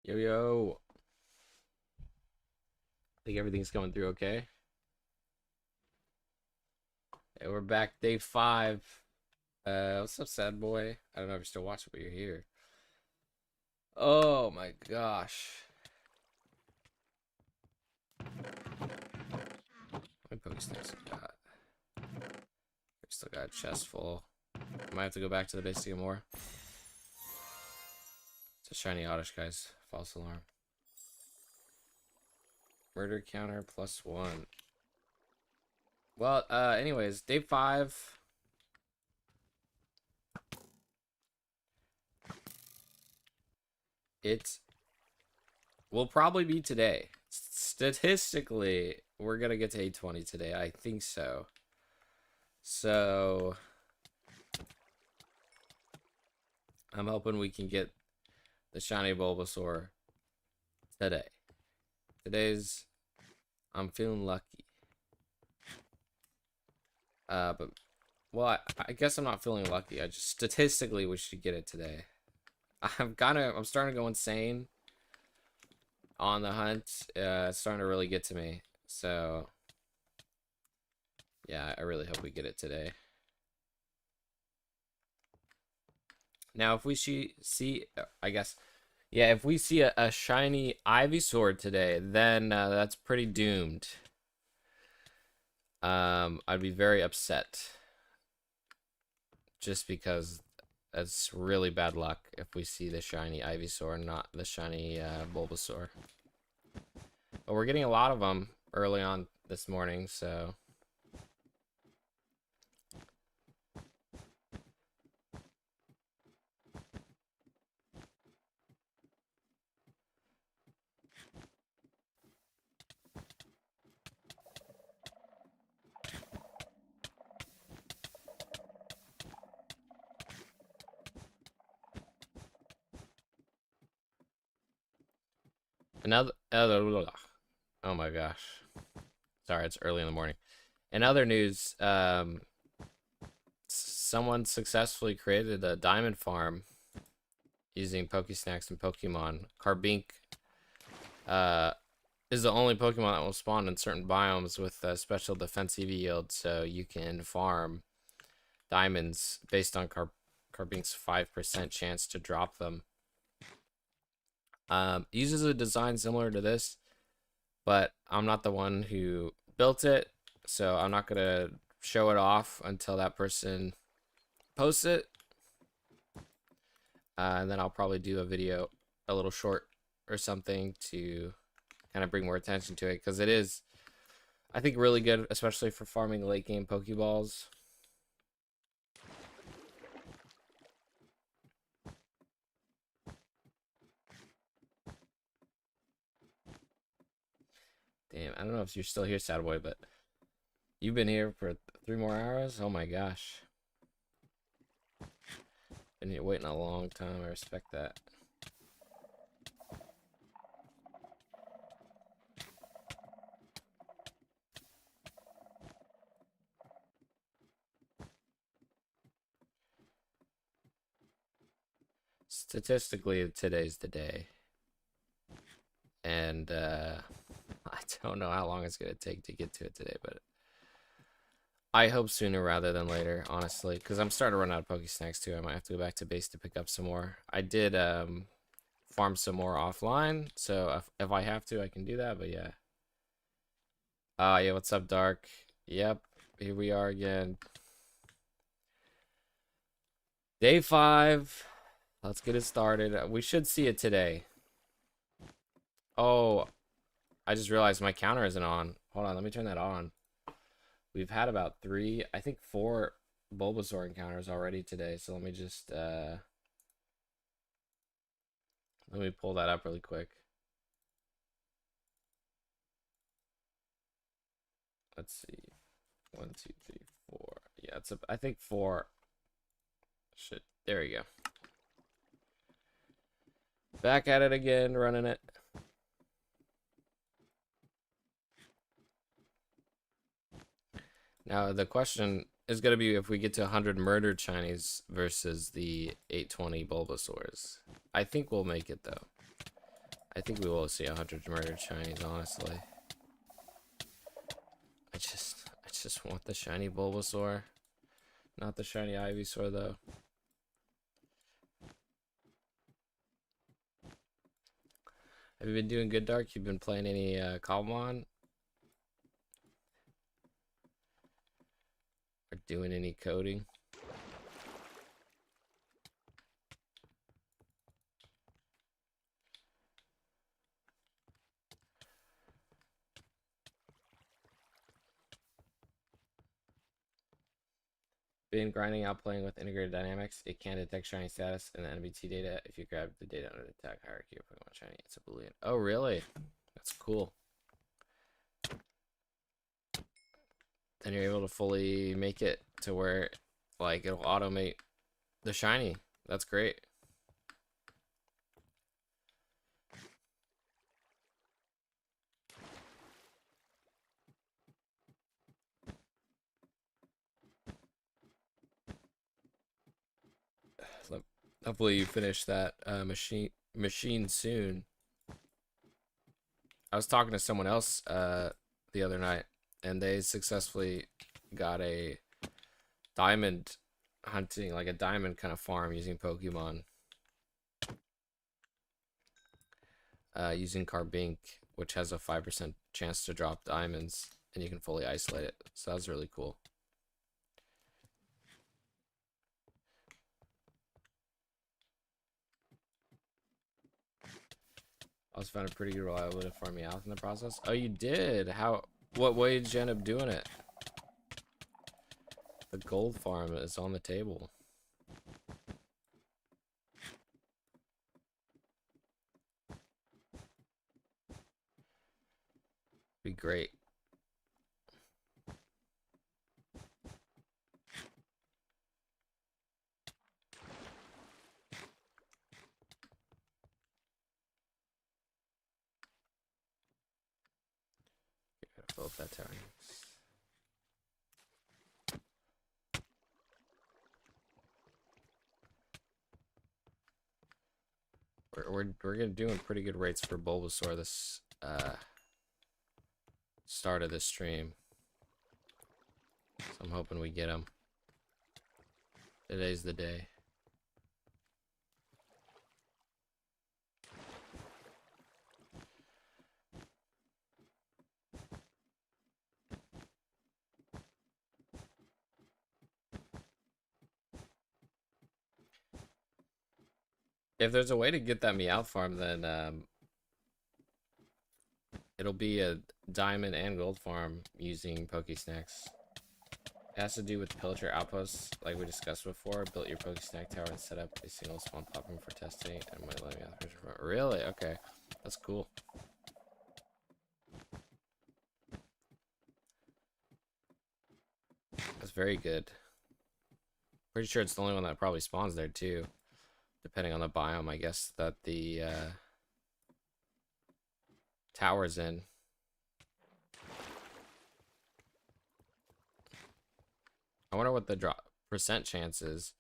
Yo, yo. Think everything's coming through okay? Hey, we're back, day 5. What's up, sad boy? I don't know if you're still watching, but you're here. Oh my gosh. How many Pokesticks we got? We still got a chest full. Might have to go back to the base to get more. It's a shiny oddish, guys. False alarm. Murder counter +1. Well, anyways, day 5. It will probably be today. Statistically, we're gonna get to 820 today. I think so. So I'm hoping we can get the shiny Bulbasaur today. I'm feeling lucky. But well, I guess I'm not feeling lucky. I just statistically we should get it today. I'm starting to go insane on the hunt. It's starting to really get to me. So yeah, I really hope we get it today. Now, if we see, I guess, yeah, if we see a shiny Ivysaur today, then that's pretty doomed. I'd be very upset. Just because that's really bad luck if we see the shiny Ivysaur, not the shiny Bulbasaur. But we're getting a lot of them early on this morning, so... Oh my gosh. Sorry, it's early in the morning. In other news, someone successfully created a diamond farm using Pokesnacks and Pokemon. Carbink is the only Pokemon that will spawn in certain biomes with a special defense EV yield, so you can farm diamonds based on Carbink's 5% chance to drop them. Uses a design similar to this, but I'm not the one who built it, so I'm not gonna show it off until that person posts it. And then I'll probably do a video, a little short or something, to kind of bring more attention to it, because it is, I think, really good, especially for farming late game Pokeballs. Damn, I don't know if you're still here, sad boy, but you've been here for 3 more hours? Oh my gosh. Been here waiting a long time. I respect that. Statistically, today's the day. And I don't know how long it's going to take to get to it today, but I hope sooner rather than later, honestly, because I'm starting to run out of Pokesnacks too. I might have to go back to base to pick up some more. I did farm some more offline, so if I have to, I can do that, but yeah. Yeah, what's up, Dark? Yep, here we are again. Day 5. Let's get it started. We should see it today. Oh, I just realized my counter isn't on. Hold on, let me turn that on. We've had about 3, I think 4 Bulbasaur encounters already today. So let me just let me pull that up really quick. Let's see. 1, 2, 3, 4. Yeah, it's I think 4. Shit. There we go. Back at it again, running it. Now, the question is going to be if we get to 100 murdered Chinese versus the 820 Bulbasaurs. I think we'll make it, though. I think we will see 100 murdered shinies, honestly. I just want the shiny Bulbasaur. Not the shiny Ivysaur, though. Have you been doing good, Dark? You've been playing any Cobblemon? Or doing any coding? Been grinding out playing with integrated dynamics. It can detect shiny status in the NBT data if you grab the data under the tag hierarchy of Pokemon shiny. It's a Boolean. Oh, really? That's cool. Then you're able to fully make it to where, like, it'll automate the shiny. That's great. Hopefully you finish that machine soon. I was talking to someone else the other night, and they successfully got a diamond hunting, like a diamond kind of farm using Pokemon. Using Carbink, which has a 5% chance to drop diamonds, and you can fully isolate it. So that's really cool. I also found a pretty good reliable way to farm me out in the process. Oh, you did? How? What way did you end up doing it? The gold farm is on the table. Be great. Gotta fill up that tower. We're doing pretty good rates for Bulbasaur this start of this stream. So I'm hoping we get him. Today's the day. If there's a way to get that Meowth farm, then it'll be a diamond and gold farm using Pokesnacks. It has to do with pillager outposts, like we discussed before. Built your Pokesnack tower and set up a single spawn platform for testing, and might let me out the picture. Really? Okay, that's cool. That's very good. Pretty sure it's the only one that probably spawns there too, depending on the biome, I guess, that the tower's in. I wonder what the drop percent chance is.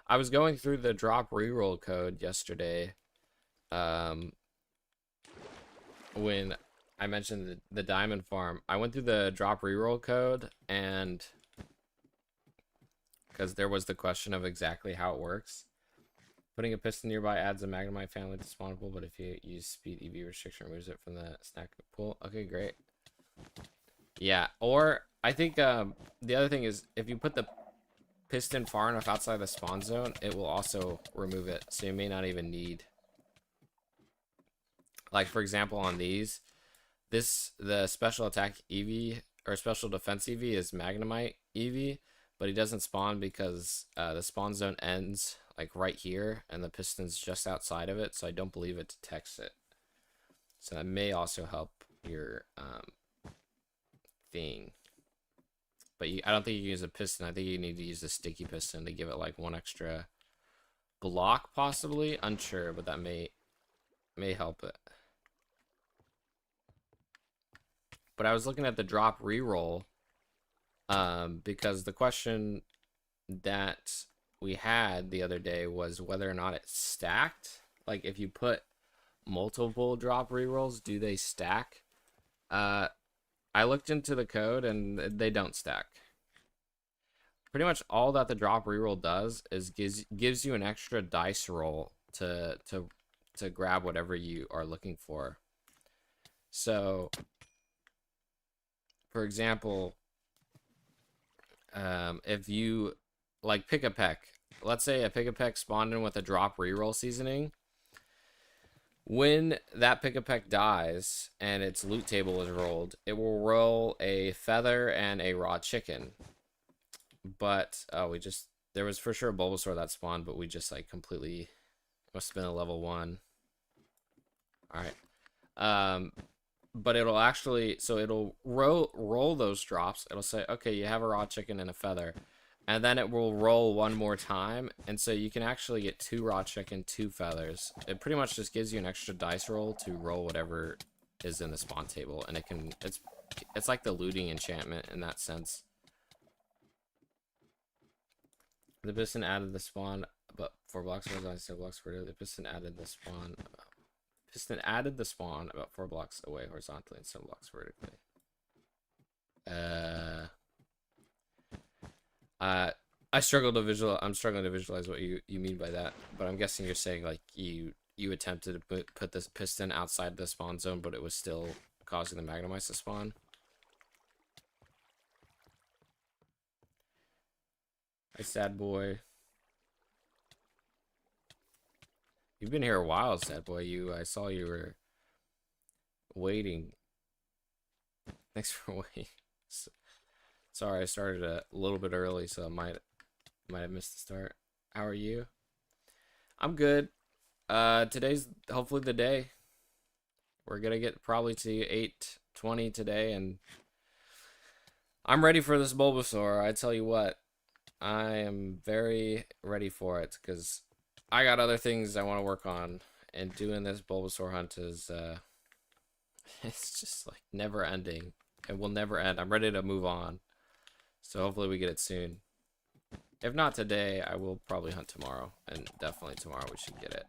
I was going through the drop reroll code yesterday when I mentioned the diamond farm. I went through the drop reroll code, and because there was the question of exactly how it works. Putting a piston nearby adds a Magnemite family to spawn pool, but if you use speed EV restriction, removes it from the snack pool. Okay, great. Yeah, or I think the other thing is if you put the piston far enough outside the spawn zone, it will also remove it. So you may not even need, like for example on these, the special attack EV or special defense EV is Magnemite EV, but he doesn't spawn because the spawn zone ends like right here and the piston's just outside of it, so I don't believe it detects it. So that may also help your thing. But I don't think you can use a piston. I think you need to use the sticky piston to give it like one extra block, possibly. Unsure, but that may help it. But I was looking at the drop reroll because the question that we had the other day was whether or not it's stacked. Like if you put multiple drop rerolls, do they stack? Uh, I looked into the code and they don't stack. Pretty much all that the drop reroll does is gives you an extra dice roll to grab whatever you are looking for. So, for example, if you like pick a peck, let's say a pick a peck spawned in with a drop reroll seasoning. When that pick a peck dies and its loot table is rolled, it will roll a feather and a raw chicken. But there was for sure a Bulbasaur that spawned, but we just like completely must have been a level 1. All right. But it'll actually, so it'll roll those drops. It'll say, okay, you have a raw chicken and a feather, and then it will roll one more time, and so you can actually get 2 raw chicken, 2 feathers. It pretty much just gives you an extra dice roll to roll whatever is in the spawn table, and it's like the looting enchantment in that sense. The piston added the spawn, but 4 blocks horizontally, 6 blocks vertically. The piston added the spawn. Piston added the spawn about 4 blocks away horizontally and 7 blocks vertically. I'm struggling to visualize what you mean by that, but I'm guessing you're saying like you attempted to put this piston outside the spawn zone, but it was still causing the Magnemite to spawn. Hi, sad boy. You've been here a while, sad boy. I saw you were waiting. Thanks for waiting. Sorry, I started a little bit early, so I might have missed the start. How are you? I'm good. Today's hopefully the day. We're gonna get probably to 8:20 today, and I'm ready for this Bulbasaur. I tell you what, I am very ready for it because I got other things I want to work on, and doing this Bulbasaur hunt is it's just like never ending. It will never end. I'm ready to move on, so hopefully we get it soon. If not today, I will probably hunt tomorrow, and definitely tomorrow we should get it.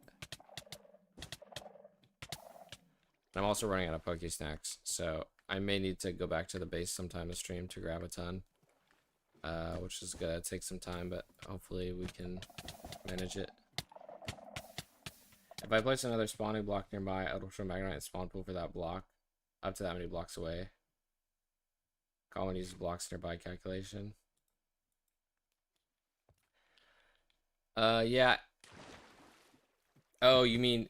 I'm also running out of Poké Snacks, so I may need to go back to the base sometime to stream to grab a ton, which is gonna take some time, but hopefully we can manage it. If I place another spawning block nearby, it'll show Magnemite and spawn pool for that block, up to that many blocks away. Common uses blocks nearby calculation. Yeah. Oh, you mean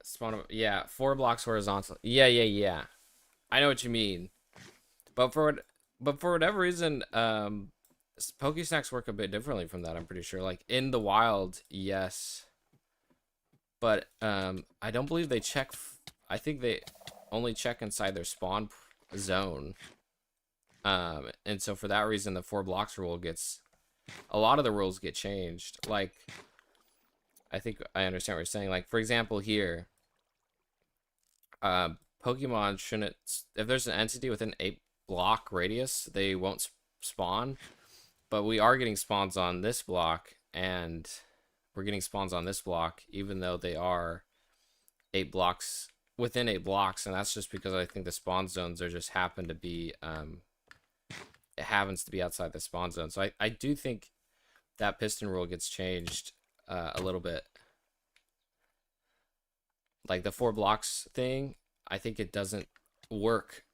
spawn? Yeah, 4 blocks horizontal. Yeah. I know what you mean. But for whatever reason, Poké Snacks work a bit differently from that. I'm pretty sure. Like in the wild, yes. But I don't believe they check. I think they only check inside their spawn zone. And so for that reason, the 4 blocks rule gets. A lot of the rules get changed. Like, I think I understand what you're saying. Like, for example, here, Pokemon shouldn't. If there's an entity within 8 block radius, they won't spawn. But we are getting spawns on this block, and we're getting spawns on this block, even though they are 8 blocks within 8 blocks, and that's just because I think the spawn zones are just happen to be it happens to be outside the spawn zone. So I do think that piston rule gets changed a little bit. Like the 4 blocks thing, I think it doesn't work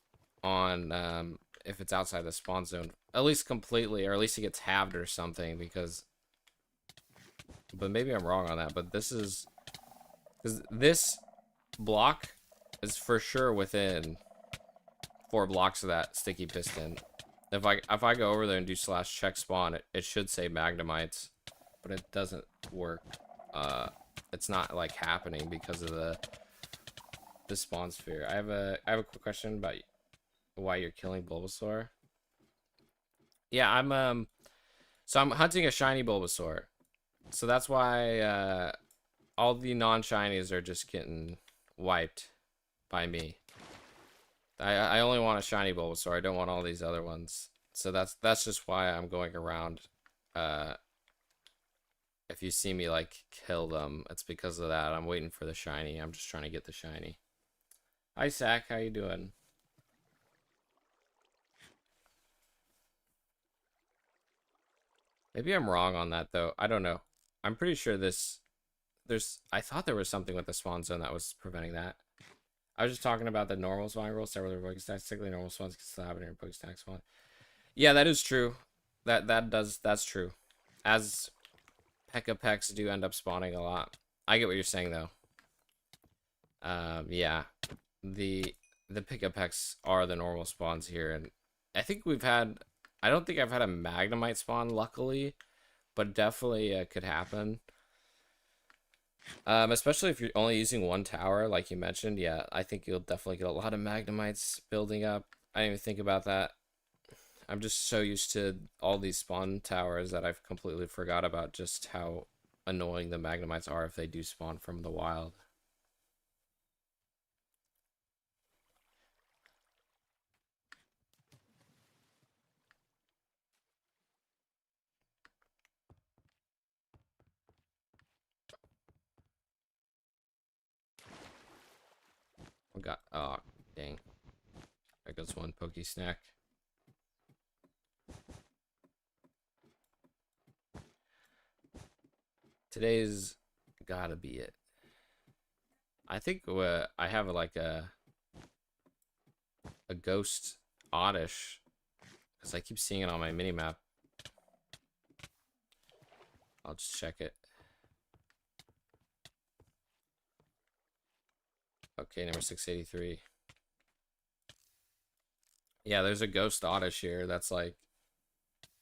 on if it's outside the spawn zone, at least completely, or at least it gets halved or something. Because, but maybe I'm wrong on that. But this is because this block is for sure within 4 blocks of that sticky piston. If I go over there and do /check spawn, it should say Magnemites, but it doesn't work. It's not like happening because of the spawn sphere. I have a quick question about why you're killing Bulbasaur. Yeah, I'm hunting a shiny Bulbasaur, so that's why all the non-shinies are just getting wiped by me. I only want a shiny Bulbasaur. I don't want all these other ones. So that's just why I'm going around. If If you see me like kill them, it's because of that. I'm waiting for the shiny. I'm just trying to get the shiny. Hi, Sack. How you doing? Maybe I'm wrong on that though. I don't know. I'm pretty sure I thought there was something with the spawn zone that was preventing that. I was just talking about the normal spawn rules. Start with the Pokestacks. Typically, normal spawns can still happen in your Pokestack spawn. Yeah, that is true. That's true. As Pekka-Peks do end up spawning a lot. I get what you're saying though. Yeah, the Pekka-Peks are the normal spawns here, and I think we've had. I don't think I've had a Magnemite spawn, luckily, but definitely could happen. Especially if you're only using one tower, like you mentioned. Yeah, I think you'll definitely get a lot of Magnemites building up. I didn't even think about that. I'm just so used to all these spawn towers that I've completely forgot about just how annoying the Magnemites are if they do spawn from the wild. Oh, dang. There goes one Pokey Snack. Today's gotta be it. I think I have like a ghost oddish because I keep seeing it on my mini map. I'll just check it. Okay, number 683. Yeah, there's a ghost oddish here that's like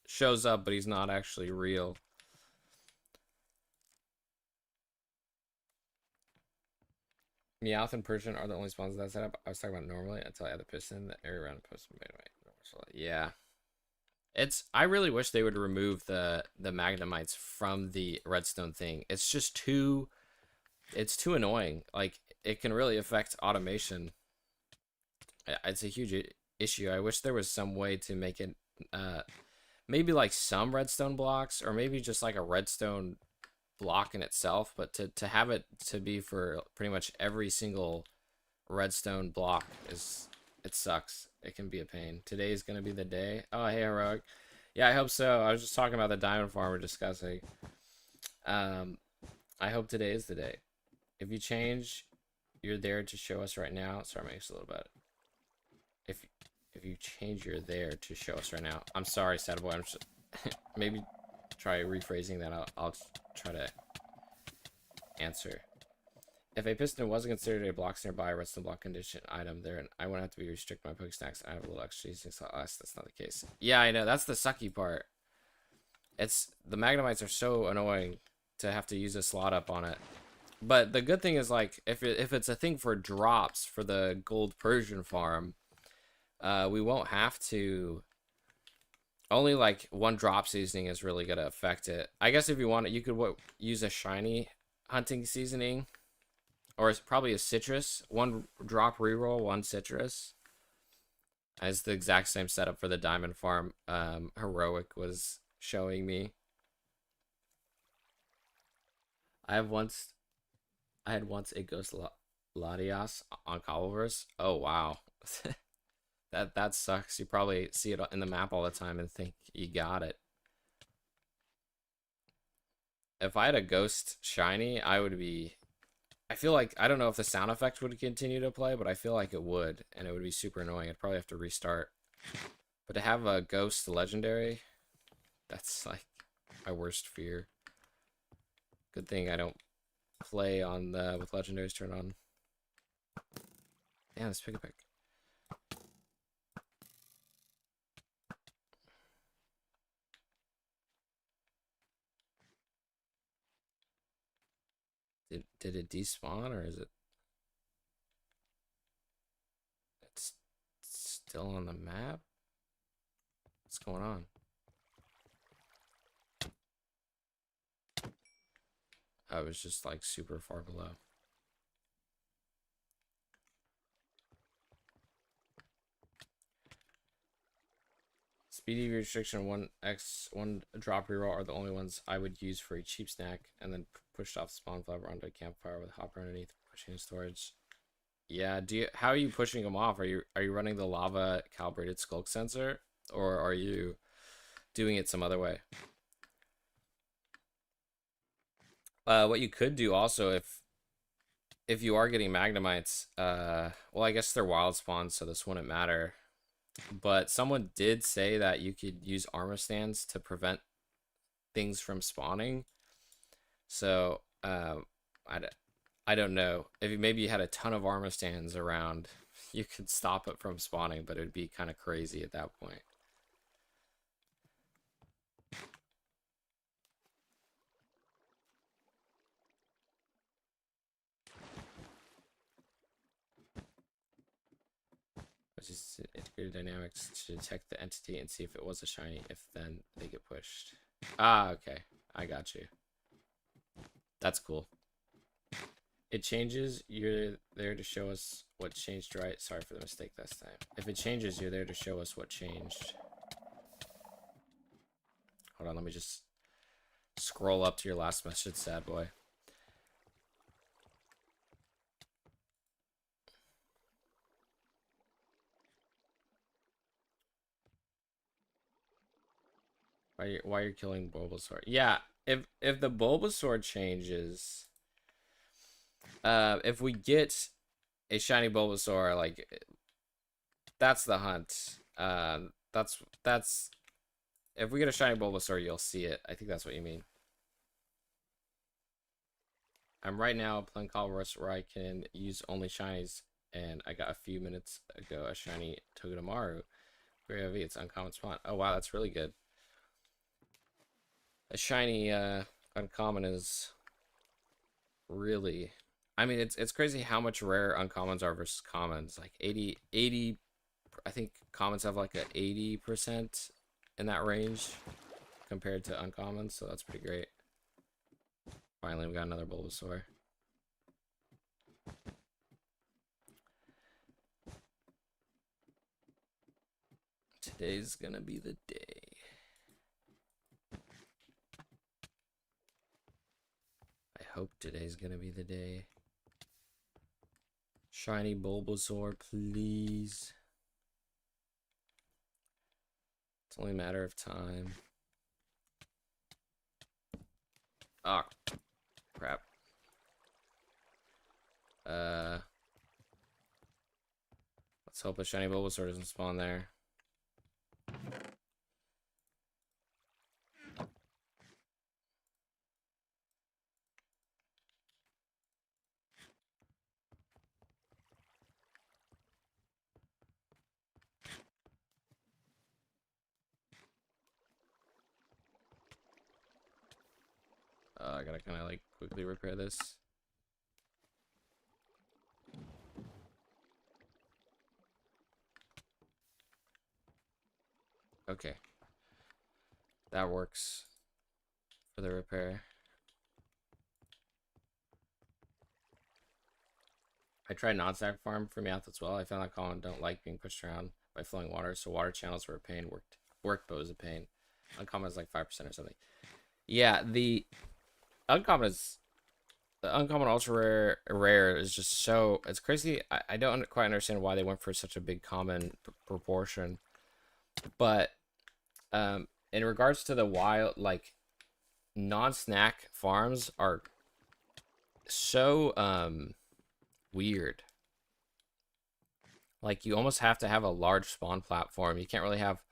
shows up, but he's not actually real. Meowth and Persian are the only spawns that set up. I was talking about normally until I had the piston. The area around the post made away. Yeah. I really wish they would remove the Magnemites from the redstone thing. It's just too annoying. Like it can really affect automation. It's a huge issue. I wish there was some way to make it maybe like some redstone blocks or maybe just like a redstone block in itself, but to have it to be for pretty much every single redstone block it sucks. It can be a pain. Today's gonna be the day. Oh, hey, Heroic. Yeah, I hope so. I was just talking about the diamond farm we're discussing. I hope today is the day. If you change, you're there to show us right now. Sorry, I'm a little bit. If you change, you're there to show us right now. I'm sorry, sad boy. I'm just maybe try rephrasing that. I'll try to answer. If a piston wasn't considered a blocks nearby a redstone block condition item there, and I wouldn't have to be restrict my Pokestacks. I have a little extra using less. That's not the case. Yeah, I know. That's the sucky part. It's the Magnemites are so annoying to have to use a slot up on it. But the good thing is, like, if it's a thing for drops for the gold Persian farm, we won't have to. Only like one drop seasoning is really gonna affect it. I guess if you want it, you could use a shiny hunting seasoning. Or it's probably a citrus. One drop reroll, one citrus. It's the exact same setup for the diamond farm. Heroic was showing me. I had once a ghost Latias on Cobbleverse. Oh wow. that sucks. You probably see it in the map all the time and think you got it. If I had a ghost shiny, I feel like, I don't know if the sound effect would continue to play, but I feel like it would, and it would be super annoying. I'd probably have to restart. But to have a ghost legendary, that's like my worst fear. Good thing I don't play on with legendaries turned on. Yeah, let's pick a pick. Did it despawn or is it? It's still on the map? What's going on? I was just like super far below. Speed EV restriction, 1x, 1 drop reroll are the only ones I would use for a cheap snack, and then pushed off spawn flabber onto a campfire with hopper underneath, pushing in storage. Yeah, how are you pushing them off? Are you running the lava calibrated skulk sensor, or are you doing it some other way? What you could do also, if you are getting magnemites, well, I guess they're wild spawns, so this wouldn't matter. But someone did say that you could use armor stands to prevent things from spawning. So, I don't know. If maybe you had a ton of armor stands around, you could stop it from spawning, but it would be kind of crazy at that point. Just integrated dynamics to detect the entity and see if it was a shiny. If then they get pushed. Ah, okay. I got you. That's cool. It changes, you're there to show us what changed, right? Sorry for the mistake this time. If it changes, you're there to show us what changed. Hold on, let me just scroll up to your last message, sad boy. Why you're killing Bulbasaur? Yeah, if the Bulbasaur changes, if we get a shiny Bulbasaur, like that's the hunt. That's if we get a shiny Bulbasaur, you'll see it. I think that's what you mean. I'm right now playing Cobblemon where I can use only shinies, and I got a few minutes ago a shiny Togedemaru. Very heavy, it's uncommon spawn. Oh wow, that's really good. A shiny uncommon is really, I mean, it's crazy how much rare uncommons are versus commons. Like 80, I think commons have like a 80% in that range compared to uncommons, so that's pretty great. Finally, we got another Bulbasaur. Today's gonna be the day. I hope today's gonna be the day. Shiny Bulbasaur, please. It's only a matter of time. Ah, crap. Let's hope a shiny Bulbasaur doesn't spawn there. I gotta kind of like quickly repair this. Okay. That works for the repair. I tried non-stack farm for Meowth as well. I found that Colin don't like being pushed around by flowing water, so water channels were a pain. Worked, but was a pain. Uncommon is like 5% or something. Yeah, the uncommon ultra rare is just so, it's crazy. I don't quite understand why they went for such a big common proportion, but in regards to the wild, like non-snack farms are so weird. Like you almost have to have a large spawn platform. You can't really have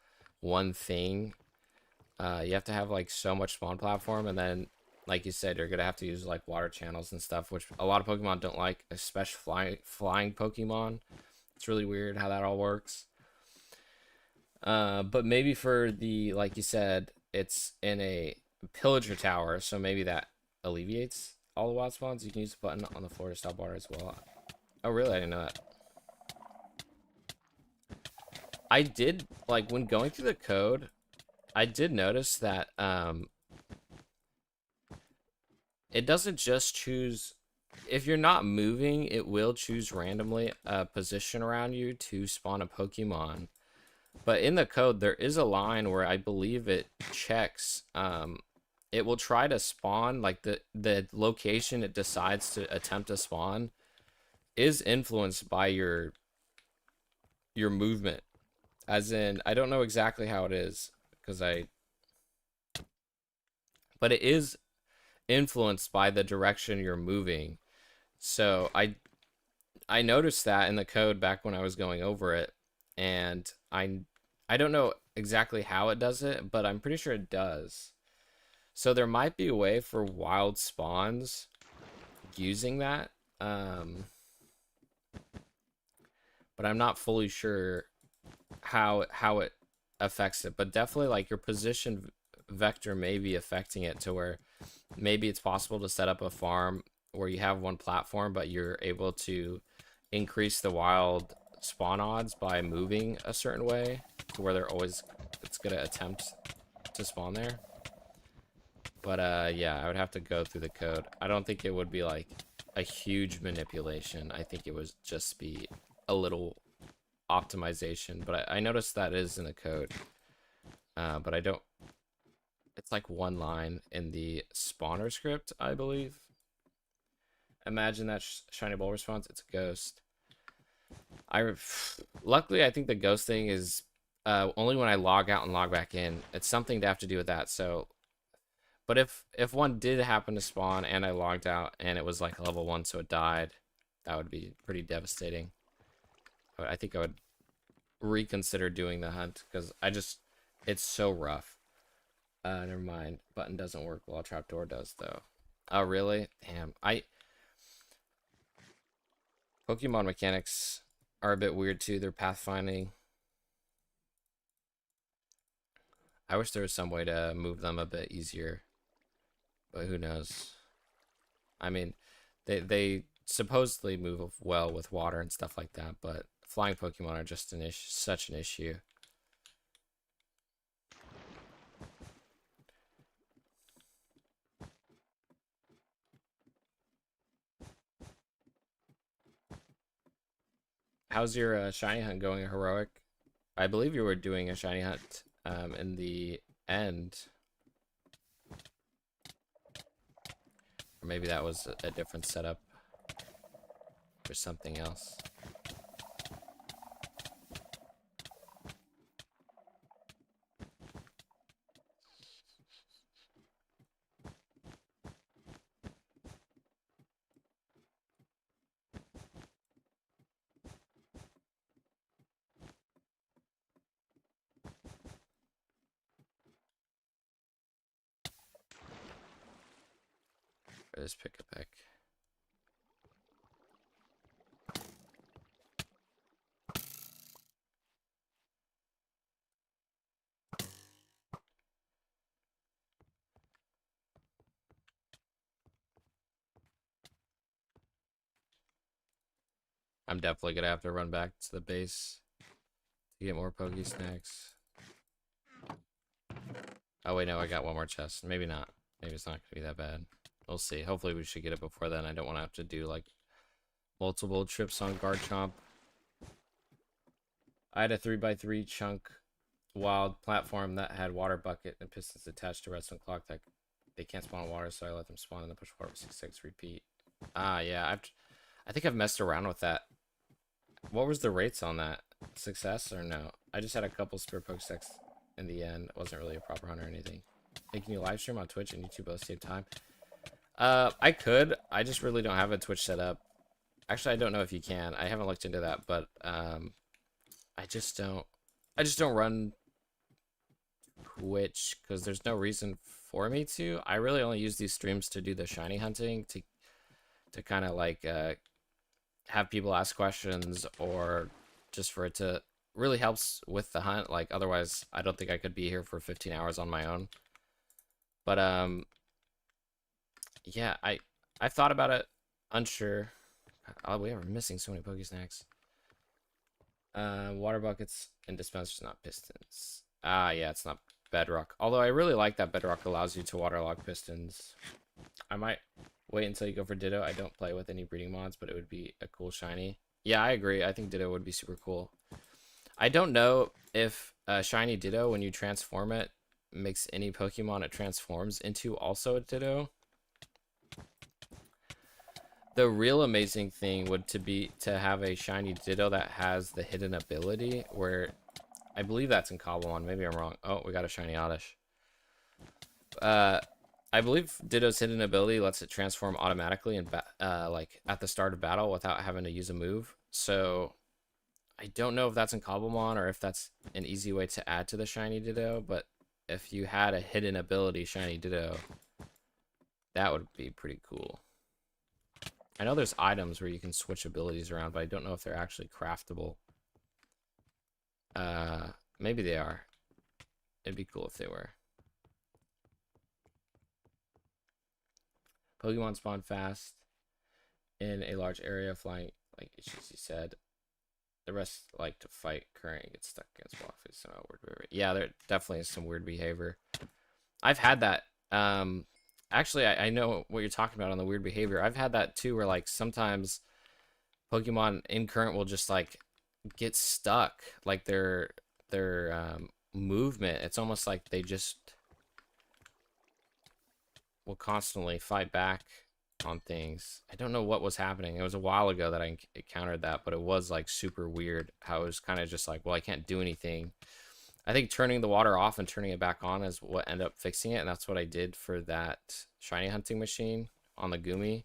one thing. You have to have like so much spawn platform, and then like you said, you're gonna have to use like water channels and stuff, which a lot of Pokemon don't like, especially flying Pokemon. It's really weird how that all works. But maybe for the, like you said, it's in a pillager tower, so maybe that alleviates all the wild spawns. You can use the button on the floor to stop water as well. Oh really? I didn't know that. I did, like, when going through the code, I did notice that it doesn't just choose, if you're not moving, it will choose randomly a position around you to spawn a Pokemon. But in the code, there is a line where I believe it checks. It will try to spawn, like the location it decides to attempt to spawn is influenced by your movement. As in, I don't know exactly how it is because but it is influenced by the direction you're moving. So I noticed that in the code back when I was going over it, and I don't know exactly how it does it, but I'm pretty sure it does. So there might be a way for wild spawns using that, but I'm not fully sure how it affects it. But definitely, like, your position vector may be affecting it to where maybe it's possible to set up a farm where you have one platform, but you're able to increase the wild spawn odds by moving a certain way to where it's gonna attempt to spawn there. But yeah, I would have to go through the code. I don't think it would be like a huge manipulation. I think it would just be a little optimization. But I noticed that is in the code. But I don't. It's like one line in the spawner script, I believe. Imagine that shiny ball response. It's a ghost. Luckily, I think the ghost thing is only when I log out and log back in. It's something to have to do with that. So, but if one did happen to spawn and I logged out and it was like level 1, so it died, that would be pretty devastating. But I think I would reconsider doing the hunt because it's so rough. Never mind. Button doesn't work while trapdoor does though. Oh really? Damn. Pokemon mechanics are a bit weird too. They're pathfinding. I wish there was some way to move them a bit easier, but who knows? I mean, they supposedly move well with water and stuff like that, but flying Pokemon are just such an issue. How's your shiny hunt going, Heroic? I believe you were doing a shiny hunt in the end. Or maybe that was a different setup for something else. Or just pick a pick. I'm definitely gonna have to run back to the base to get more Poke Snacks. Oh wait, no, I got one more chest. Maybe not. Maybe it's not gonna be that bad. We'll see. Hopefully we should get it before then. I don't want to have to do like multiple trips on Garchomp. I had a 3x3 chunk wild platform that had water bucket and pistons attached to redstone clock that they can't spawn water, so I let them spawn and then push water 6 repeat. Yeah, I think I've messed around with that. What was the rates on that? Success or no? I just had a couple spare Pokedex in the end. It wasn't really a proper hunt or anything. Hey, can you live stream on Twitch and YouTube both same time? I could. I just really don't have a Twitch set up. Actually, I don't know if you can. I haven't looked into that, but I just don't run Twitch because there's no reason for me to. I really only use these streams to do the shiny hunting to kind of like have people ask questions or just for it to really helps with the hunt. Like otherwise, I don't think I could be here for 15 hours on my own. But yeah, I thought about it, unsure. Oh, we are missing so many Poke Snacks. Water buckets and dispensers, not pistons. Yeah, it's not bedrock. Although I really like that bedrock allows you to waterlog pistons. I might wait until you go for Ditto. I don't play with any breeding mods, but it would be a cool shiny. Yeah, I agree. I think Ditto would be super cool. I don't know if Shiny Ditto, when you transform it, makes any Pokemon it transforms into also a Ditto. The real amazing thing would to have a Shiny Ditto that has the hidden ability, where I believe that's in Cobblemon. Maybe I'm wrong. Oh, we got a Shiny Oddish. I believe Ditto's hidden ability lets it transform automatically and like at the start of battle without having to use a move. So I don't know if that's in Cobblemon or if that's an easy way to add to the Shiny Ditto, but if you had a hidden ability Shiny Ditto, that would be pretty cool. I know there's items where you can switch abilities around, but I don't know if they're actually craftable. Maybe they are. It'd be cool if they were. Pokemon spawn fast in a large area, flying like Ishii said. The rest like to fight current and get stuck against blockface. So weird behavior. Yeah, there definitely is some weird behavior. I've had that. Actually, I know what you're talking about on the weird behavior. I've had that too, where like sometimes Pokemon in current will just like get stuck, like their movement. It's almost like they just will constantly fight back on things. I don't know what was happening. It was a while ago that I encountered that, but it was like super weird how it was kind of just like, well, I can't do anything. I think turning the water off and turning it back on is what ended up fixing it, and that's what I did for that shiny hunting machine on the Gumi.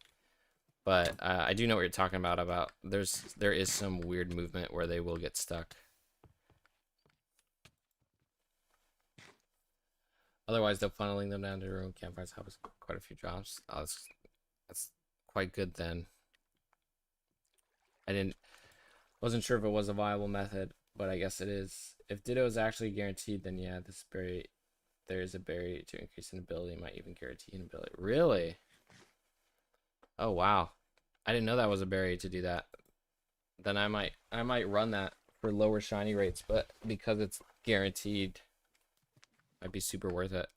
But I do know what you're talking about there is some weird movement where they will get stuck. Otherwise, they're funneling them down to their own campfires. Help us quite a few drops. Oh, that's quite good then. Wasn't sure if it was a viable method, but I guess it is. If Ditto is actually guaranteed, then yeah, there is a berry to increase in ability. Might even guarantee an ability. Really? Oh wow, I didn't know that was a berry to do that. Then I might run that for lower shiny rates, but because it's guaranteed, might be super worth it.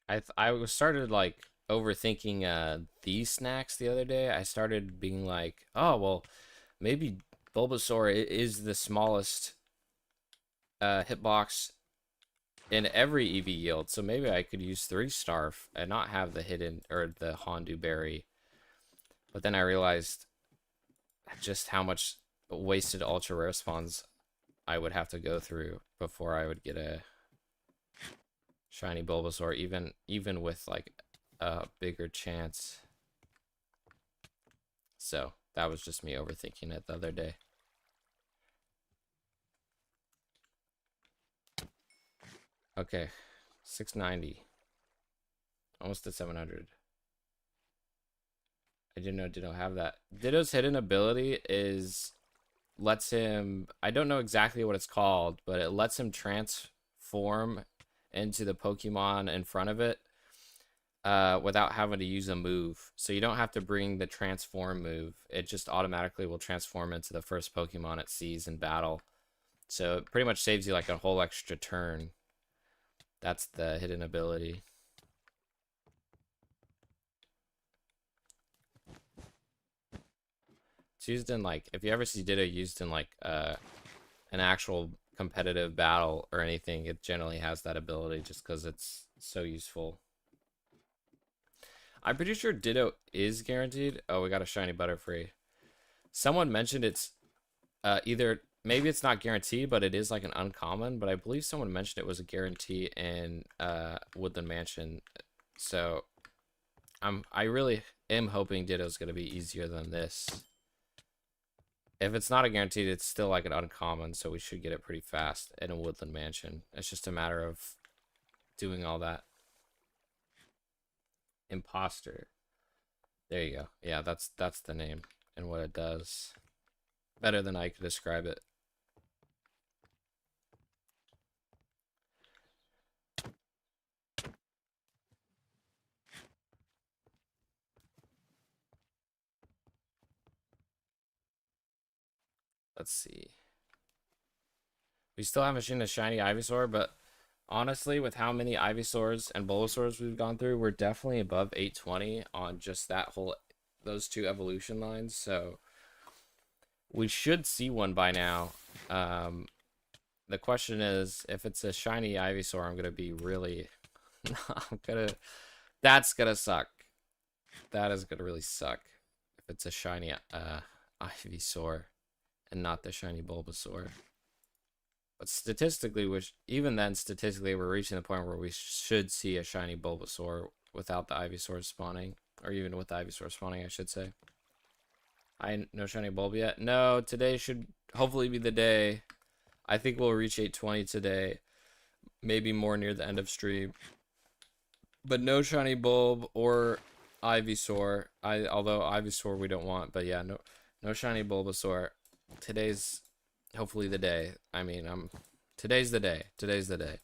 I started like overthinking these snacks the other day. I started being like, oh well, maybe Bulbasaur is the smallest hitbox in every EV yield, so maybe I could use 3-star and not have the hidden or the Hondu berry. But then I realized just how much wasted ultra rare spawns I would have to go through before I would get a shiny Bulbasaur, even with like a bigger chance. So that was just me overthinking it the other day. Okay, 690, almost to 700. I didn't know Ditto have that. Ditto's hidden ability lets him, I don't know exactly what it's called, but it lets him transform into the Pokemon in front of it without having to use a move. So you don't have to bring the transform move. It just automatically will transform into the first Pokemon it sees in battle. So it pretty much saves you like a whole extra turn. That's the hidden ability. It's used in like, if you ever see Ditto used in like an actual competitive battle or anything, it generally has that ability just because it's so useful. I'm pretty sure Ditto is guaranteed. Oh, we got a shiny Butterfree. Someone mentioned it's either, maybe it's not guaranteed, but it is like an uncommon, but I believe someone mentioned it was a guarantee in Woodland Mansion. So I really am hoping Ditto's going to be easier than this. If it's not a guaranteed, it's still like an uncommon, so we should get it pretty fast in a Woodland Mansion. It's just a matter of doing all that. Imposter. There you go. Yeah, that's the name and what it does. Better than I could describe it. Let's see. We still haven't seen a shiny Ivysaur, but honestly, with how many Ivysaurs and Bulbasaurs we've gone through, we're definitely above 820 on just that those two evolution lines, so we should see one by now. The question is, if it's a shiny Ivysaur, I'm gonna be really, that's gonna suck. That is gonna really suck if it's a shiny Ivysaur and not the shiny Bulbasaur. But statistically, even then, statistically, we're reaching the point where we should see a shiny Bulbasaur without the Ivysaur spawning, or even with the Ivysaur spawning, I should say. No shiny Bulb yet? No, today should hopefully be the day. I think we'll reach 820 today, maybe more near the end of stream. But no shiny Bulb or Ivysaur. Although Ivysaur we don't want, but yeah, no shiny Bulbasaur. Today's hopefully the day. I mean, today's the day. Today's the day.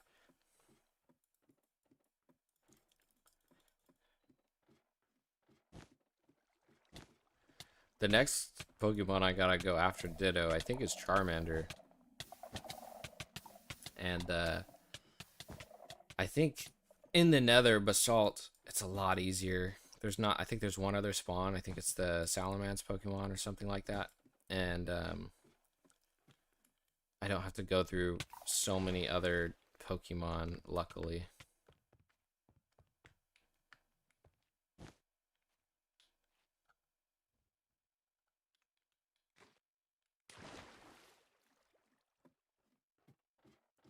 The next Pokemon I gotta go after Ditto, I think, is Charmander. And I think in the Nether, Basalt, it's a lot easier. I think there's one other spawn. I think it's the Salamence Pokemon or something like that. And I don't have to go through so many other Pokemon, luckily.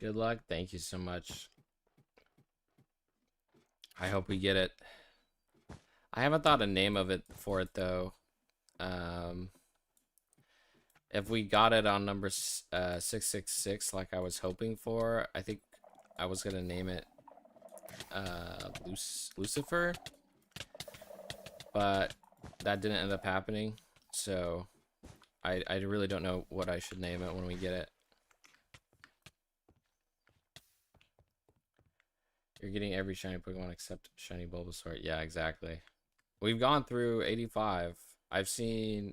Good luck. Thank you so much. I hope we get it. I haven't thought a name of it for it, though. If we got it on number 666, like I was hoping for, I think I was going to name it Lucifer. But that didn't end up happening. So I really don't know what I should name it when we get it. You're getting every shiny Pokemon except shiny Bulbasaur. Yeah, exactly. We've gone through 85. I've seen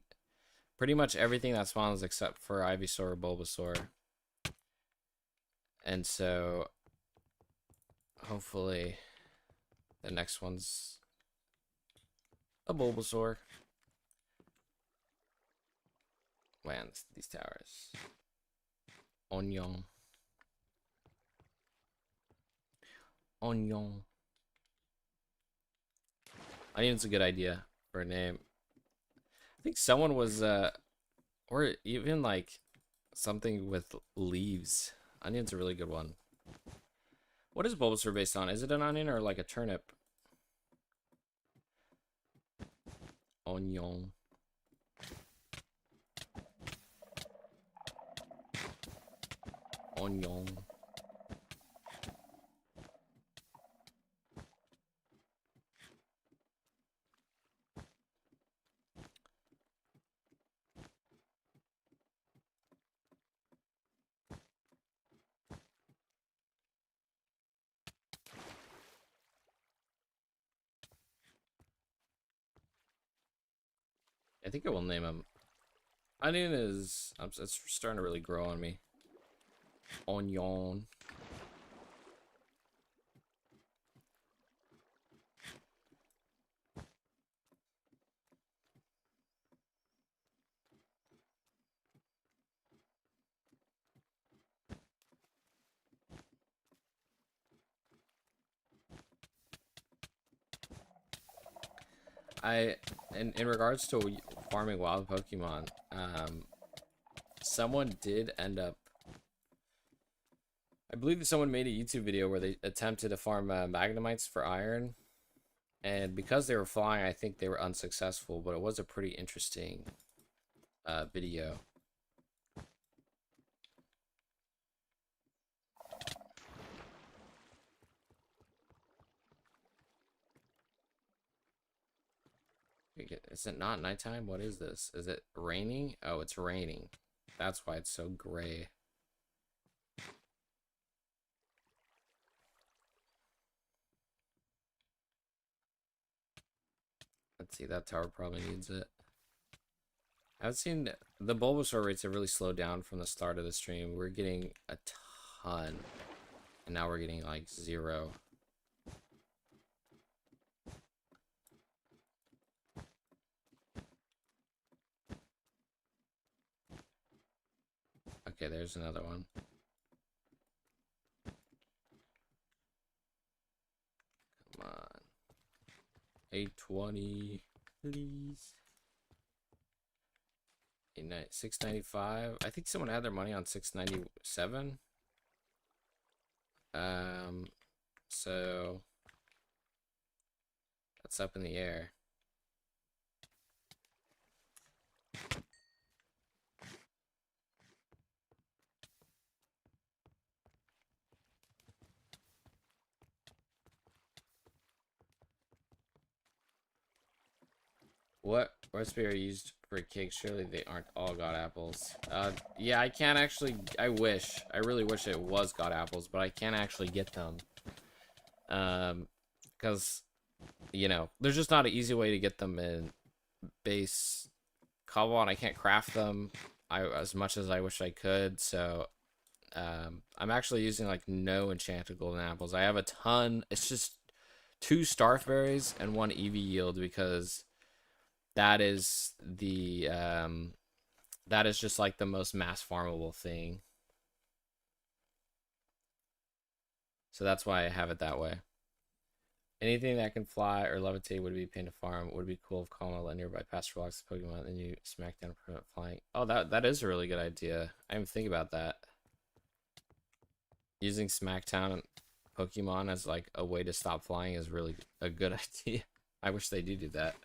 pretty much everything that spawns except for Ivysaur or Bulbasaur. And so hopefully the next one's a Bulbasaur. Man, these towers. Onion. Onion's a good idea for a name. I think someone was, or even like something with leaves. Onion's a really good one. What is Bulbasaur based on? Is it an onion or like a turnip? Onion. Onion. I think I will name him. Onion is, it's starting to really grow on me. Onion. In regards to farming wild Pokemon, someone did end up, I believe that someone made a YouTube video where they attempted to farm Magnemites for iron, and because they were flying, I think they were unsuccessful, but it was a pretty interesting video. Is it not nighttime? What is this? Is it raining? Oh, it's raining. That's why it's so gray. Let's see, that tower probably needs it. I've seen the Bulbasaur rates have really slowed down from the start of the stream. We're getting a ton, and now we're getting like 0. Okay, there's another one. Come on. 820, please. 695. I think someone had their money on 697. So that's up in the air. What recipe are used for cakes? Surely they aren't all god apples. Yeah, I can't actually. I wish. I really wish it was god apples, but I can't actually get them. Because you know, there's just not an easy way to get them in base Cobblemon. I can't craft them as much as I wish I could. So I'm actually using like no enchanted golden apples. I have a ton. It's just 2 starfberries and 1 EV yield, because that is the that is just like the most mass farmable thing. So that's why I have it that way. Anything that can fly or levitate would be a pain to farm. Would be cool if Cobblemon let nearby pasture blocks the Pokemon, then you smack down and prevent flying. Oh, that is a really good idea. I didn't think about that. Using Smackdown Pokemon as like a way to stop flying is really a good idea. I wish they do that.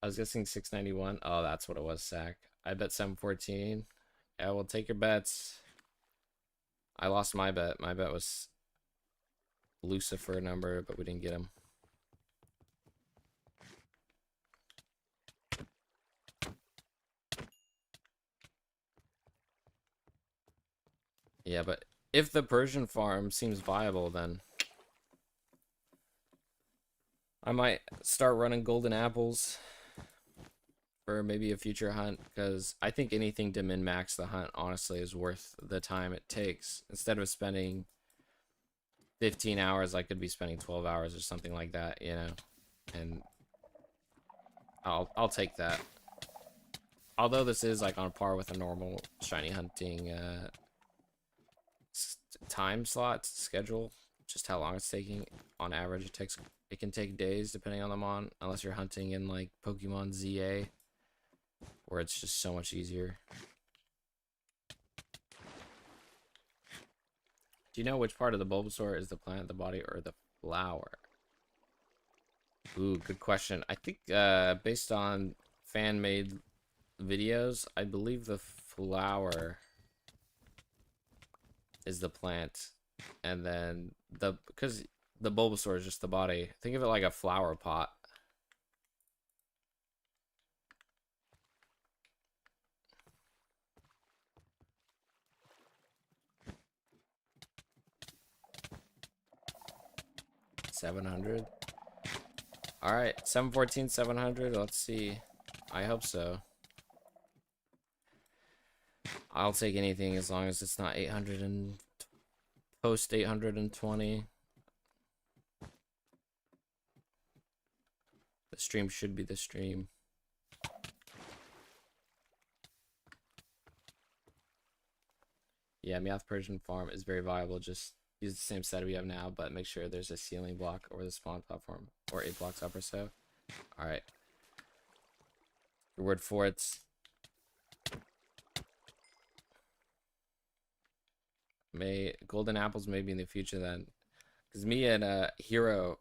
I was guessing 691. Oh, that's what it was, Sack. I bet 714. Yeah, well, take your bets. I lost my bet. My bet was Lucifer number, but we didn't get him. Yeah, but if the Persian farm seems viable, then I might start running golden apples for maybe a future hunt, because I think anything to min-max the hunt, honestly, is worth the time it takes. Instead of spending 15 hours, I could be spending 12 hours or something like that, you know? And I'll take that. Although this is like on par with a normal shiny hunting time slot schedule, just how long it's taking. On average, it can take days depending on the mon, unless you're hunting in like Pokemon ZA, where it's just so much easier. Do you know which part of the Bulbasaur is the plant, the body, or the flower? Ooh, good question. I think based on fan-made videos, I believe the flower is the plant, and then because the Bulbasaur is just the body. Think of it like a flower pot. $700. All right, 714, 700. Let's see. I hope so. I'll take anything as long as it's not 800 and post 820. The stream should be the stream. Yeah, Meowth Persian farm is very viable. Just use the same setup we have now, but make sure there's a ceiling block over the spawn platform, or 8 blocks up or so. All right. Your word for it. Golden apples maybe in the future then, because me and Hero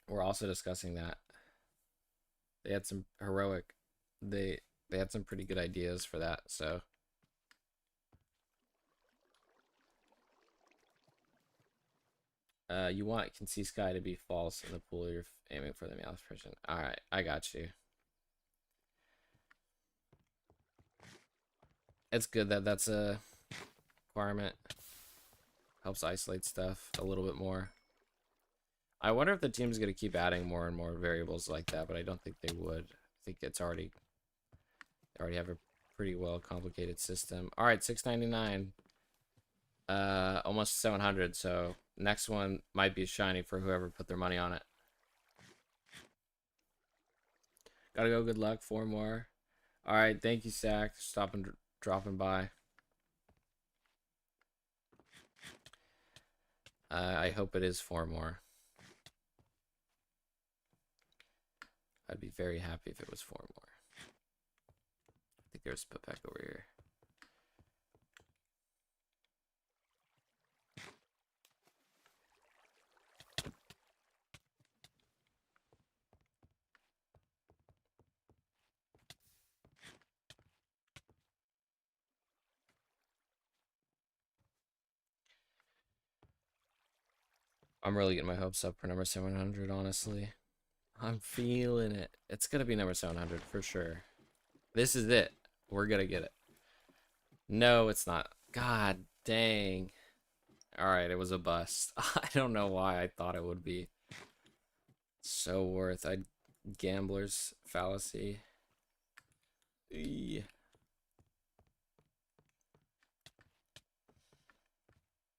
were also discussing that. They had some heroic. They had some pretty good ideas for that. So. You want Can See Sky to be false in the pool you're aiming for the Meowth version. Alright, I got you. It's good that that's a requirement. Helps isolate stuff a little bit more. I wonder if the team's going to keep adding more and more variables like that, but I don't think they would. I think it's already... They already have a pretty well complicated system. Alright, $6.99. Almost 700, so next one might be shiny for whoever put their money on it. Gotta go, good luck. 4 more. All right, thank you, Sack. Stopping, dropping by. I hope it is 4 more. I'd be very happy if it was 4 more. I think there's a Pipek over here. I'm really getting my hopes up for number 700, honestly. I'm feeling it. It's gonna be number 700 for sure. This is it. We're gonna get it. No, it's not. God dang. Alright, it was a bust. I don't know why I thought it would be. So worth. Gambler's fallacy. Eee.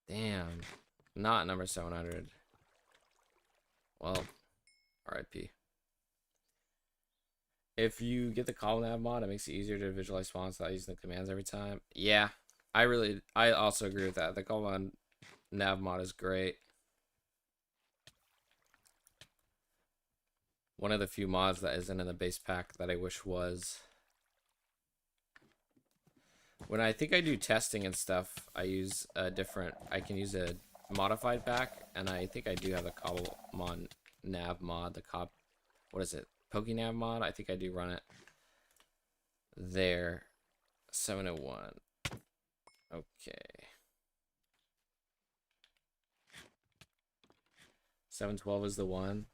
Damn. Not number 700. Well, RIP. If you get the Cobblemon mod, it makes it easier to visualize spawns without using the commands every time. Yeah, I also agree with that. The Cobblemon nav mod is great. One of the few mods that isn't in the base pack that I wish was. When I think I do testing and stuff, I use a different, I can use a modified pack, and I think I do have a Cobblemon nav mod, what is it? PokeNav mod? I think I do run it there. 701. Okay. 712 is the one.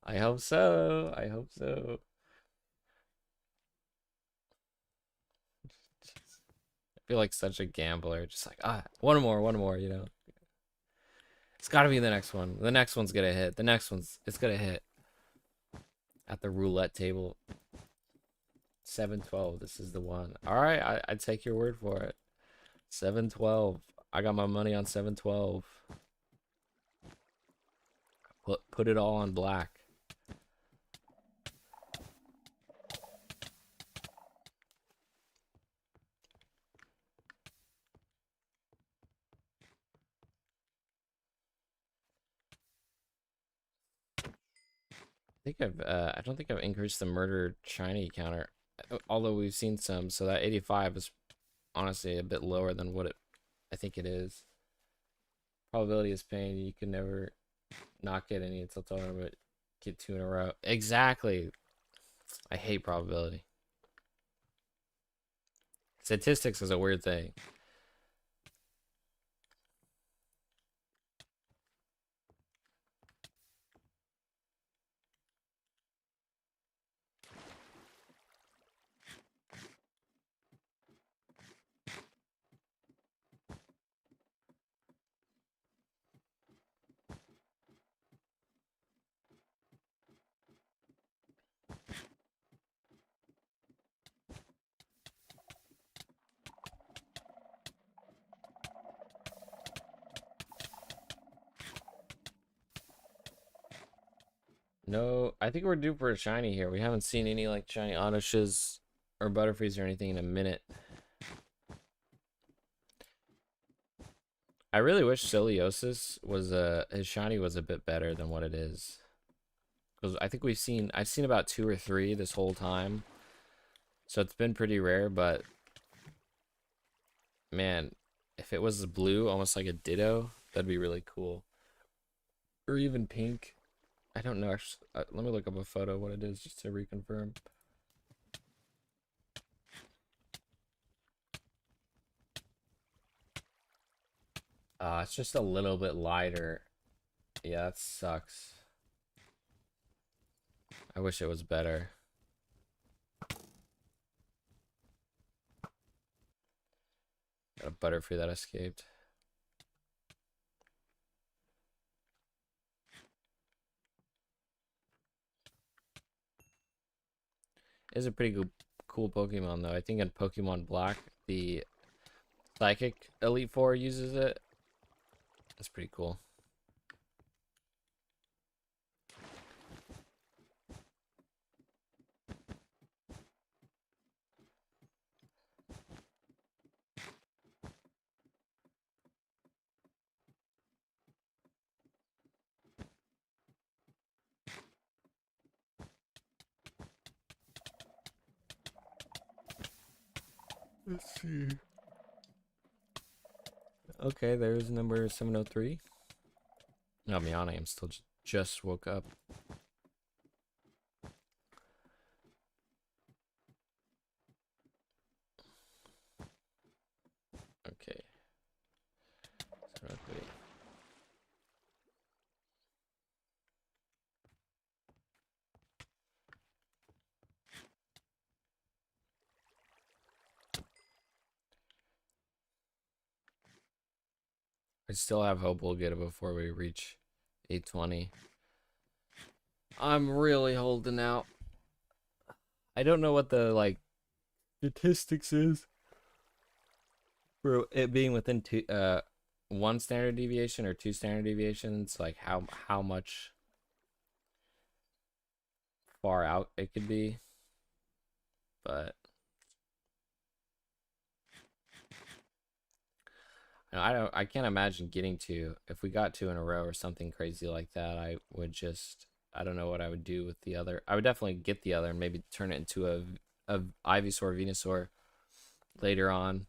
I hope so. I hope so. I feel like such a gambler. Just like, one more, you know. It's gotta be the next one. The next one's gonna hit. It's gonna hit. At the roulette table. 712, this is the one. Alright, I take your word for it. 712. I got my money on 712. Put it all on black. I don't think I've increased the murder shiny counter, although we've seen some. So that 85 is honestly a bit lower than what I think it is. Probability is pain. You can never not get any until tournament. Get 2 in a row. Exactly. I hate probability. Statistics is a weird thing. No, I think we're due for a shiny here. We haven't seen any like shiny Onishes or Butterfrees or anything in a minute. I really wish Siliosis was his shiny was a bit better than what it is. Because I think I've seen about 2 or 3 this whole time. So it's been pretty rare, but man, if it was blue, almost like a Ditto, that'd be really cool. Or even pink. I don't know. Actually, let me look up a photo of what it is just to reconfirm. It's just a little bit lighter. Yeah, that sucks. I wish it was better. Got a Butterfree that escaped. Is a pretty good, cool Pokemon though. I think in Pokemon Black, the Psychic Elite Four uses it. That's pretty cool. Let's see. Okay, there's number 703. No, I'm yawning. I'm still just woke up. Okay. 703. I still have hope we'll get it before we reach 820. I'm really holding out. I don't know what the like statistics is for it being within one standard deviation or two standard deviations, like how much far out it could be. But I can't imagine getting to, if we got two in a row or something crazy like that, I would just, I don't know what I would do with the other. I would definitely get the other and maybe turn it into a Ivysaur, Venusaur later on.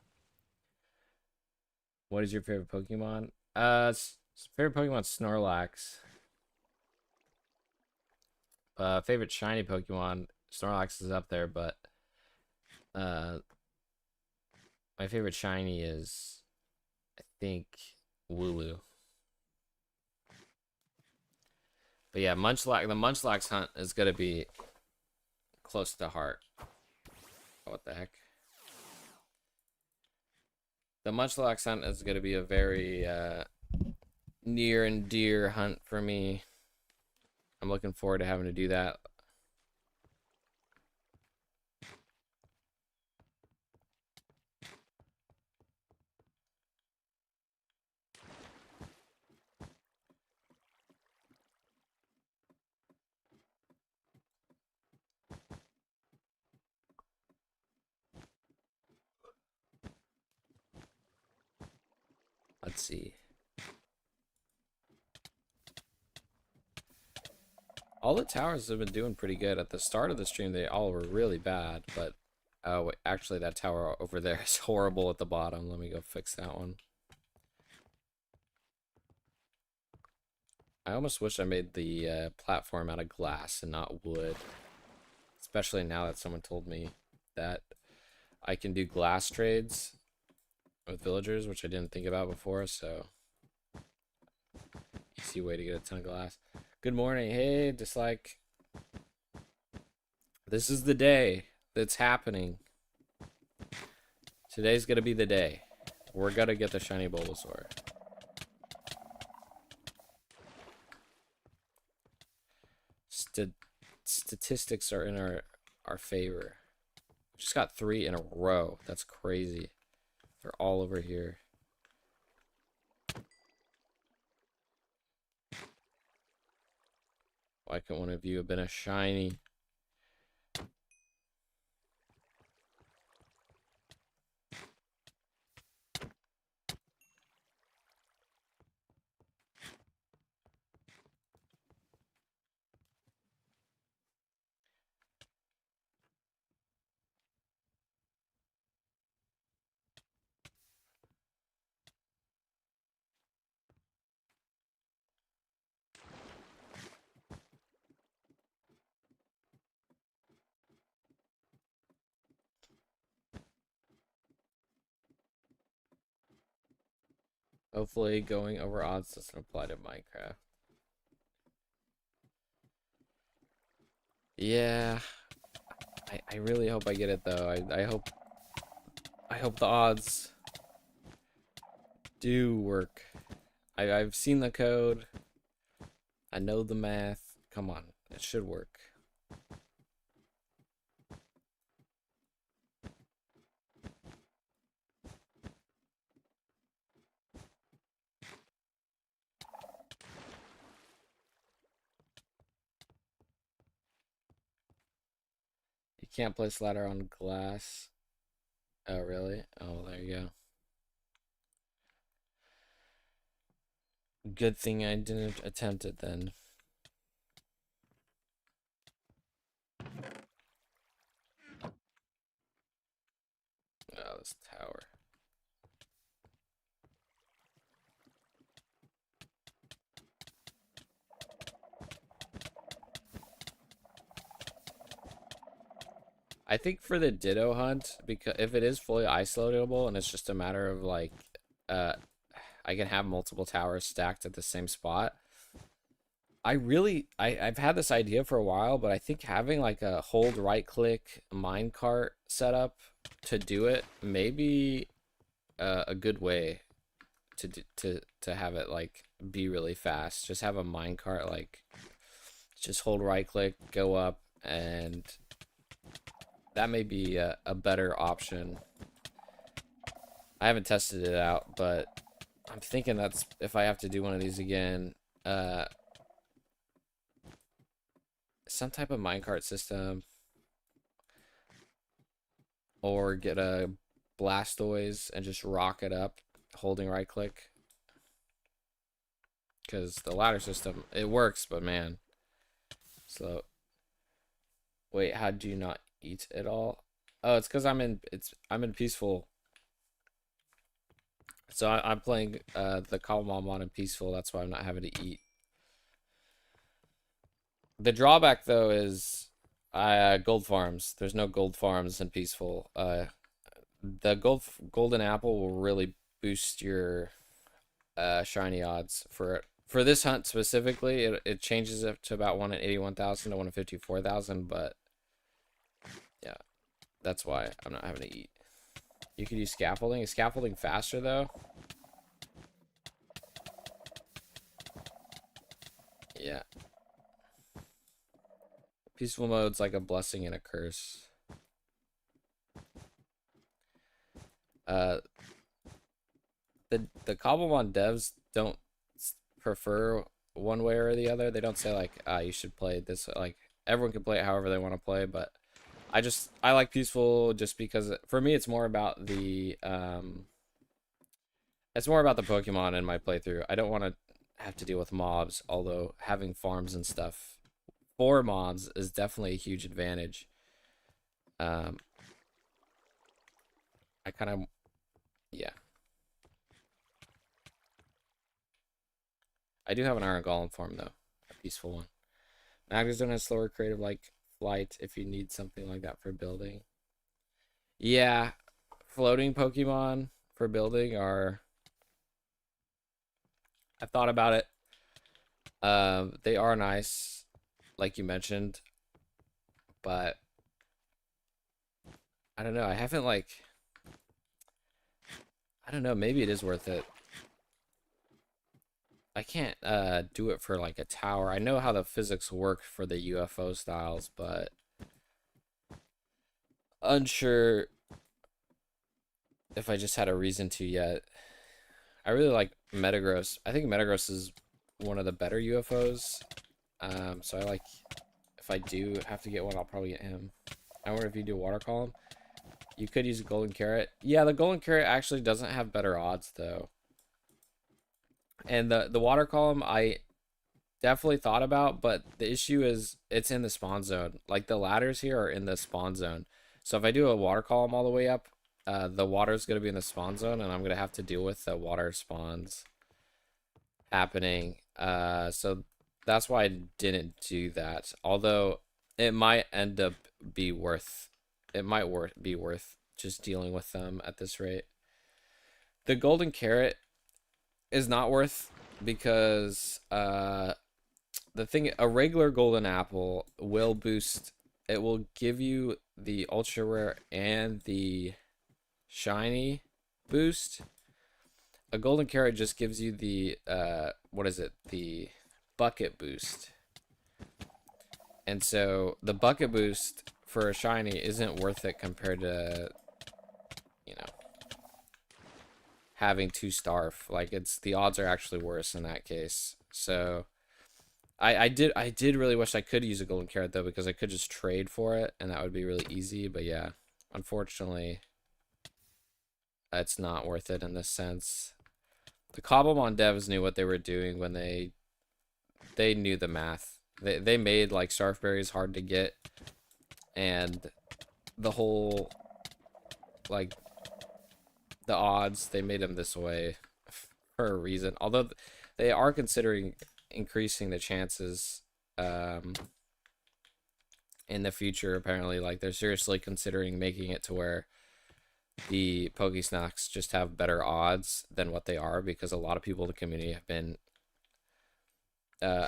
What is your favorite Pokemon? Favorite Pokemon Snorlax. Favorite shiny Pokemon, Snorlax is up there, but my favorite shiny is, I think, Wooloo. But yeah, Munchlax. The Munchlax hunt is gonna be close to heart. Oh, what the heck? The Munchlax hunt is gonna be a very near and dear hunt for me. I'm looking forward to having to do that. Let's see. All the towers have been doing pretty good. At the start of the stream, they all were really bad, but oh, wait, actually, that tower over there is horrible at the bottom. Let me go fix that one. I almost wish I made the platform out of glass and not wood. Especially now that someone told me that I can do glass trades with villagers, which I didn't think about before, so easy way to get a ton of glass. Good morning. Hey, Dislike. This is the day that's happening. Today's gonna be the day. We're gonna get the shiny Bulbasaur. Statistics are in our favor. We just got 3 in a row. That's crazy. They're all over here. Why couldn't one of you have been a shiny? Hopefully going over odds doesn't apply to Minecraft. Yeah. I really hope I get it though. I hope the odds do work. I've seen the code. I know the math. Come on, it should work. You can't place ladder on glass. Oh, really? Oh, there you go. Good thing I didn't attempt it then. Oh, this I think for the Ditto hunt, because if it is fully isolatable and it's just a matter of like, uh, I can have multiple towers stacked at the same spot. I've had this idea for a while, but I think having like a hold right click minecart setup to do it may be a good way to have it like be really fast. Just have a minecart, like just hold right click, go up, and that may be a better option. I haven't tested it out, but I'm thinking that's if I have to do one of these again, uh, some type of minecart system, or get a Blastoise and just rock it up, holding right click. Because the ladder system, it works, but man, slow. Wait, how do you not eat at all? Oh, it's because I'm in peaceful. So I'm playing the Cobblemon in peaceful. That's why I'm not having to eat. The drawback though is gold farms. There's no gold farms in peaceful. The golden apple will really boost your shiny odds for this hunt specifically. It changes it to about 1 in 81,000 to 1 in 54,000, but yeah, that's why I'm not having to eat. You could use scaffolding. Is scaffolding faster though? Yeah. Peaceful mode's like a blessing and a curse. Uh, the Cobblemon devs don't prefer one way or the other. They don't say like, you should play this. Like everyone can play it however they want to play, but I like peaceful just because for me it's more about the Pokemon in my playthrough. I don't want to have to deal with mobs, although having farms and stuff for mobs is definitely a huge advantage. Um, I kind of, yeah. I do have an Iron Golem farm though, a peaceful one. Magnezone has slower creative like flight if you need something like that for building. Yeah, floating Pokemon for building are. I've thought about it. They are nice, like you mentioned, but I don't know. I haven't like. I don't know. Maybe it is worth it. I can't do it for like a tower. I know how the physics work for the UFO styles, but unsure if I just had a reason to yet. I really like Metagross. I think Metagross is one of the better UFOs. So I like, if I do have to get one, I'll probably get him. I wonder if you do water column. You could use a golden carrot. Yeah, the golden carrot actually doesn't have better odds though. And the water column I definitely thought about, but the issue is it's in the spawn zone. Like the ladders here are in the spawn zone. So if I do a water column all the way up, the water is going to be in the spawn zone, and I'm going to have to deal with the water spawns happening. So that's why I didn't do that. Although it might end up be worth, be worth just dealing with them at this rate. The golden carrot is not worth because the thing, a regular golden apple will boost. It will give you the ultra rare and the shiny boost. A golden carrot just gives you the what is it? The bucket boost. And so the bucket boost for a shiny isn't worth it compared to, you know, having 2 starf. Like it's, the odds are actually worse in that case. So I did really wish I could use a golden carrot though, because I could just trade for it and that would be really easy. But yeah, unfortunately, it's not worth it in this sense. The Cobblemon devs knew what they were doing when they knew the math. They made like Starfberries hard to get, and the whole like the odds, they made them this way for a reason. Although they are considering increasing the chances in the future. Apparently, like they're seriously considering making it to where the Pokesnacks just have better odds than what they are, because a lot of people in the community have been uh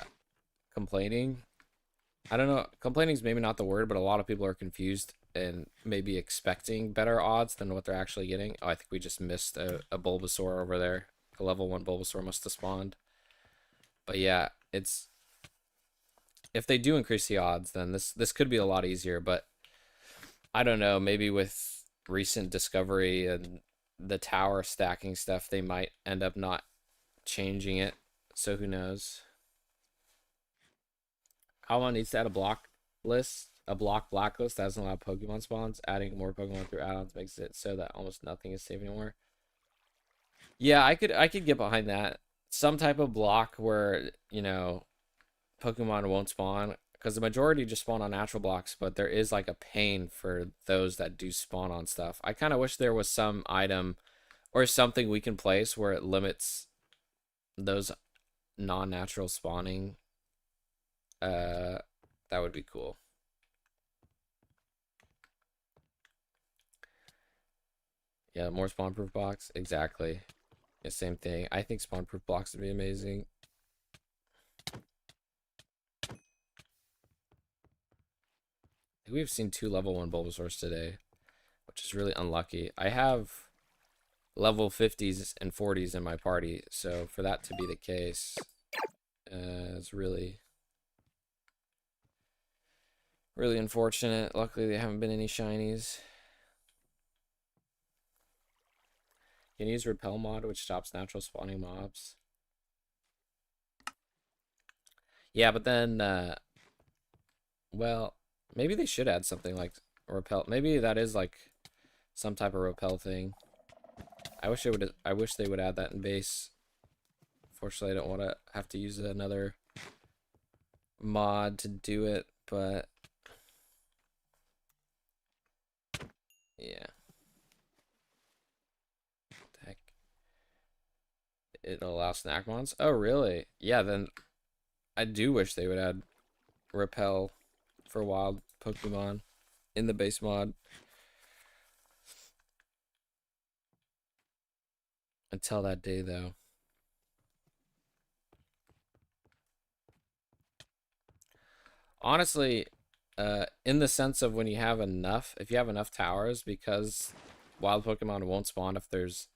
complaining. I don't know, complaining is maybe not the word, but a lot of people are confused and maybe expecting better odds than what they're actually getting. Oh, I think we just missed a Bulbasaur over there. A level 1 Bulbasaur must have spawned. But yeah, it's, if they do increase the odds, then this could be a lot easier. But I don't know, maybe with recent discovery and the tower stacking stuff, they might end up not changing it. So who knows? Cobblemon needs to add a block list, a block blacklist that doesn't allow Pokemon spawns. Adding more Pokemon through add-ons makes it so that almost nothing is safe anymore. Yeah, I could get behind that. Some type of block where, you know, Pokemon won't spawn, because the majority just spawn on natural blocks, but there is like a pain for those that do spawn on stuff. I kind of wish there was some item or something we can place where it limits those non-natural spawning. That would be cool. Yeah, more spawn proof blocks. Exactly. Yeah, same thing. I think spawn proof blocks would be amazing. We've seen 2 level 1 Bulbasaurs today, which is really unlucky. I have level 50s and 40s in my party, so for that to be the case is really, really unfortunate. Luckily, there haven't been any shinies. You can use Repel mod, which stops natural spawning mobs. Yeah, but then, well, maybe they should add something like Repel. Maybe that is like some type of Repel thing. I wish they would add that in base. Fortunately, I don't want to have to use another mod to do it, but yeah. What the heck? It allows snack mods? Oh, really? Yeah, then I do wish they would add Repel for wild Pokemon in the base mod. Until that day, though. Honestly, in the sense of when you have enough, if you have enough towers, because wild Pokemon won't spawn if there's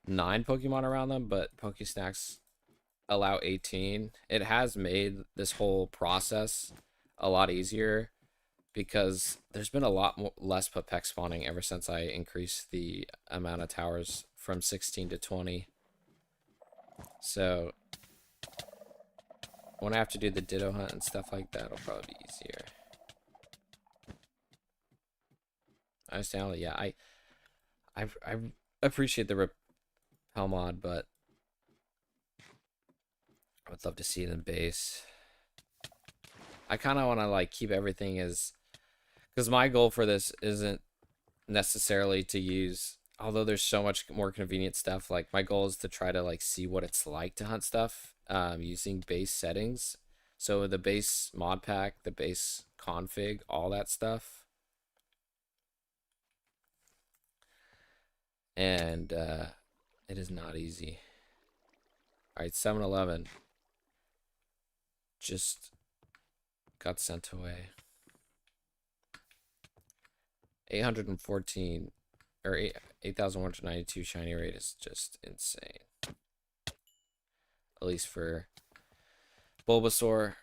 9 Pokemon around them, but Pokesnacks allow 18. It has made this whole process a lot easier, because there's been a lot less Pepek spawning ever since I increased the amount of towers from 16 to 20. So when I have to do the Ditto hunt and stuff like that, it'll probably be easier. I understand. Yeah, I appreciate the Repel mod, but I would love to see it in base. I kind of want to like keep everything as, because my goal for this isn't necessarily to use, although there's so much more convenient stuff, like my goal is to try to like see what it's like to hunt stuff using base settings. So the base mod pack, the base config, all that stuff. And it is not easy. All right, 7-Eleven just got sent away. 814 or 8,192 shiny rate is just insane. At least for Bulbasaur.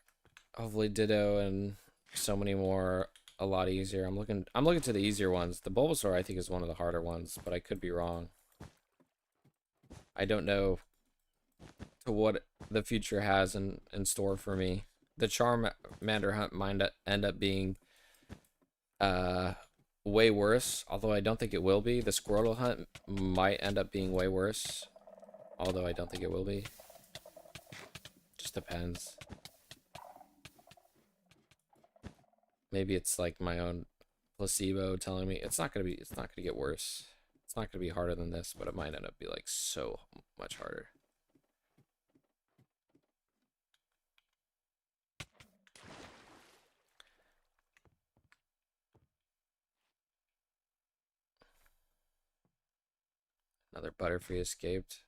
Hopefully Ditto and so many more a lot easier. I'm looking to the easier ones. The Bulbasaur I think is one of the harder ones, but I could be wrong. I don't know to what the future has in store for me. The Charmander hunt might end up being way worse, although I don't think it will be. The Squirtle hunt might end up being way worse, although I don't think it will be. Just depends. Maybe it's like my own placebo telling me it's not gonna get worse. It's not gonna be harder than this, but it might end up be like so much harder. Another Butterfree escaped.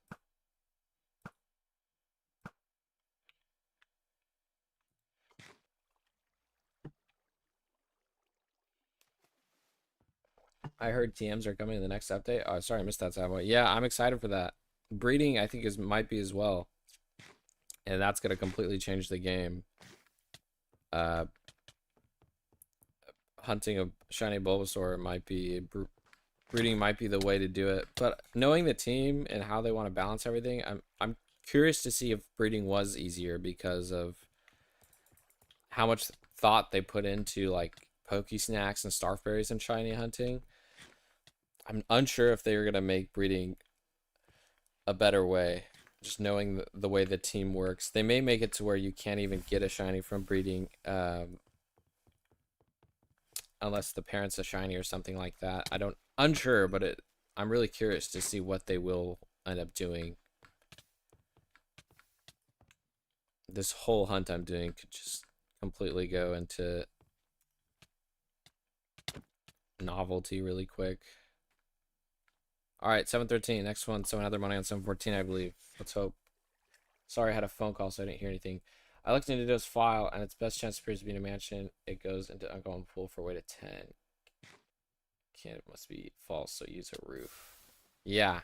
I heard TMs are coming in the next update. Oh, sorry, I missed that, Savoy. Yeah, I'm excited for that. Breeding, I think, might be as well. And that's going to completely change the game. Hunting a shiny Bulbasaur might be... Breeding might be the way to do it. But knowing the team and how they want to balance everything, I'm curious to see if breeding was easier because of how much thought they put into, like, Pokesnacks and Starberries and shiny hunting. I'm unsure if they were going to make breeding a better way. Just knowing the way the team works. They may make it to where you can't even get a shiny from breeding unless the parent's a shiny or something like that. Unsure, but I'm really curious to see what they will end up doing. This whole hunt I'm doing could just completely go into novelty really quick. All right, 713. Next one, someone had their money on 714, I believe. Let's hope. Sorry, I had a phone call, so I didn't hear anything. I looked into this file, and its best chance appears to be in a mansion. It goes into ongoing pool for weight of 10. Can't, it must be false, so use a roof. Yeah.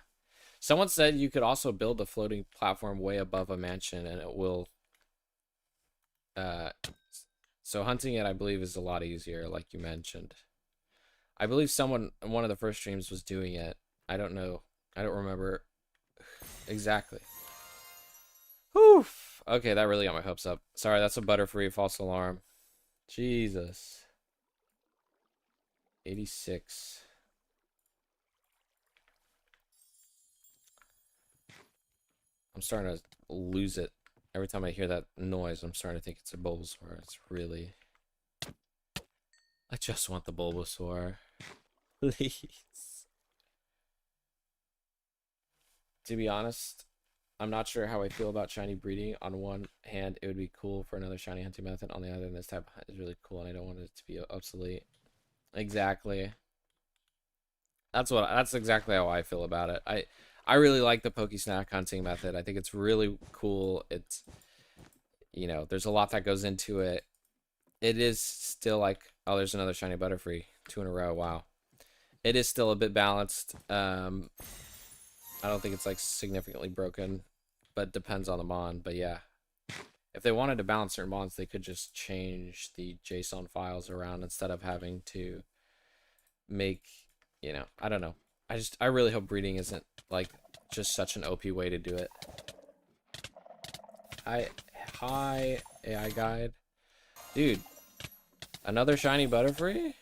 Someone said you could also build a floating platform way above a mansion, and it will... So hunting it, I believe, is a lot easier, like you mentioned. I believe someone in one of the first streams was doing it. I don't know. I don't remember exactly. Whew. Okay, that really got my hopes up. Sorry, that's a Butterfree false alarm. Jesus. 86. I'm starting to lose it. Every time I hear that noise, I'm starting to think it's a Bulbasaur. It's really... I just want the Bulbasaur. Please. To be honest, I'm not sure how I feel about shiny breeding. On one hand, it would be cool for another shiny hunting method. On the other, this type of hunt is really cool, and I don't want it to be obsolete. Exactly. That's exactly how I feel about it. I really like the Pokesnack hunting method. I think it's really cool. It's, you know, there's a lot that goes into it. It is still like, oh, there's another shiny Butterfree. 2 in a row. Wow. It is still a bit balanced. I don't think it's like significantly broken, but depends on the mon. But yeah, if they wanted to balance certain mons, they could just change the JSON files around instead of having to make, you know, I don't know. I really hope breeding isn't like just such an OP way to do it. Hi AI guide. Dude, another shiny Butterfree?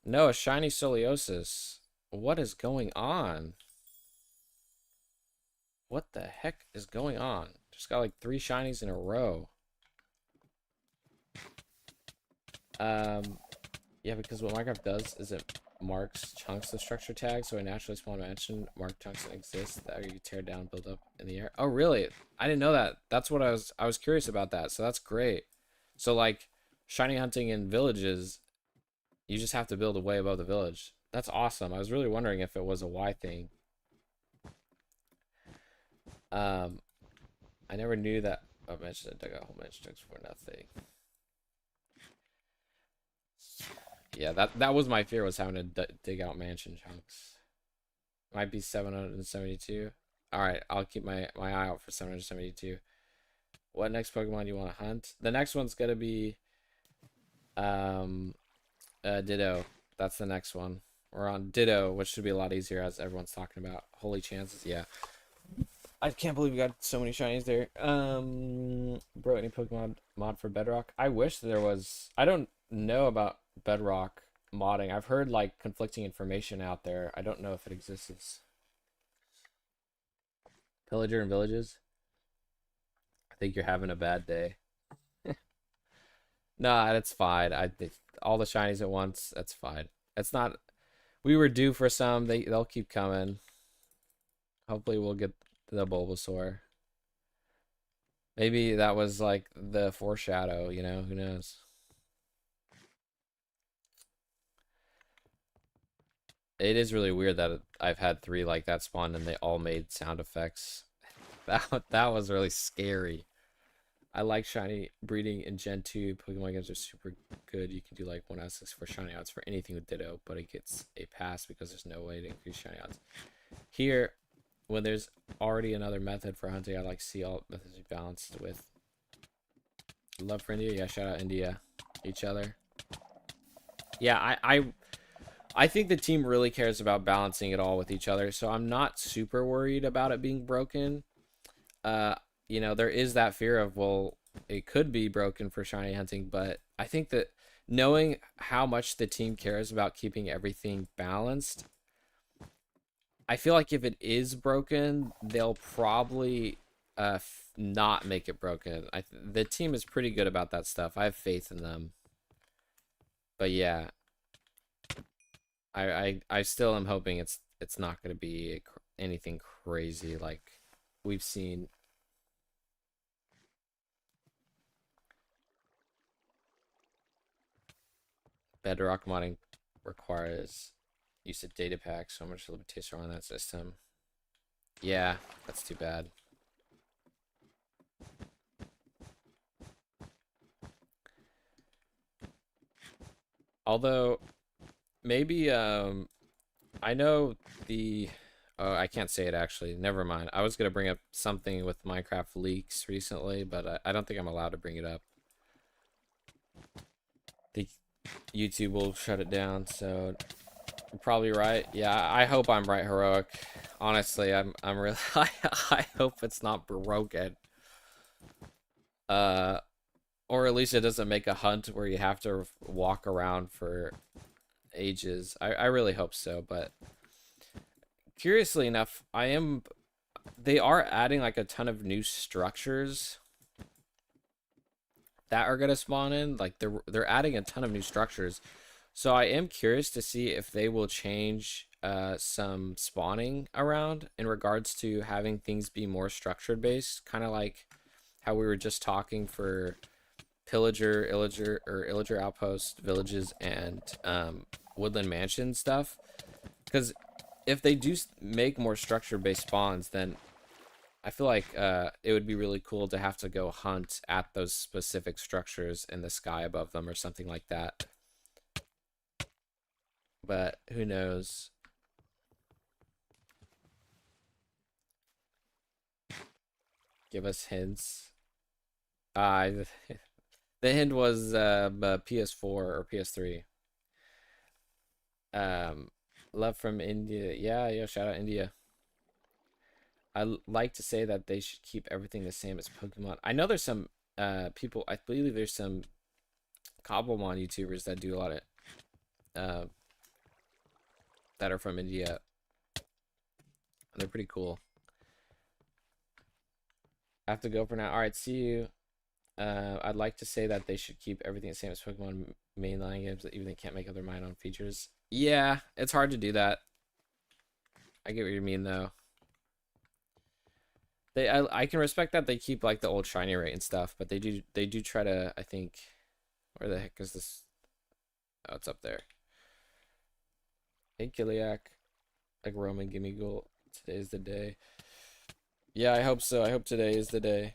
No, a shiny Scoliosis. What is going on? What the heck is going on? Just got like 3 shinies in a row. Yeah, because what Minecraft does is it marks chunks of structure tags, so a naturally spawn mansion marked chunks that exist that you tear down, build up in the air. Oh, really? I didn't know that. That's what I was curious about that. So that's great. So like shiny hunting in villages, you just have to build a way above the village. That's awesome. I was really wondering if it was a Y thing. I never knew that. Oh, I mentioned I dug out a whole bunch of chunks for nothing. Yeah, that was my fear, was having to dig out mansion chunks. Might be 772. All right, I'll keep my eye out for 772. What next Pokemon do you want to hunt? The next one's gonna be Ditto. That's the next one. We're on Ditto, which should be a lot easier, as everyone's talking about. Holy chances, yeah. I can't believe we got so many shinies there. Bro, any Pokemon mod for Bedrock? I wish there was. I don't know about Bedrock modding. I've heard like conflicting information out there. I don't know if it exists. Pillager and villages? I think you're having a bad day. Nah, that's fine. All the shinies at once. That's fine. It's not. We were due for some. They'll keep coming. Hopefully, we'll get the Bulbasaur. Maybe that was like the foreshadow. You know, who knows? It is really weird that I've had 3 like that spawn and they all made sound effects. That was really scary. I like shiny breeding in Gen 2. Pokemon games are super good. You can do like 1 out of 6 for shiny odds for anything with Ditto, but it gets a pass because there's no way to increase shiny odds. Here, when there's already another method for hunting, I like to see all methods be balanced with love for India. Yeah, shout out India. Each other. Yeah, I think the team really cares about balancing it all with each other, so I'm not super worried about it being broken. Uh, there is that fear of, well, it could be broken for shiny hunting, but I think that knowing how much the team cares about keeping everything balanced, I feel like if it is broken, they'll probably not make it broken. The team is pretty good about that stuff. I have faith in them. But yeah, I still am hoping it's not going to be anything crazy like we've seen. Bedrock modding requires use of data packs, so much limitation on that system. Yeah, that's too bad. Although maybe I know the oh, I can't say it actually. Never mind. I was gonna bring up something with Minecraft leaks recently, but I don't think I'm allowed to bring it up. The YouTube will shut it down, so you're probably right. Yeah, I hope I'm right, Heroic. Honestly, I'm really I hope it's not broken. Uh or at least it doesn't make a hunt where you have to walk around for ages. I really hope so, but curiously enough, they are adding like a ton of new structures that are going to spawn in. Like they're adding a ton of new structures. So I am curious to see if they will change some spawning around in regards to having things be more structured based, kind of like how we were just talking for pillager, illager outpost villages and woodland mansion stuff. Because if they do make more structure based spawns, then I feel like it would be really cool to have to go hunt at those specific structures in the sky above them or something like that. But who knows? Give us hints. Uh, the hint was PS4 or PS3. Um, love from India. Yeah, yeah. Shout out India. Like to say that they should keep everything the same as Pokemon. I know there's some people. I believe there's some Cobblemon YouTubers that do a lot of uh, that are from India. And they're pretty cool. I have to go for now. All right, see you. I'd like to say that they should keep everything the same as Pokemon mainline games, that even they can't make up their mind on features. Yeah, it's hard to do that. I get what you mean though. I can respect that they keep like the old shiny rate and stuff, but they do try to, I think, where the heck is this? Oh, it's up there. Hey Kiliak, like Roman, give me gold. Today's the day. Yeah, I hope so. I hope today is the day.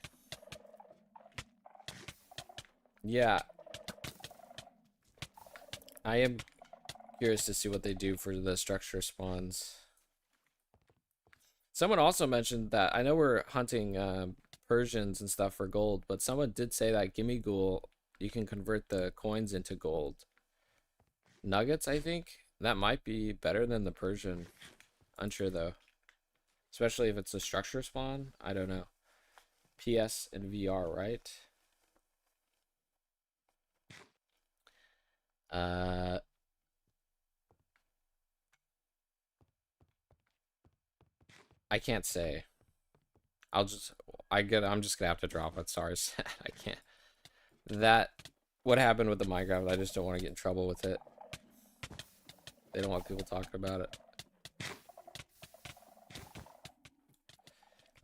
Yeah, I am curious to see what they do for the structure spawns. Someone also mentioned that I know we're hunting Persians and stuff for gold, but someone did say that Gimme Ghoul, you can convert the coins into gold. Nuggets, I think? That might be better than the Persian. Unsure though. Especially if it's a structure spawn. I don't know. PS and VR, right? Uh, I can't say. I'm just gonna have to drop it. Sorry, I can't. That, what happened with the Minecraft, I just don't want to get in trouble with it. They don't want people talking about it.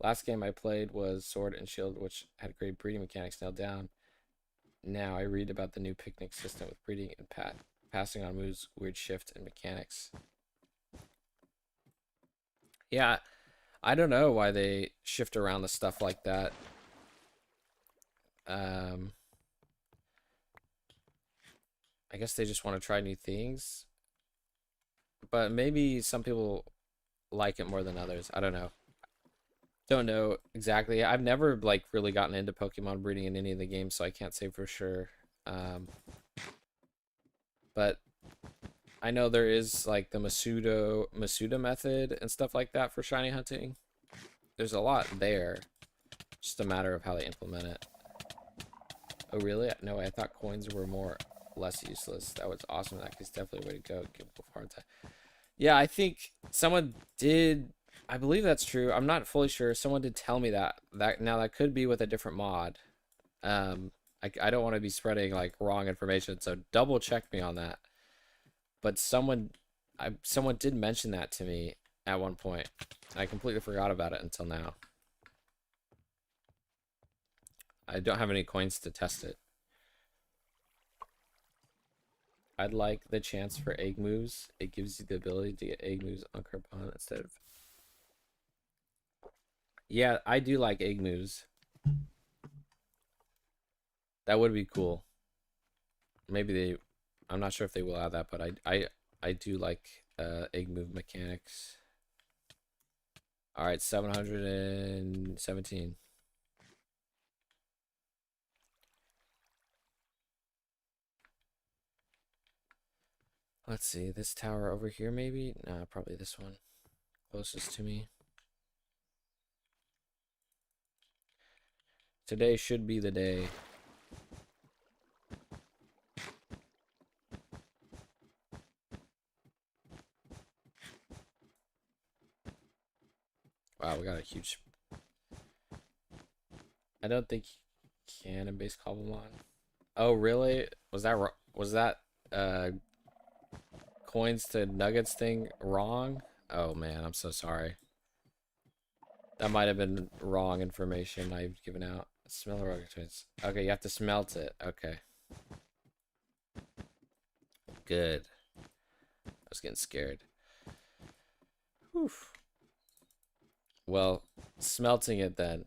Last game I played was Sword and Shield, which had great breeding mechanics nailed down. Now I read about the new picnic system with breeding and passing on moves, weird shift, and mechanics. Yeah, I don't know why they shift around the stuff like that. Um, I guess they just want to try new things, but maybe some people like it more than others. I don't know. Don't know exactly. I've never like really gotten into Pokemon breeding in any of the games, so I can't say for sure. Um, but I know there is like the Masuda method and stuff like that for shiny hunting. There's a lot there. Just a matter of how they implement it. Oh really? No, I thought coins were more less useless. That was awesome. That is definitely a way to go. Give Wolf a hard time. Yeah, I think someone did. I believe that's true. I'm not fully sure. Someone did tell me that. That could be with a different mod. Um, I don't want to be spreading like wrong information, so double check me on that. But someone did mention that to me at one point. I completely forgot about it until now. I don't have any coins to test it. I'd like the chance for egg moves. It gives you the ability to get egg moves on Carbon instead of. Yeah, I do like egg moves. That would be cool. Maybe they. I'm not sure if they will add that, but I do like egg move mechanics. All right, 717. Let's see, this tower over here, maybe? Nah, probably this one. Closest to me. Today should be the day. Wow, we got a huge. I don't think cannon-based Cobblemon. Oh, really? Was that uh coins to nuggets thing wrong? Oh man, I'm so sorry. That might have been wrong information I've given out. Smell the rocket twins. Okay, you have to smelt it. Okay. Good. I was getting scared. Whew. Well, smelting it then.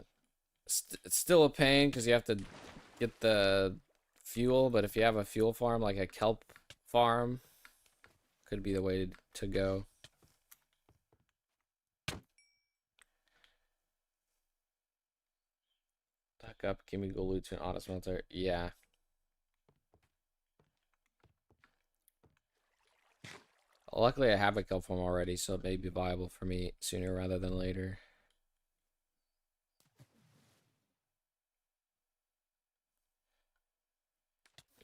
It's still a pain because you have to get the fuel, but if you have a fuel farm like a kelp farm, could be the way to go. Back up, give me go loot to an auto smelter. Yeah. Luckily I have a kelp farm already, so it may be viable for me sooner rather than later.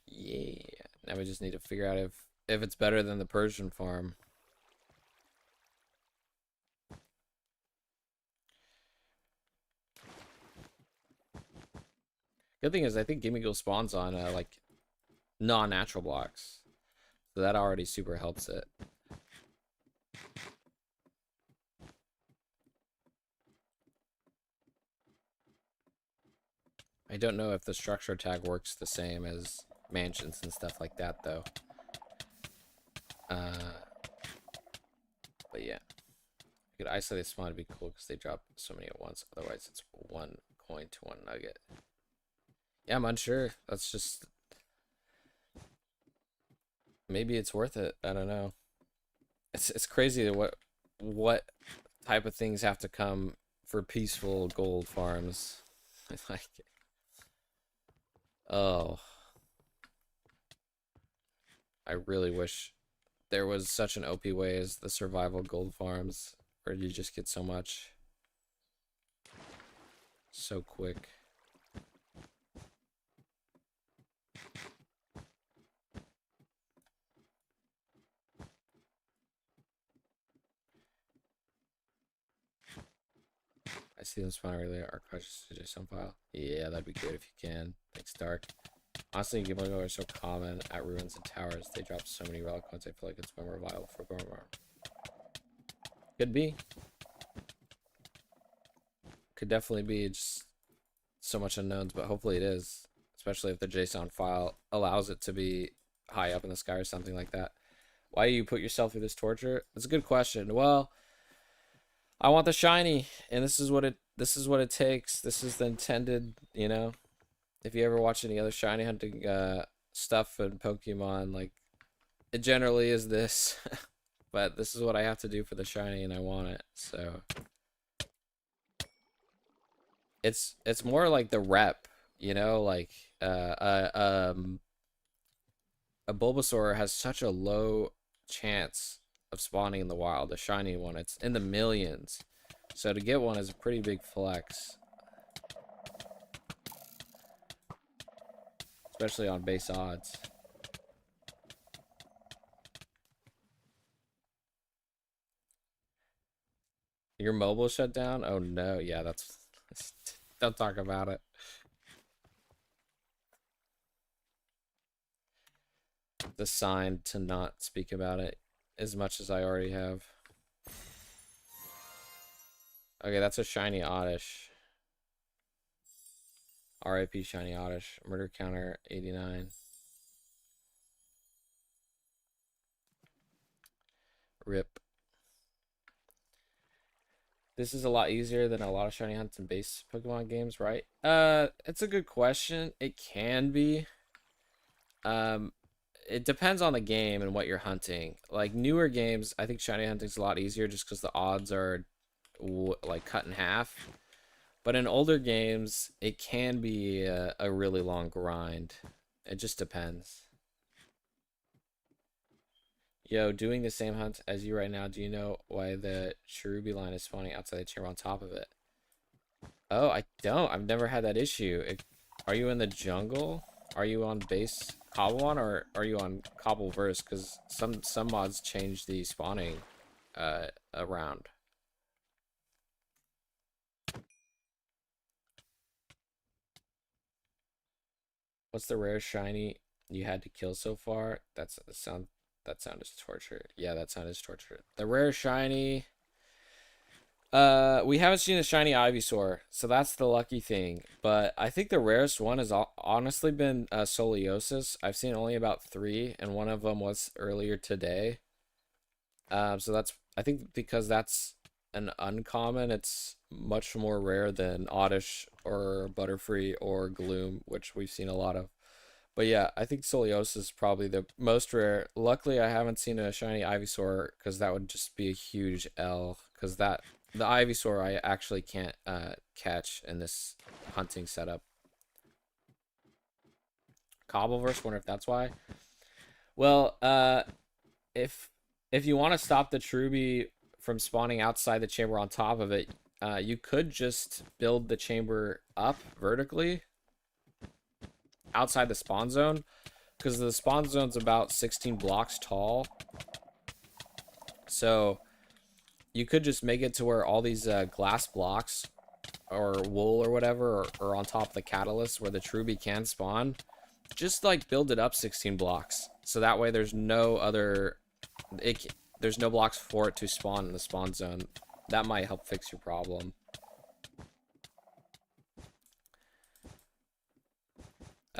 Yeah. Now we just need to figure out if it's better than the Persian farm. Good thing is I think Gimme Go spawns on like non-natural blocks. So that already super helps it. I don't know if the structure tag works the same as mansions and stuff like that though. But yeah. Could isolate spawn would be cool because they drop so many at once. Otherwise, it's one coin to one nugget. Yeah, I'm unsure. That's just maybe it's worth it. I don't know. It's crazy that what type of things have to come for peaceful gold farms. Like, oh, I really wish there was such an OP way as the survival gold farms, where you just get so much so quick. I see them spawn earlier. Archive just some file. Yeah, that'd be good if you can. Thanks, Dark. Honestly, Gimli are so common at ruins and towers. They drop so many relic coins. I feel like it's way more viable for Gormar. Could be. Could definitely be. Just so much unknowns, but hopefully it is. Especially if the JSON file allows it to be high up in the sky or something like that. Why do you put yourself through this torture? That's a good question. Well, I want the shiny, and this is what it takes. This is the intended, you know. If you ever watch any other shiny hunting stuff in Pokemon, like it generally is this. But this is what I have to do for the shiny, and I want it. So it's more like the rep, you know, like a Bulbasaur has such a low chance of spawning in the wild. The shiny one, it's in the millions. So to get one is a pretty big flex, especially on base odds. Your mobile shut down? Oh no, yeah, that's don't talk about it. The sign to not speak about it as much as I already have. Okay, that's a shiny Oddish. RIP shiny Oddish. Murder counter 89. RIP. This is a lot easier than a lot of shiny hunts and base Pokemon games, right? It's a good question. It can be. Um, it depends on the game and what you're hunting. Like newer games, I think shiny hunting's a lot easier just because the odds are like cut in half. But in older games, it can be a really long grind. It just depends. Yo, doing the same hunt as you right now, do you know why the Cherubi line is spawning outside the chamber on top of it? Oh, I don't. I've never had that issue. Are you in the jungle? Are you on base Cobblemon or are you on Cobbleverse? Because some mods change the spawning around. What's the rare shiny you had to kill so far? That's the sound. That sound is torture. Yeah, that sound is torture. The rare shiny. We haven't seen a shiny Ivysaur, so that's the lucky thing. But I think the rarest one has honestly been Soleosis. I've seen only about 3, and one of them was earlier today. So that's, I think because that's an uncommon, it's much more rare than Oddish or Butterfree or Gloom, which we've seen a lot of. But yeah, I think Soleosis is probably the most rare. Luckily, I haven't seen a shiny Ivysaur because that would just be a huge L. Because the Ivysaur I actually can't catch in this hunting setup. Cobbleverse, wonder if that's why. Well, if you want to stop the Cherubi from spawning outside the chamber on top of it, you could just build the chamber up vertically outside the spawn zone, because the spawn zone's about 16 blocks tall. So you could just make it to where all these glass blocks or wool or whatever are on top of the catalyst where the Cherubi can spawn. Just like build it up 16 blocks, so that way there's no other there's no blocks for it to spawn in the spawn zone. That might help fix your problem.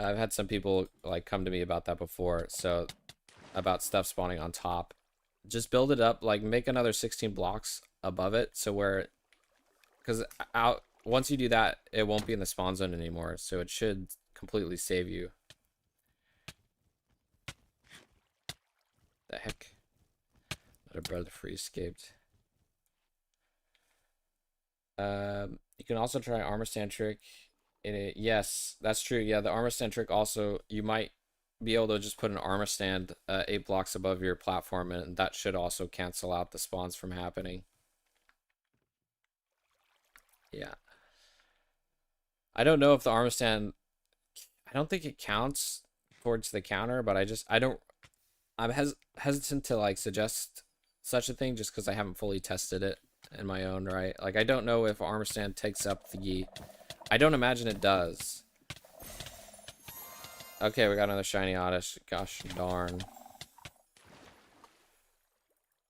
I've had some people like come to me about that before, so about stuff spawning on top. Just build it up, like make another 16 blocks above it, so where, because once you do that, it won't be in the spawn zone anymore, so it should completely save you. The heck? Let a brother free escaped. You can also try armor stand trick. Yes, that's true. Yeah, the armor stand trick also, you might be able to just put an armor stand 8 blocks above your platform, and that should also cancel out the spawns from happening. Yeah. I don't know if the armor stand, I don't think it counts towards the counter, but I'm hesitant to like suggest such a thing just because I haven't fully tested it in my own right. Like I don't know if armor stand takes up the, I don't imagine it does. Okay, we got another shiny Oddish. Gosh darn.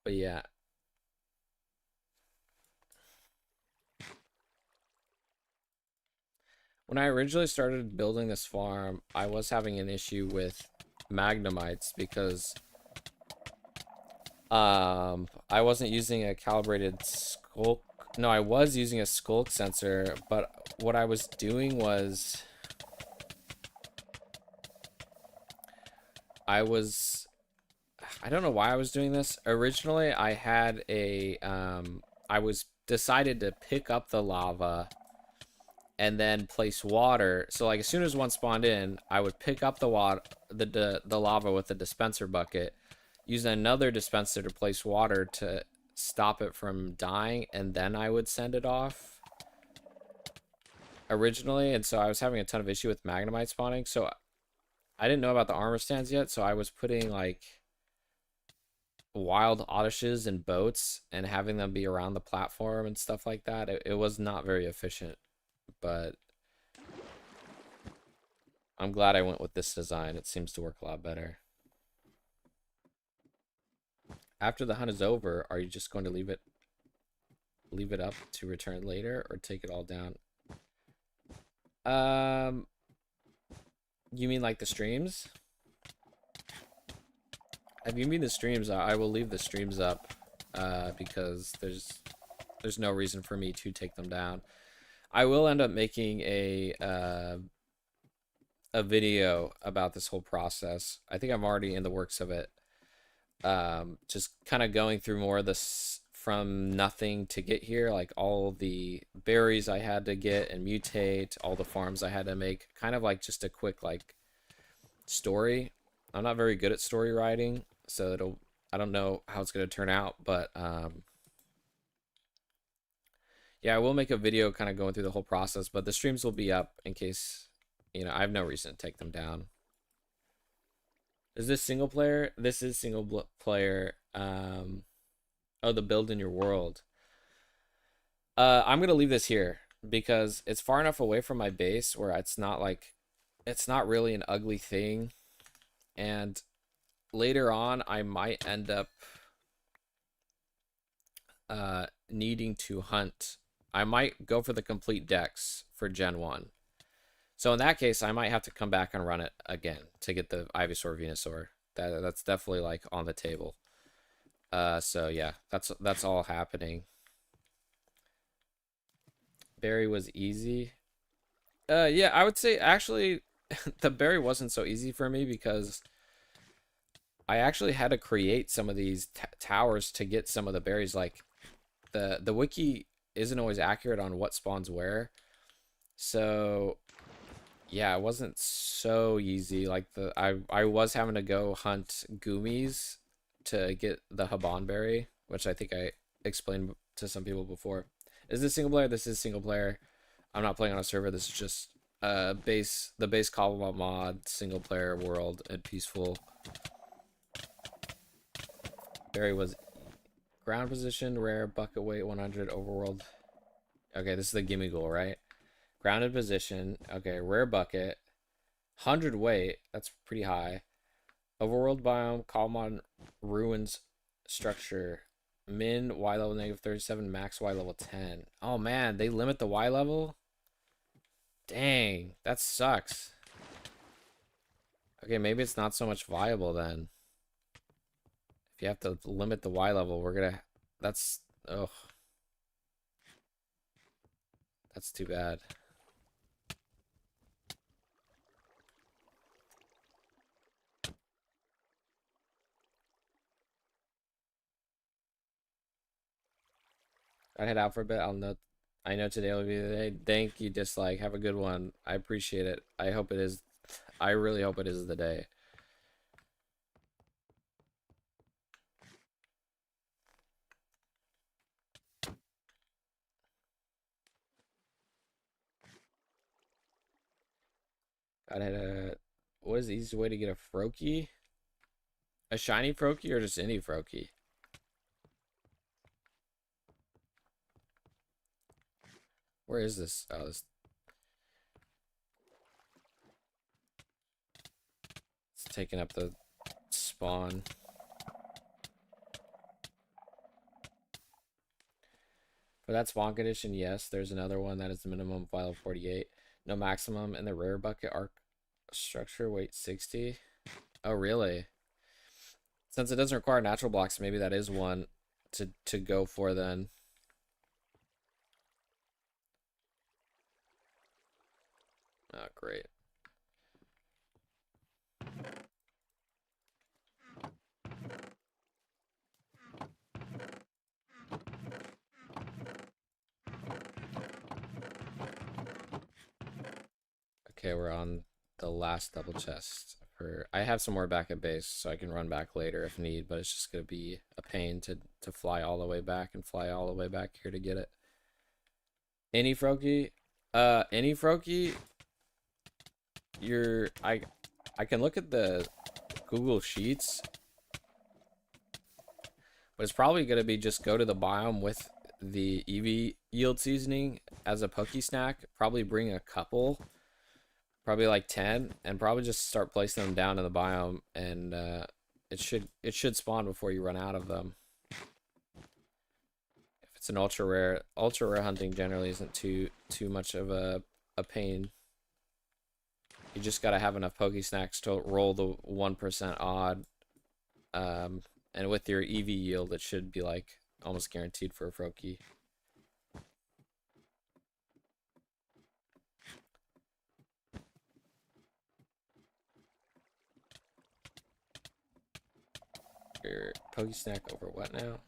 But yeah. When I originally started building this farm, I was having an issue with Magnemites because I wasn't using a calibrated skulk No, I was using a skulk sensor, but what I was doing was I was I don't know why I was doing this. Originally, I had a I was decided to pick up the lava and then place water. So like as soon as one spawned in, I would pick up the water, the lava with the dispenser bucket, use another dispenser to place water to stop it from dying, and then I would send it off originally. And so I was having a ton of issue with magnemite spawning. So I didn't know about the armor stands yet, so I was putting like wild oddises and boats and having them be around the platform and stuff like that. It was not very efficient, but I'm glad I went with this design. It seems to work a lot better. After the hunt is over, are you just going to leave it up to return later or take it all down? Um, you mean like the streams? If you mean the streams, I will leave the streams up because there's no reason for me to take them down. I will end up making a video about this whole process. I think I'm already in the works of it. Just kind of going through more of this from nothing to get here, like all the berries I had to get and mutate, all the farms I had to make, kind of like just a quick like story. I'm not very good at story writing, so I don't know how it's going to turn out, but yeah, I will make a video kind of going through the whole process, but the streams will be up in case, I have no reason to take them down. Is this single player? This is single player. Oh, the build in your world. I'm gonna leave this here because it's far enough away from my base where it's not really an ugly thing. And later on, I might end up needing to hunt. I might go for the complete decks for Gen 1. So in that case, I might have to come back and run it again to get the Ivysaur Venusaur. That's definitely like on the table. So yeah, that's all happening. Berry was easy. Yeah, I would say actually the berry wasn't so easy for me because I actually had to create some of these towers to get some of the berries. Like the wiki isn't always accurate on what spawns where. So yeah, it wasn't so easy. Like I was having to go hunt goomies to get the Haban berry, which I think I explained to some people before. Is this single player? This is single player. I'm not playing on a server. This is just the base Cobblemon mod, single player world, and peaceful. Berry was ground position, rare, bucket weight, 100, overworld. Okay, this is the gimme goal, right? Grounded position. Okay, rare bucket. 100 weight. That's pretty high. Overworld biome, Cobblemon ruins structure. Min Y level -37, max Y level 10. Oh man, they limit the Y level? Dang, that sucks. Okay, maybe it's not so much viable then. If you have to limit the Y level, that's ugh. That's too bad. I head out for a bit. I know today will be the day. Thank you, Dislike. Have a good one. I appreciate it. I hope it is. I really hope it is the day. What is the easiest way to get a Froakie? A shiny Froakie or just any Froakie? Where is this? Oh, it's taking up the spawn. For that spawn condition, yes. There's another one that is the minimum file 48. No maximum in the rare bucket arc structure, weight 60. Oh, really? Since it doesn't require natural blocks, maybe that is one to go for then. Oh, great. Okay, we're on the last double chest. I have some more back at base, so I can run back later if need, but it's just gonna be a pain to fly all the way back and fly all the way back here to get it. Any Froakie? Any Froakie? I can look at the Google Sheets, but it's probably gonna be just go to the biome with the EV yield seasoning as a Poke snack. Probably bring a couple, probably like 10, and probably just start placing them down in the biome, and it should spawn before you run out of them. If it's an ultra rare hunting generally isn't too much of a pain. You just gotta have enough Poke snacks to roll the 1% odd, and with your EV yield, it should be like almost guaranteed for a Froakie. Your Poke snack over what now?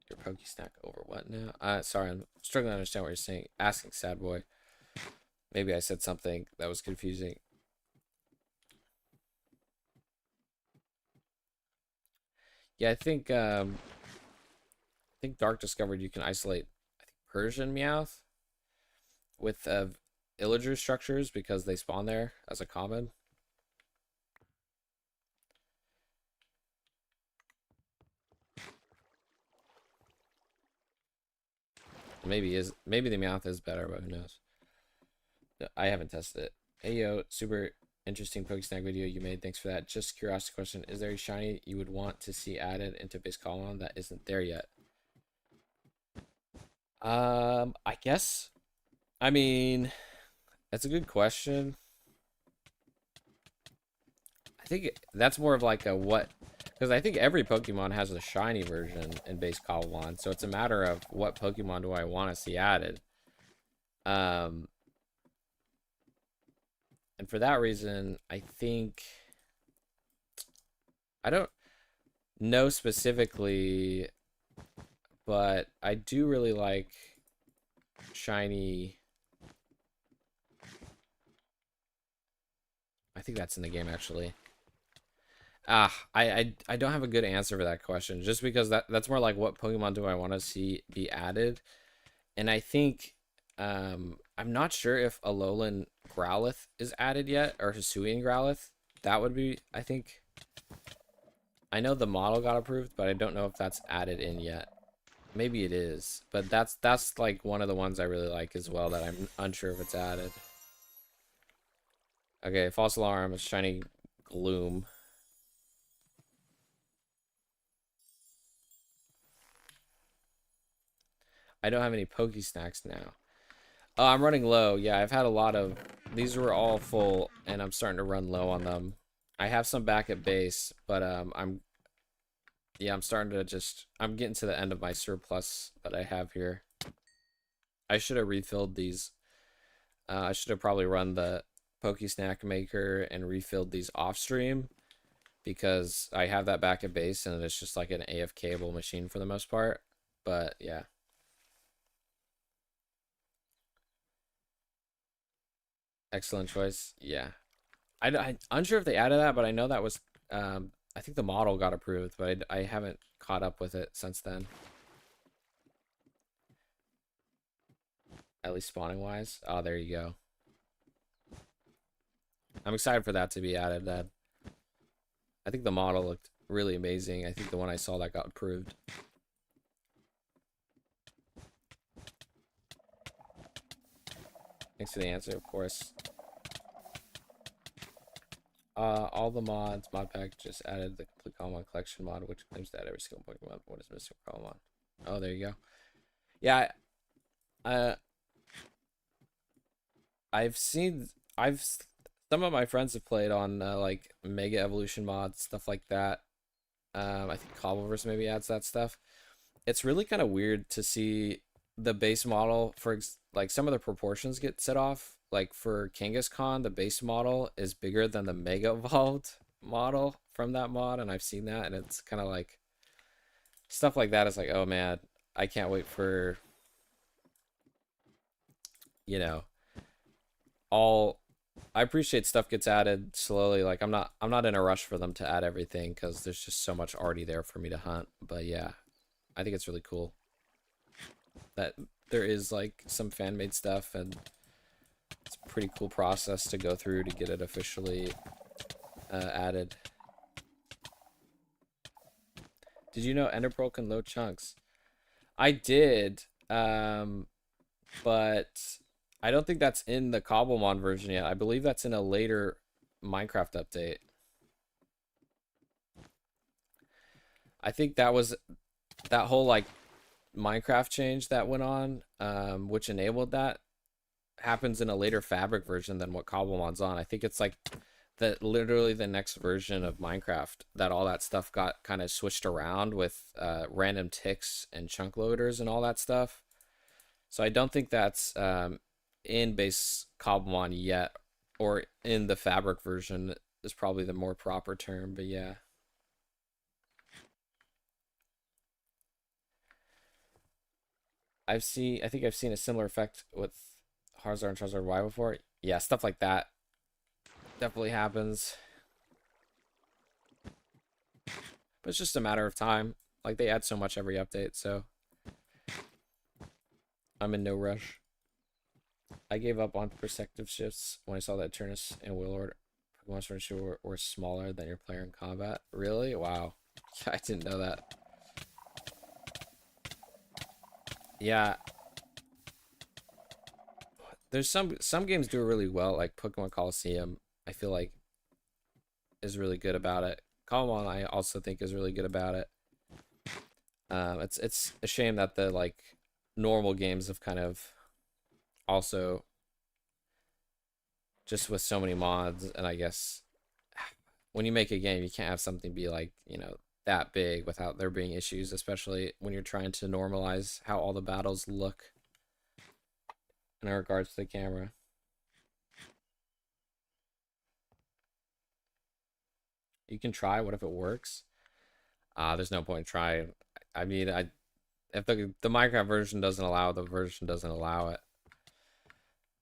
Your Poke snack over what now? Sorry, I'm struggling to understand what you're saying. Asking, sad boy. Maybe I said something that was confusing. Yeah, I think Dark discovered you can isolate, I think, Persian Meowth with illager structures because they spawn there as a common. Maybe the Meowth is better, but who knows? I haven't tested it. Hey yo, super interesting Pokesnack video you made. Thanks for that. Just curiosity question: is there a shiny you would want to see added into base Cobblemon that isn't there yet? I guess. I mean, that's a good question. I think that's more of like a what, because I think every Pokemon has a shiny version in base Cobblemon, so it's a matter of what Pokemon do I want to see added. And for that reason, I think I don't know specifically, but I do really like shiny. I think that's in the game actually. I don't have a good answer for that question, just because that's more like what Pokemon do I want to see be added, and I think I'm not sure if Alolan Growlithe is added yet, or Hisuian Growlithe. That would be, I think. I know the model got approved, but I don't know if that's added in yet. Maybe it is, but that's like one of the ones I really like as well that I'm unsure if it's added. Okay, false alarm, shiny Gloom. I don't have any Poke Snacks now. Oh, I'm running low. Yeah, I've had a lot of... These were all full, and I'm starting to run low on them. I have some back at base, but I'm... Yeah, I'm starting to just... I'm getting to the end of my surplus that I have here. I should have refilled these. I should have probably run the Poke Snack Maker and refilled these off stream, because I have that back at base, and it's just like an AFK-able machine for the most part. But, yeah. Excellent choice. Yeah. I'm unsure if they added that, but I know that was, I think the model got approved, but I haven't caught up with it since then. At least spawning wise. Oh, there you go. I'm excited for that to be added. I think the model looked really amazing. I think the one I saw that got approved. Thanks for the answer, of course. All the mods, mod pack just added the complete Cobblemon collection mod, which claims to add every single Pokemon. What is missing from Cobblemon? Oh, there you go. Yeah, I've seen, some of my friends have played on like Mega Evolution mods, stuff like that. I think Cobbleverse maybe adds that stuff. It's really kind of weird to see the base model for like some of the proportions get set off. Like for Kangaskhan, the base model is bigger than the Mega Evolved model from that mod, and I've seen that, and it's kind of like stuff like that is like, oh man, I can't wait for, you know, all I appreciate stuff gets added slowly. Like I'm not in a rush for them to add everything because there's just so much already there for me to hunt. But yeah, I think it's really cool that there is like some fan made stuff, and it's a pretty cool process to go through to get it officially added. Did you know Enderpearl can load chunks? I did, but I don't think that's in the Cobblemon version yet. I believe that's in a later Minecraft update. I think that was that whole like Minecraft change that went on, which enabled that, happens in a later Fabric version than what Cobblemon's on. I think it's like literally the next version of Minecraft that all that stuff got kind of switched around with random ticks and chunk loaders and all that stuff. So I don't think that's in base Cobblemon yet, or in the Fabric version is probably the more proper term, but yeah. I think I've seen a similar effect with Charizard and Charizard Y before. Yeah, stuff like that definitely happens. But it's just a matter of time. Like they add so much every update, so I'm in no rush. I gave up on perspective shifts when I saw that Turnus and Willard Pokemon were smaller than your player in combat. Really? Wow. I didn't know that. Yeah, there's some games do it really well, like Pokemon Coliseum. I feel like is really good about it. Common I also think is really good about it. It's a shame that the like normal games have kind of also just with so many mods, and I guess when you make a game, you can't have something be like, that big without there being issues, especially when you're trying to normalize how all the battles look in regards to the camera. You can try. What if it works? There's no point in trying. I mean, if the Minecraft version doesn't allow it, the version doesn't allow it.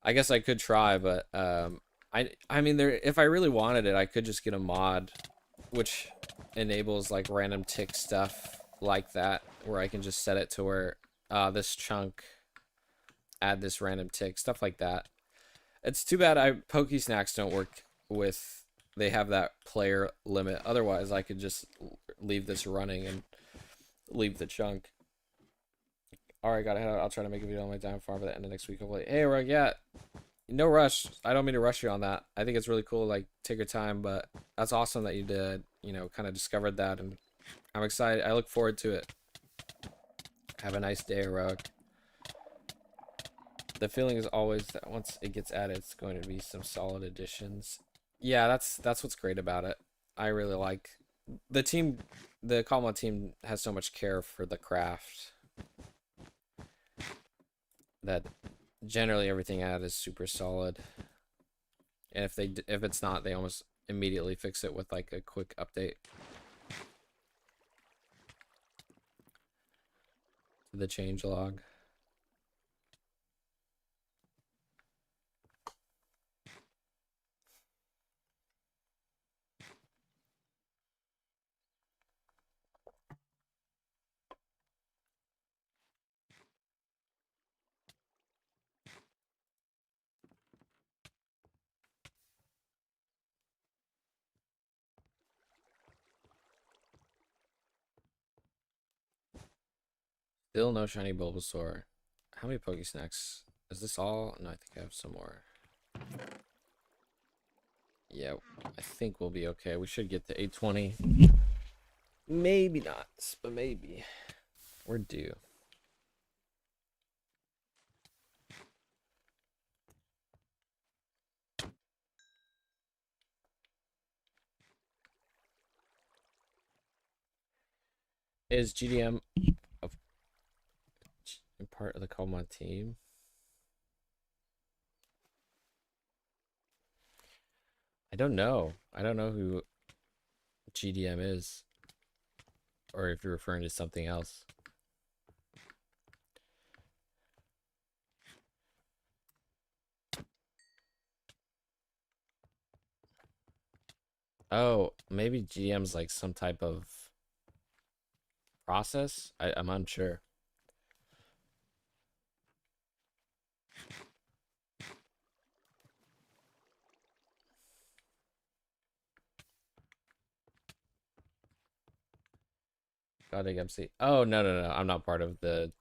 I guess I could try, but I mean, if I really wanted it, I could just get a mod which enables like random tick stuff like that, where I can just set it to where this chunk add this random tick, stuff like that. It's too bad Pokesnacks don't work with, they have that player limit. Otherwise, I could just leave this running and leave the chunk. All right, gotta head out. I'll try to make a video on my time farm by the end of next week. Hopefully. Hey, Rug, yeah, no rush. I don't mean to rush you on that. I think it's really cool. Like, take your time, but that's awesome that you did. Kind of discovered that, and I'm excited. I look forward to it. Have a nice day, Rug. The feeling is always that once it gets added, it's going to be some solid additions. Yeah, that's what's great about it. I really like the team. The Common team has so much care for the craft that generally everything added is super solid. And if it's not, they almost immediately fix it with like a quick update to the change log. Still no shiny Bulbasaur. How many Pokesnacks? Is this all? No, I think I have some more. Yeah, I think we'll be okay. We should get to 820. Maybe not, but maybe. We're due. Is GDM of part of the Cobblemon team? I don't know. I don't know who GDM is, or if you're referring to something else. Oh, maybe GDM's like some type of process? I'm unsure. God, MC. Oh, no. I'm not part of the.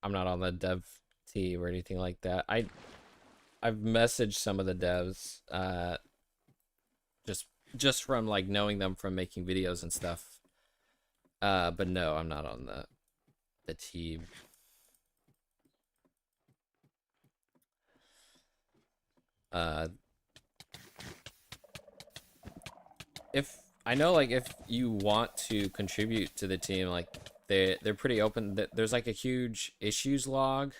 I'm not on the dev team or anything like that. I've messaged some of the devs, just from like knowing them from making videos and stuff. But no, I'm not on the team. If I know, like, if you want to contribute to the team, like, they're pretty open. There's like a huge issues log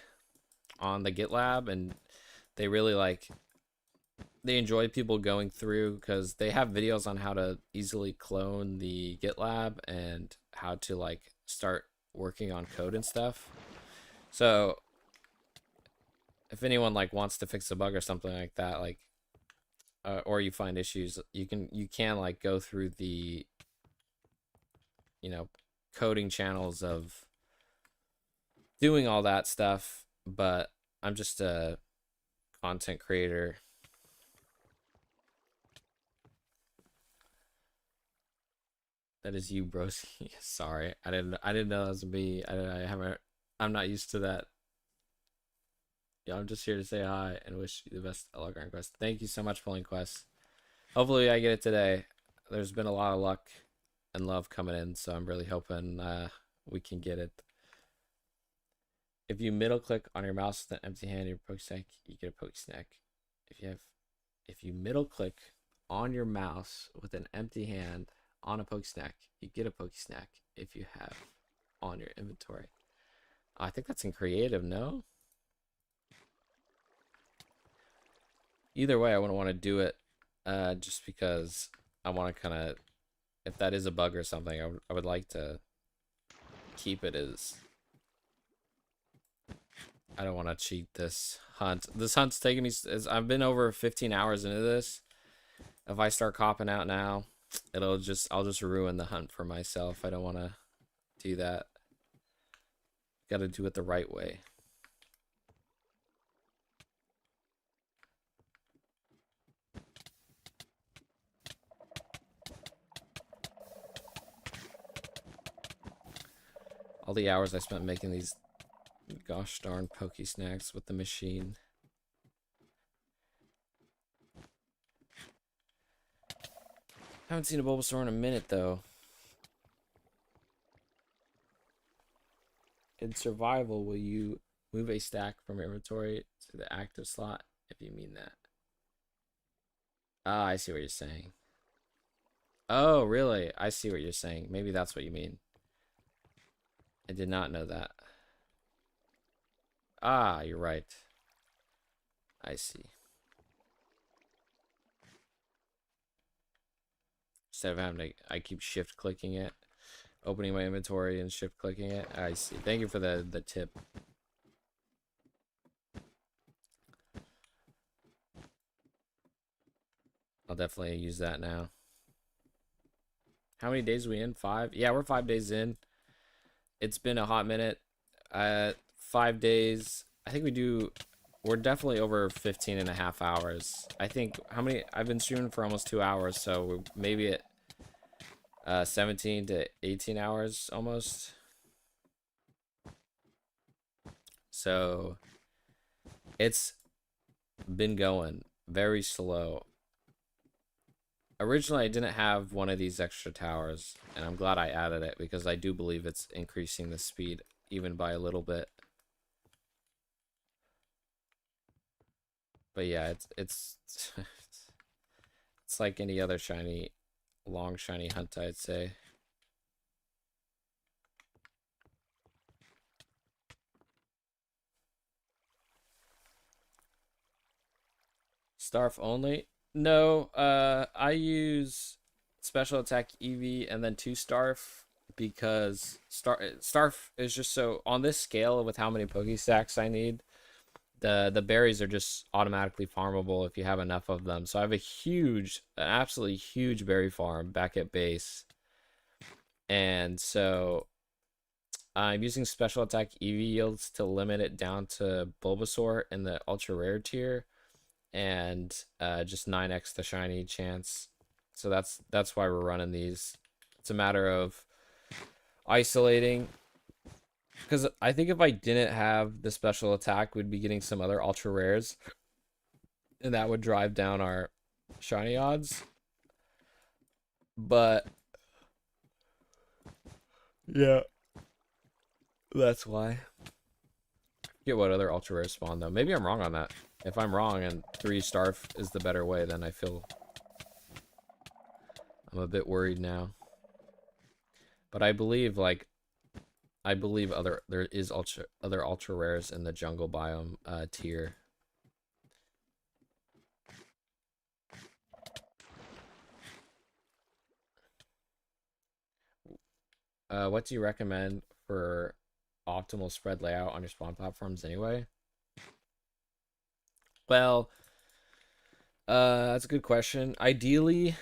on the GitLab, and they really like they enjoy people going through because they have videos on how to easily clone the GitLab and how to like start working on code and stuff. So if anyone like wants to fix a bug or something like that, like or you find issues, you can like go through the coding channels of doing all that stuff. But I'm just a content creator. That is you, broski. Sorry, I didn't know that was me. I'm not used to that. Yeah, I'm just here to say hi and wish you the best luck on Quest. Thank you so much, Pulling Quest. Hopefully I get it today. There's been a lot of luck and love coming in, so I'm really hoping we can get it. If you middle click on your mouse with an empty hand in your poke snack, you get a poke snack. If you middle click on your mouse with an empty hand on a poke snack, you get a poke snack if you have on your inventory. I think that's in creative, no? Either way, I wouldn't want to do it just because I want to kind of, if that is a bug or something, I would like to keep it as, I don't want to cheat this hunt. This hunt's taking me, I've been over 15 hours into this. If I start copping out now, I'll just ruin the hunt for myself. I don't want to do that. Got to do it the right way. All the hours I spent making these gosh darn pokey snacks with the machine. Haven't seen a Bulbasaur in a minute though. In survival, will you move a stack from your inventory to the active slot if you mean that? Ah, I see what you're saying. Oh, really? I see what you're saying. Maybe that's what you mean. I did not know that. Ah, you're right. I see. Instead of having to, I keep shift clicking it, opening my inventory and shift clicking it. I see. Thank you for the tip. I'll definitely use that now. How many days are we in? 5? Yeah, we're 5 days in. It's been a hot minute. 5 days. I think we're definitely over 15 and a half hours. I think, I've been streaming for almost 2 hours, so we're maybe at 17 to 18 hours almost. So it's been going very slow. Originally, I didn't have one of these extra towers, and I'm glad I added it because I do believe it's increasing the speed even by a little bit. But yeah, it's it's like any other long shiny hunt, I'd say. Starf only? No, I use special attack EV and then 2 Starf because Starf is just so on this scale with how many Pokestacks I need. The berries are just automatically farmable if you have enough of them. So I have an absolutely huge berry farm back at base. And so I'm using special attack EV yields to limit it down to Bulbasaur in the ultra rare tier, and just 9x the shiny chance. So that's why we're running these. It's a matter of isolating, because I think if I didn't have the special attack, we'd be getting some other ultra rares, and that would drive down our shiny odds. But yeah, that's why. Get what other ultra rares spawn though. Maybe I'm wrong on that. If I'm wrong and 3 Starf is the better way, then I'm a bit worried now. But I believe there is other ultra rares in the jungle biome tier. What do you recommend for optimal spread layout on your spawn platforms anyway? Well, that's a good question. Ideally,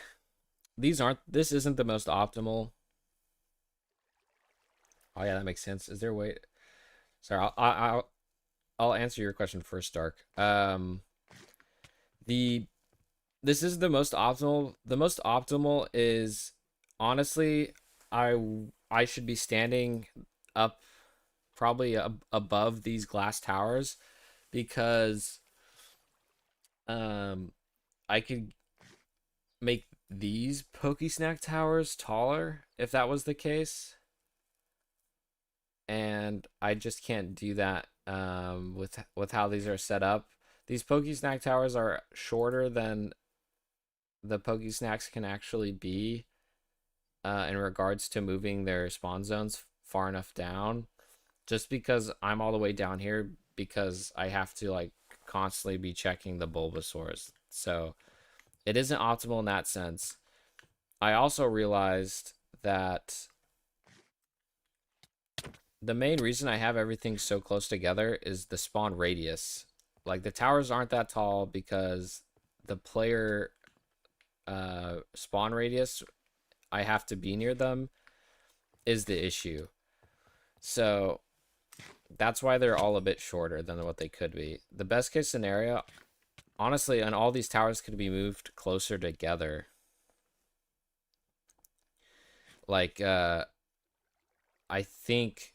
this isn't the most optimal. Oh yeah, that makes sense. Is there a way? Sorry, I'll answer your question first, Dark. This is the most optimal. The most optimal is honestly, I should be standing up probably above these glass towers because I could make these Pokesnack towers taller if that was the case, and I just can't do that with how these are set up. These Pokesnack towers are shorter than the Pokesnacks can actually be in regards to moving their spawn zones far enough down, just because I'm all the way down here because I have to like constantly be checking the Bulbasaurs. So it isn't optimal in that sense. I also realized that the main reason I have everything so close together is the spawn radius. Like the towers aren't that tall because the player spawn radius, I have to be near them, is the issue. So that's why they're all a bit shorter than what they could be. The best case scenario, honestly, and all these towers could be moved closer together. Like, I think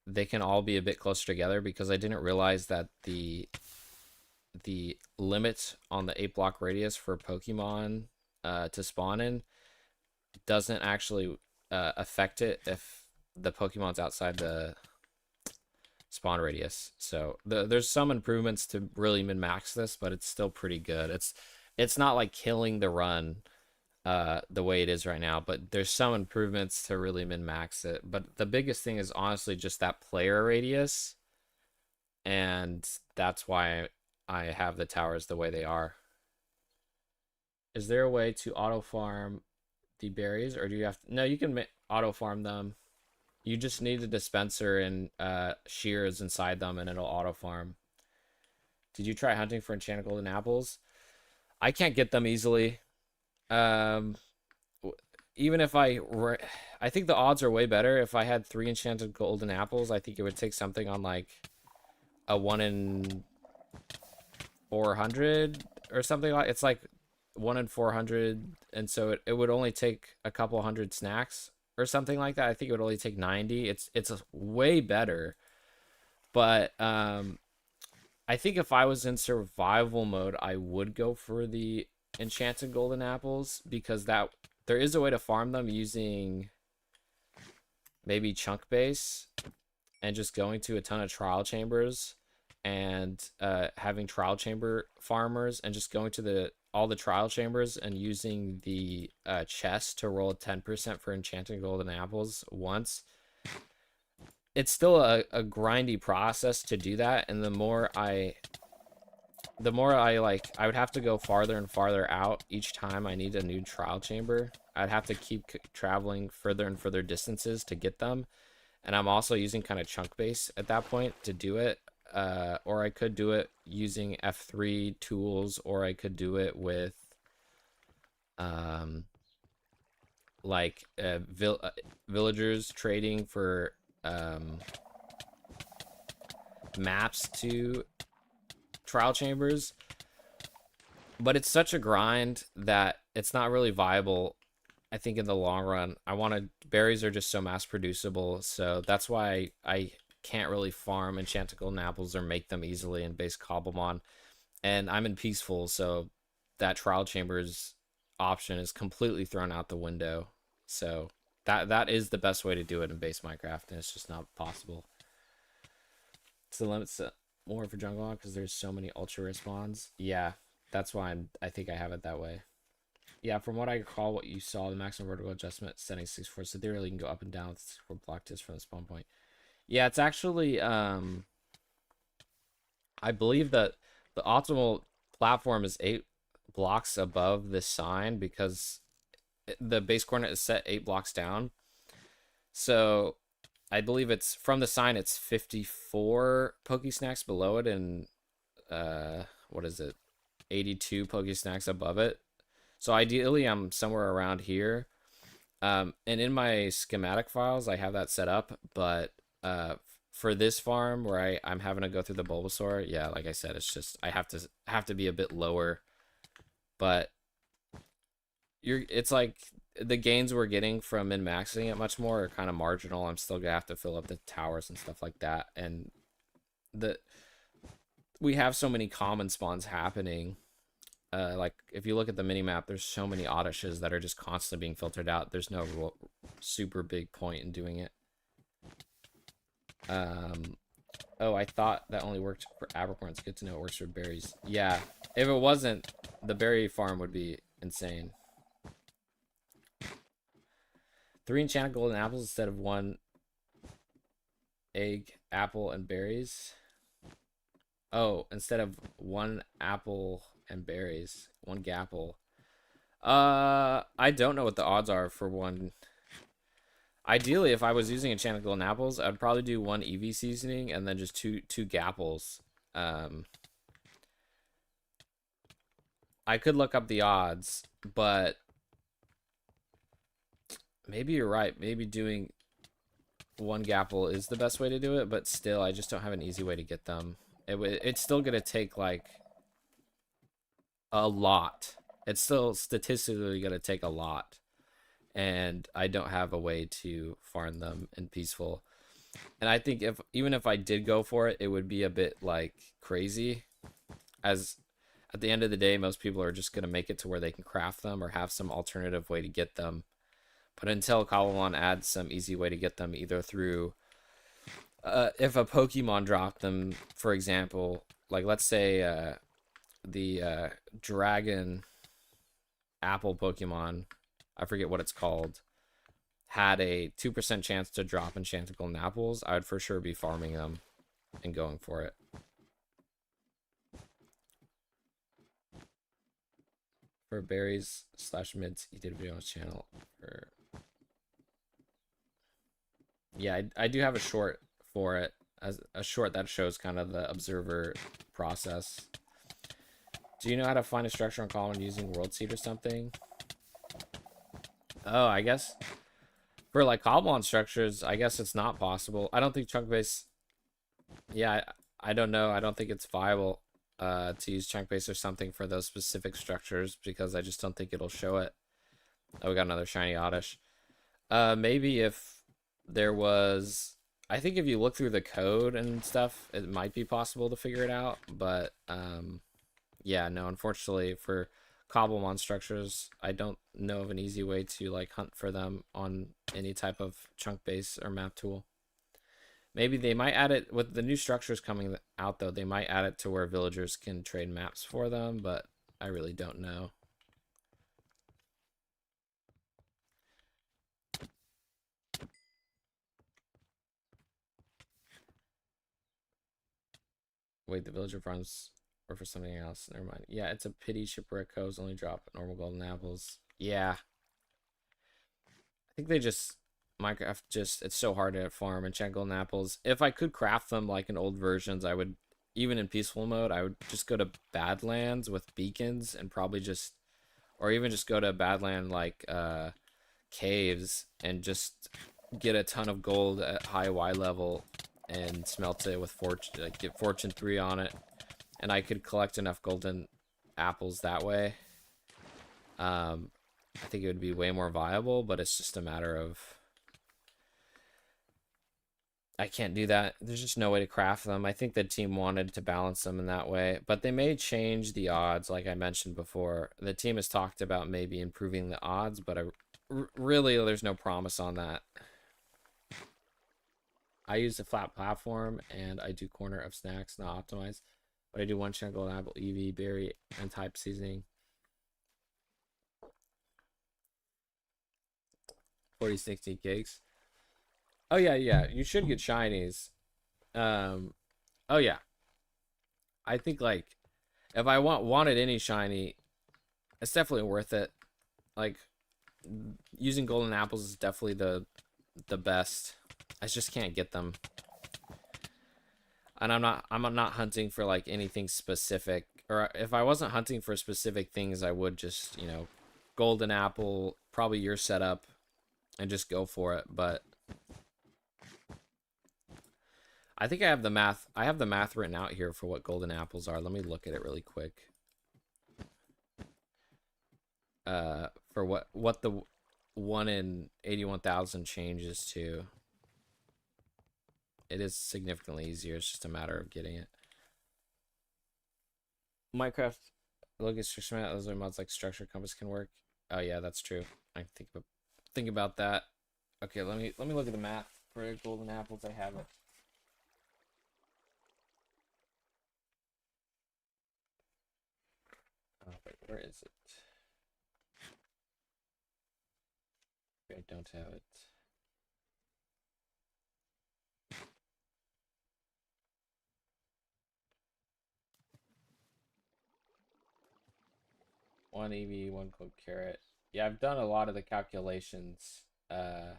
they can all be a bit closer together because I didn't realize that the limit on the 8 block radius for Pokemon to spawn in doesn't actually affect it if the Pokemon's outside the spawn radius. So there's some improvements to really min-max this, but it's still pretty good. It's not like killing the run the way it is right now, but there's some improvements to really min-max it. But the biggest thing is honestly just that player radius, and that's why I have the towers the way they are. Is there a way to auto farm the berries, or do you have to? No, you can auto farm them. You just need a dispenser and shears inside them, and it'll auto farm. Did you try hunting for enchanted golden apples? I can't get them easily. Even if I think the odds are way better if I had 3 enchanted golden apples. I think it would take something on like a 1 in 400 or something. Like it's like 1 in 400, and so it would only take a couple hundred snacks or something like that. I think it would only take 90. It's a way better, but I think if I was in survival mode, I would go for the enchanted golden apples because there is a way to farm them using maybe chunk base and just going to a ton of trial chambers and having trial chamber farmers and just going to all the trial chambers and using the chest to roll 10% for enchanted golden apples once. It's still a grindy process to do that, and the more I the more I like, I would have to go farther and farther out each time I need a new trial chamber. I'd have to keep traveling further and further distances to get them. And I'm also using kind of chunk base at that point to do it. Or I could do it using F3 tools, or I could do it with um, like villagers trading for maps to trial chambers. But it's such a grind that it's not really viable, I think, in the long run. Berries are just so mass producible, so that's why I can't really farm enchanted golden apples or make them easily in base Cobblemon. And I'm in peaceful, so that trial chambers option is completely thrown out the window. So that is the best way to do it in base Minecraft, and it's just not possible. It's the limits more for jungle because there's so many ultra respawns. Yeah, that's why I think I have it that way. Yeah, from what I recall, what you saw, the maximum vertical adjustment setting 64, so theoretically you can go up and down with 64 block discs from the spawn point. Yeah, it's actually I believe that the optimal platform is 8 blocks above this sign because the base coordinate is set 8 blocks down. So I believe it's from the sign, it's 54 Pokesnacks below it and what is it, 82 Pokesnacks above it. So ideally I'm somewhere around here. And in my schematic files I have that set up, but for this farm where I'm having to go through the Bulbasaur, yeah, like I said, it's just I have to be a bit lower. But it's like the gains we're getting from min-maxing it much more are kind of marginal. I'm still gonna have to fill up the towers and stuff like that, and we have so many common spawns happening. Like if you look at the mini map, there's so many Oddishes that are just constantly being filtered out. There's no super big point in doing it. Oh, I thought that only worked for Abercorn. It's good to know it works for berries. Yeah, if it wasn't, the berry farm would be insane. 3 enchanted golden apples instead of 1 egg, apple, and berries. Oh, instead of 1 apple and berries, 1 gapple. I don't know what the odds are for 1. Ideally, if I was using enchanted golden apples, I'd probably do 1 EV seasoning and then just two gapples. I could look up the odds, but maybe you're right. Maybe doing 1 gapple is the best way to do it, but still, I just don't have an easy way to get them. It's still gonna take like a lot. It's still statistically gonna take a lot, and I don't have a way to farm them in peaceful. And I think even if I did go for it, it would be a bit like crazy, as at the end of the day, most people are just gonna make it to where they can craft them or have some alternative way to get them. But until Cobblemon adds some easy way to get them, either through if a Pokemon dropped them, for example, like let's say the Dragon Apple Pokemon, I forget what it's called, had a 2% chance to drop enchanted golden apples, I would for sure be farming them and going for it. For berries / mints, he did a video on his channel. Yeah, I do have a short for it, as a short that shows kind of the observer process. Do you know how to find a structure on Cobblemon using World Seed or something? Oh, I guess for like Cobblemon structures, I guess it's not possible. I don't think chunk base. Yeah, I don't know. I don't think it's viable to use chunk base or something for those specific structures because I just don't think it'll show it. Oh, we got another shiny Oddish. Maybe if there was, I think if you look through the code and stuff, it might be possible to figure it out. But yeah, no, unfortunately for Cobblemon structures, I don't know of an easy way to like hunt for them on any type of chunk base or map tool. Maybe they might add it with the new structures coming out though. They might add it to where villagers can trade maps for them, but I really don't know. Wait, the villager farms or for something else. Never mind. Yeah, it's a pity shipwreck coves only drop normal golden apples. Yeah, I think they just Minecraft just it's so hard to farm and check golden apples. If I could craft them like in old versions, I would even in peaceful mode, I would just go to Badlands with beacons and probably just or even just go to Badland like caves and just get a ton of gold at high Y level and smelt it with fortune like get fortune 3 on it, and I could collect enough golden apples that way. I think it would be way more viable, but it's just a matter of I can't do that. There's just no way to craft them. I think the team wanted to balance them in that way, but they may change the odds, like I mentioned before. The team has talked about maybe improving the odds, but really, there's no promise on that. I use a flat platform, and I do corner of snacks, not optimized. But I do one chunk golden apple, EV, berry, and type seasoning. 40-60 cakes. Oh yeah, yeah. You should get shinies. Oh yeah. I think like if I wanted any shiny, it's definitely worth it. Like using golden apples is definitely the best. I just can't get them. And I'm not hunting for like anything specific. Or if I wasn't hunting for specific things, I would just, you know, golden apple, probably your setup, and just go for it. But I think I have the math. I have the math written out here for what golden apples are. Let me look at it really quick. For what the 1 in 81,000 changes to. It is significantly easier. It's just a matter of getting it. Minecraft. Look at structure map. Those are mods like structure compass can work. Oh yeah, that's true. I think about that. Okay, let me look at the map for golden apples. I have it. Oh, wait, where is it? I don't have it. One EV, one cooked carrot. Yeah, I've done a lot of the calculations. I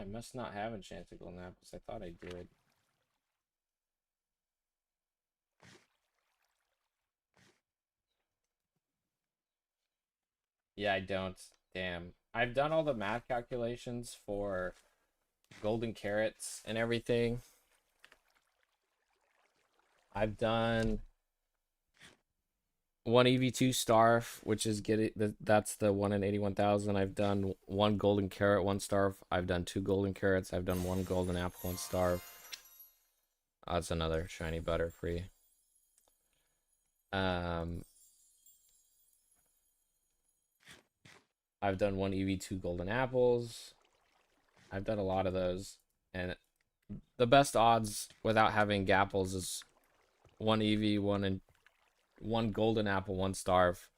must not have enchanted golden apples. I thought I did. Yeah, I don't. Damn. I've done all the math calculations for golden carrots and everything. I've done one EV2 starve, which is that's the 1 in 81,000. I've done one golden carrot, one starve. I've done 2 golden carrots. I've done 1 golden apple, 1 starve. Oh, that's another shiny butterfree. I've done 1 EV2 golden apples. I've done a lot of those, and the best odds without having gapples is 1 EV, 1 golden apple, 1 starve.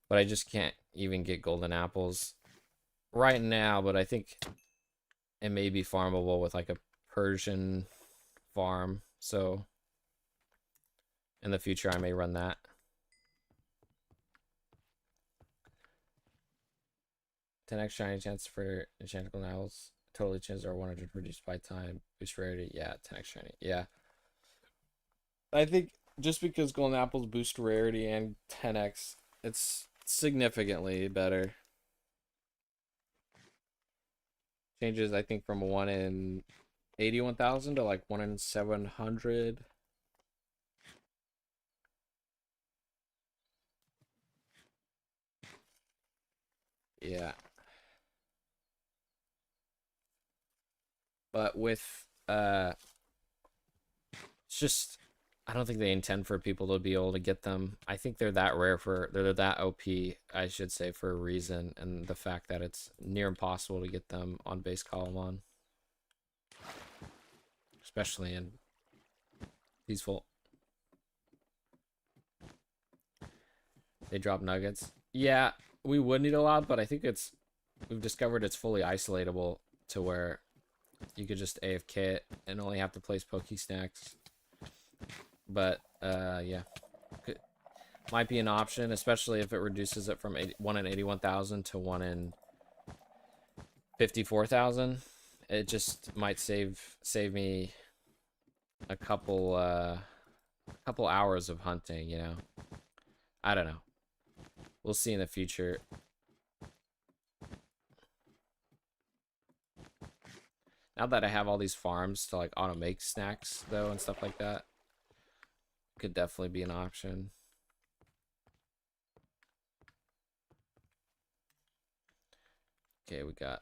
But I just can't even get golden apples right now, but I think it may be farmable with like a Persian farm. So in the future I may run that. 10x shiny chance for enchanted golden apples. Totally chances are 100 reduced by time. Boost rarity. Yeah, 10x shiny. Yeah. I think just because golden apples boost rarity and 10x, it's significantly better. Changes, I think, from 1 in 81,000 to like 1 in 700. Yeah. But with it's just I don't think they intend for people to be able to get them. I think they're that rare they're that OP, I should say, for a reason, and the fact that it's near impossible to get them on base Cobblemon. Especially in peaceful. They drop nuggets. Yeah, we would need a lot, but I think we've discovered it's fully isolatable to where you could just AFK it and only have to place Poke Snacks. But yeah, might be an option, especially if it reduces it from 1 in 81,000 to 1 in 54,000. It just might save me a couple hours of hunting, you know. I don't know. We'll see in the future. Now that I have all these farms to like auto make snacks though and stuff like that, could definitely be an option. Okay, we got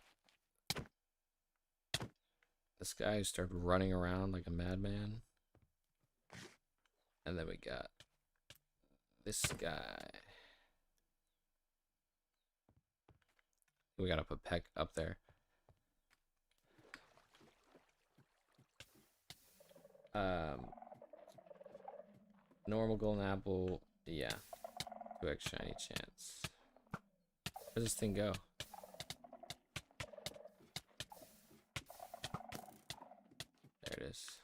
this guy who started running around like a madman. And then we got this guy. We gotta put Peck up there. Normal golden apple, yeah. 2x shiny chance. Where's this thing go? There it is.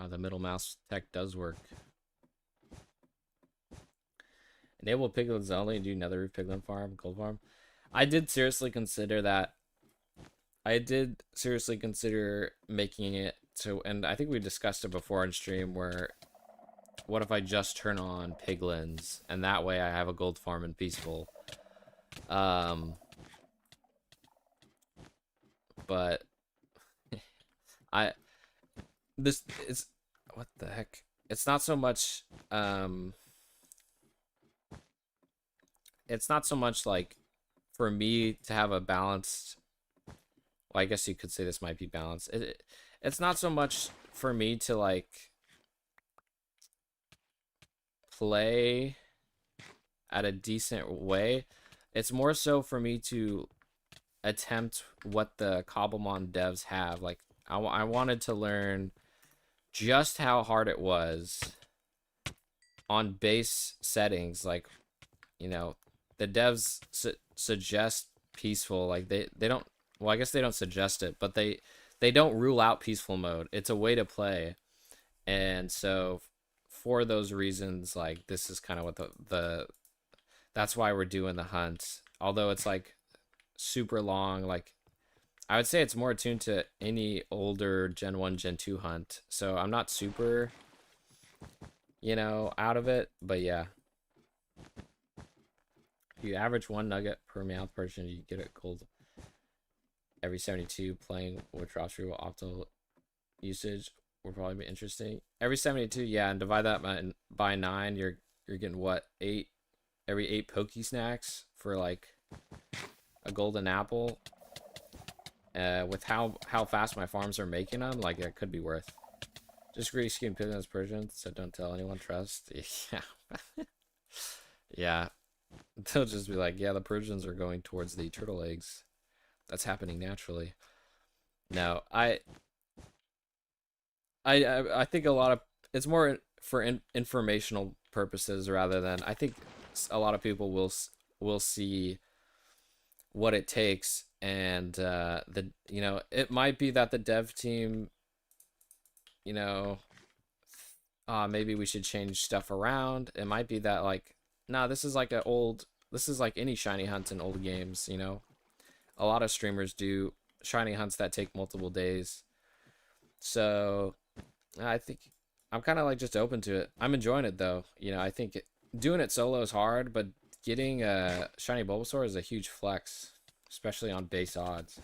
The middle mouse tech does work. Enable piglins only and do nether piglin farm, gold farm. I did seriously consider that. I did seriously consider making it so, and I think we discussed it before on stream, where what if I just turn on piglins and that way I have a gold farm in peaceful. But this is, what the heck? It's not so much it's not so much like for me to have a balanced, well, I guess you could say this might be balanced. It's not so much for me to like play at a decent way. It's more so for me to attempt what the Cobblemon devs have. Like I wanted to learn just how hard it was on base settings. Like, you know, the devs suggest peaceful. Like they don't, well, I guess they don't suggest it, but they don't rule out peaceful mode. It's a way to play. And so for those reasons, like this is kind of what the that's why we're doing the hunt. Although it's like super long, like I would say it's more attuned to any older Gen 1, Gen 2 hunt. So I'm not super, you know, out of it, but yeah. If you average 1 nugget per Meowth person, you get it gold every 72. Playing with drops through optimal usage will probably be interesting. Every 72, yeah, and divide that by 9, you're getting what, 8 every 8 Poke Snacks for like a golden apple. With how fast my farms are making them, like it could be worth. Just greedy skin pigeons Persians, so don't tell anyone. Trust. Yeah. Yeah. They'll just be like, yeah, the Persians are going towards the turtle eggs. That's happening naturally. No, I think a lot of it's more for informational purposes rather than, I think a lot of people will see what it takes, and you know, it might be that the dev team, you know, maybe we should change stuff around. It might be that like, nah, this is like this is like any shiny hunt in old games, you know. A lot of streamers do shiny hunts that take multiple days. So I think I'm kind of like just open to it. I'm enjoying it though. You know, I think doing it solo is hard, but getting a shiny Bulbasaur is a huge flex, especially on base odds.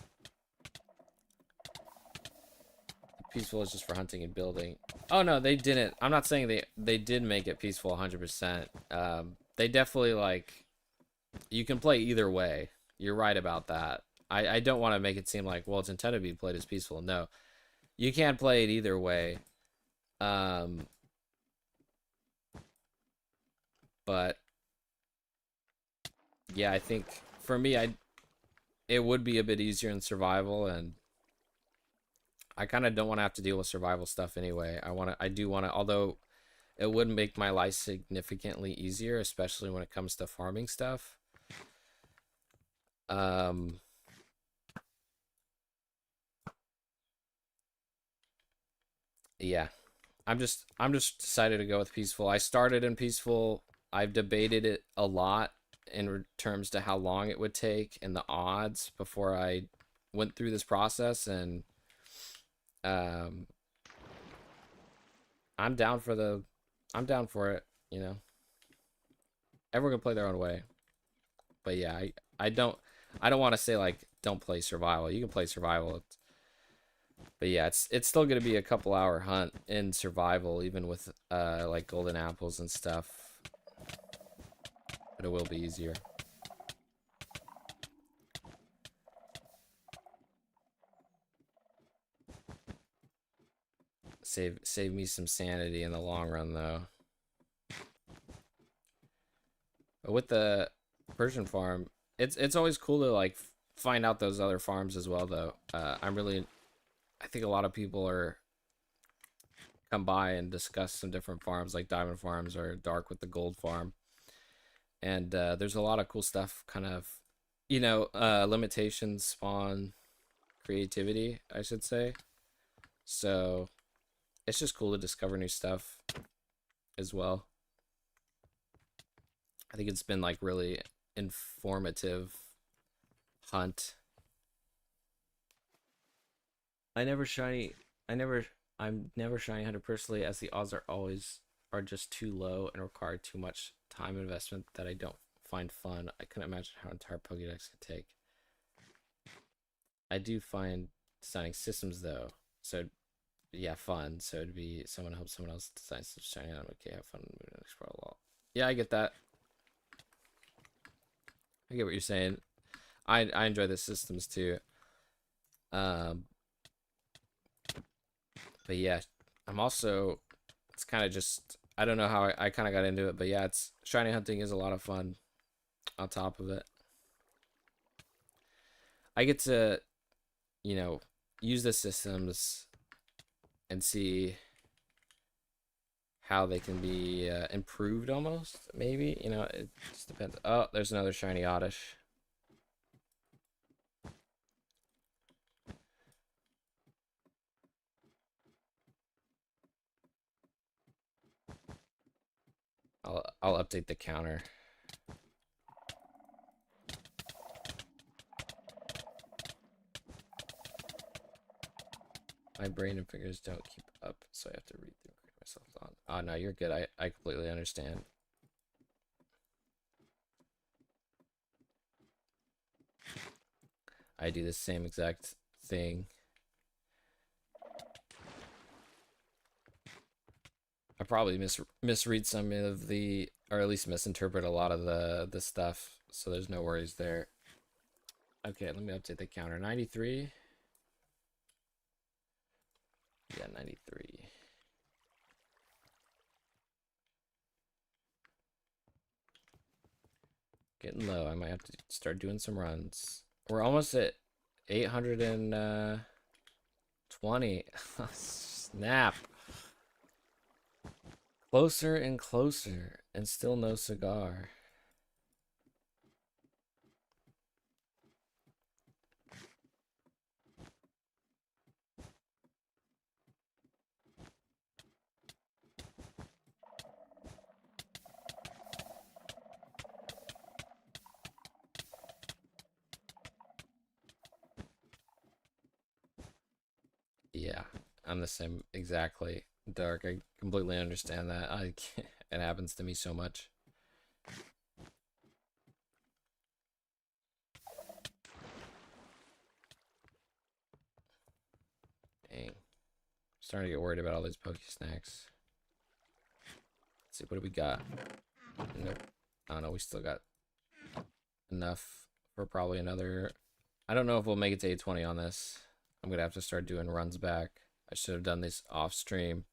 Peaceful is just for hunting and building. Oh no, they didn't. I'm not saying they did make it peaceful 100%. They definitely, like, you can play either way. You're right about that. I don't want to make it seem like, well, it's intended to be played as peaceful. No, you can play it either way. But yeah, I think for me, it would be a bit easier in survival, and I kind of don't want to have to deal with survival stuff anyway. I do want to, although it would make my life significantly easier, especially when it comes to farming stuff. Um, yeah, I'm just decided to go with peaceful. I started in peaceful. I've debated it a lot in terms to how long it would take and the odds before I went through this process, and um, I'm down for the, I'm down for it. You know, everyone can play their own way, but yeah, I don't want to say like don't play survival. You can play survival, but yeah, it's still gonna be a couple hour hunt in survival, even with like golden apples and stuff. But it will be easier. Save me some sanity in the long run though. But with the Persian farm, it's always cool to like find out those other farms as well though. I think a lot of people are come by and discuss some different farms like diamond farms or dark with the gold farm. And there's a lot of cool stuff kind of, limitations spawn creativity, I should say. So it's just cool to discover new stuff as well. I think it's been like really informative hunt. I never shiny I never I'm never shiny hunter personally, as the odds are just too low and require too much time investment that I don't find fun. I couldn't imagine how entire Pokédex could take. I do find designing systems though, so yeah, fun. So it'd be someone help someone else design some shiny. I'm okay, have fun and explore a lot. Yeah, I get that. I get what you're saying. I enjoy the systems too. Um, but yeah, I'm also, it's kind of just, I don't know how I kind of got into it, but yeah, it's shiny hunting is a lot of fun on top of it. I get to, you know, use the systems and see how they can be improved almost, maybe. It just depends. Oh, there's another shiny oddish. I'll update the counter. My brain and fingers don't keep up, so I have to read through and correct myself on. Oh no, you're good. I completely understand. I do the same exact thing. I probably misread some of the, or at least misinterpret a lot of the stuff. So there's no worries there. Okay, let me update the counter. 93. Yeah, 93. Getting low. I might have to start doing some runs. We're almost at 820. Snap. Closer and closer, and still no cigar. Yeah, I'm the same exactly. Dark. I completely understand that. I can't, it happens to me so much. Dang. Starting to get worried about all these Poke Snacks. Let's see, what do we got? Nope. I don't know. We still got enough for probably another. I don't know if we'll make it to 820 on this. I'm gonna have to start doing runs back. I should have done this off stream.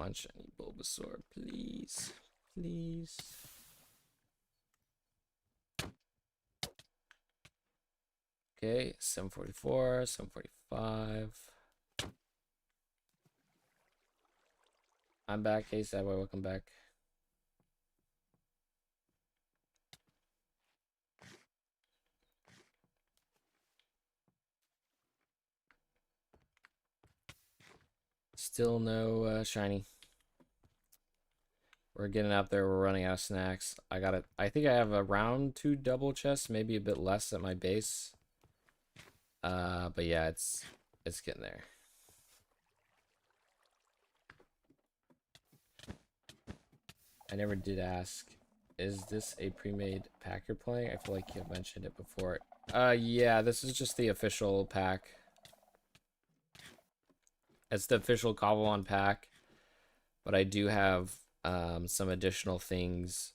on, shiny Bulbasaur, please. Please. Okay, 744, 745. I'm back. Hey, Sadboy, welcome back. Still no shiny. We're getting up there. We're running out of snacks. I think I have around 2 double chests, maybe a bit less at my base. But yeah, it's getting there. I never did ask, is this a pre-made pack you're playing? I feel like you've mentioned it before. Yeah, this is just the official pack. It's the official Cobblemon pack, but I do have some additional things.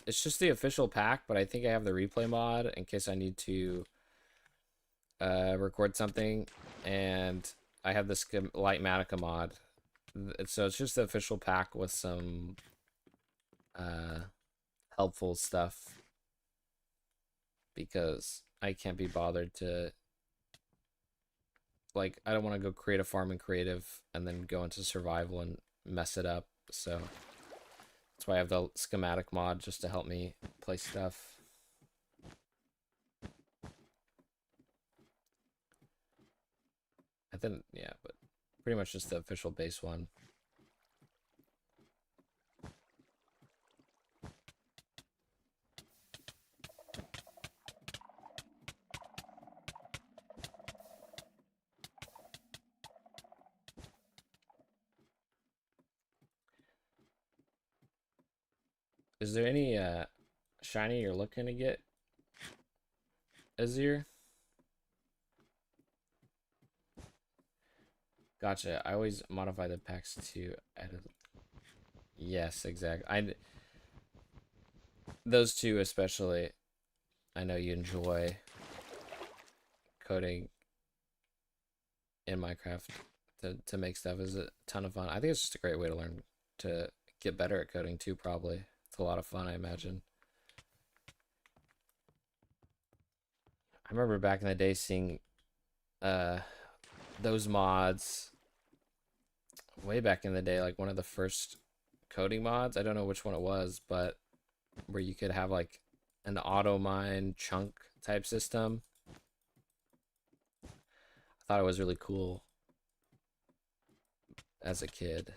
It's just the official pack, but I think I have the replay mod in case I need to record something, and I have this Light Matica mod. So it's just the official pack with some helpful stuff, because I can't be bothered to, like, I don't want to go create a farm in creative and then go into survival and mess it up. So that's why I have the schematic mod, just to help me play stuff. And then, yeah, but pretty much just the official base one. Is there any shiny you're looking to get, Azir? Gotcha. I always modify the packs to edit. Yes, exactly. Those two especially. I know you enjoy coding in Minecraft to make stuff. Is a ton of fun. I think it's just a great way to learn to get better at coding too, probably. It's a lot of fun, I imagine. I remember back in the day seeing those mods way back in the day, like one of the first coding mods. I don't know which one it was, but where you could have like an auto mine chunk type system. I thought it was really cool as a kid.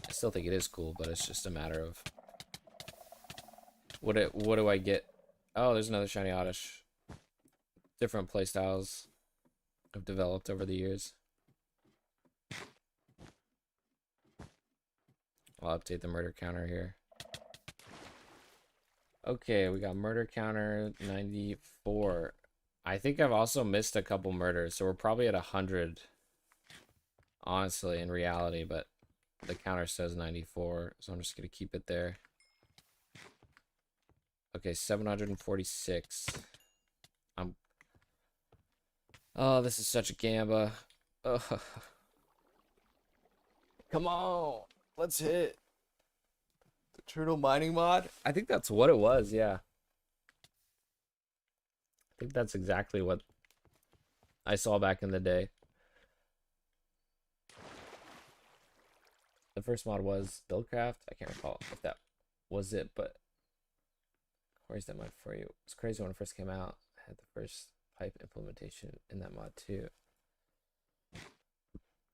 I still think it is cool, but it's just a matter of what do I get? Oh, there's another shiny Oddish. Different playstyles have developed over the years. I'll update the murder counter here. Okay, we got murder counter 94. I think I've also missed a couple murders, so we're probably at 100, honestly, in reality, but the counter says 94, so I'm just gonna keep it there. Okay, 746. Oh, this is such a gamba. Ugh. Come on, let's hit the turtle mining mod. I think that's what it was, yeah. I think that's exactly what I saw back in the day. The first mod was Buildcraft. I can't recall if that was it, but where's that mod for you? It's crazy when it first came out. I had the first pipe implementation in that mod too.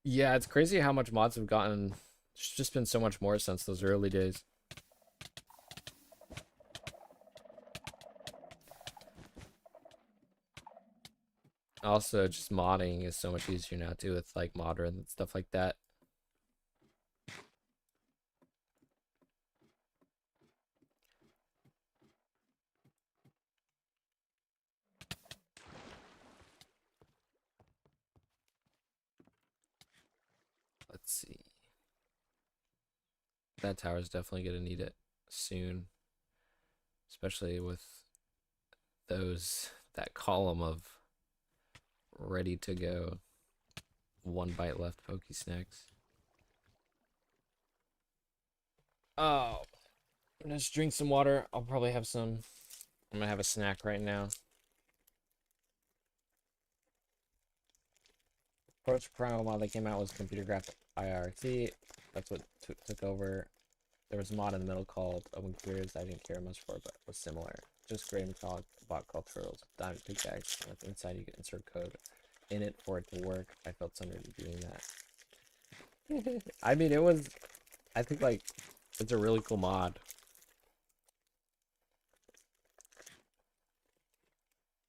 Yeah, it's crazy how much mods have gotten. There's just been so much more since those early days. Also, just modding is so much easier now too, with like modern and stuff like that. Let's see. That tower's definitely gonna need it soon, especially with that column of ready to go. 1 bite left, Pokey Snacks. Oh, just drink some water. I'll probably have some. I'm gonna have a snack right now. Approach Pro while they came out was computer graphic IRC. That's what took over. There was a mod in the middle called Open Careers. I didn't care much for it, but it was similar. Just gray metallic bot called Turtles. Diamond pickaxe. With inside you can insert code in it for it to work. I felt somebody doing that. I mean, it was. I think like it's a really cool mod.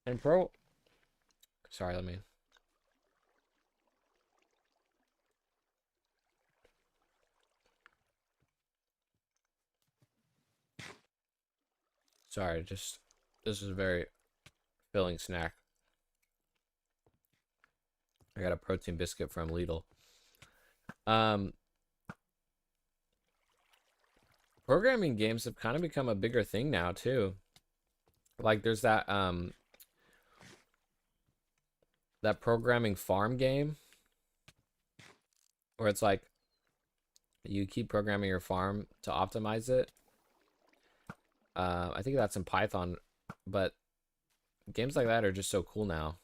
And Pro. Sorry, let me. Sorry, just this is a very filling snack. I got a protein biscuit from Lidl. Programming games have kind of become a bigger thing now too. Like there's that that programming farm game where it's like you keep programming your farm to optimize it. I think that's in Python, but games like that are just so cool now.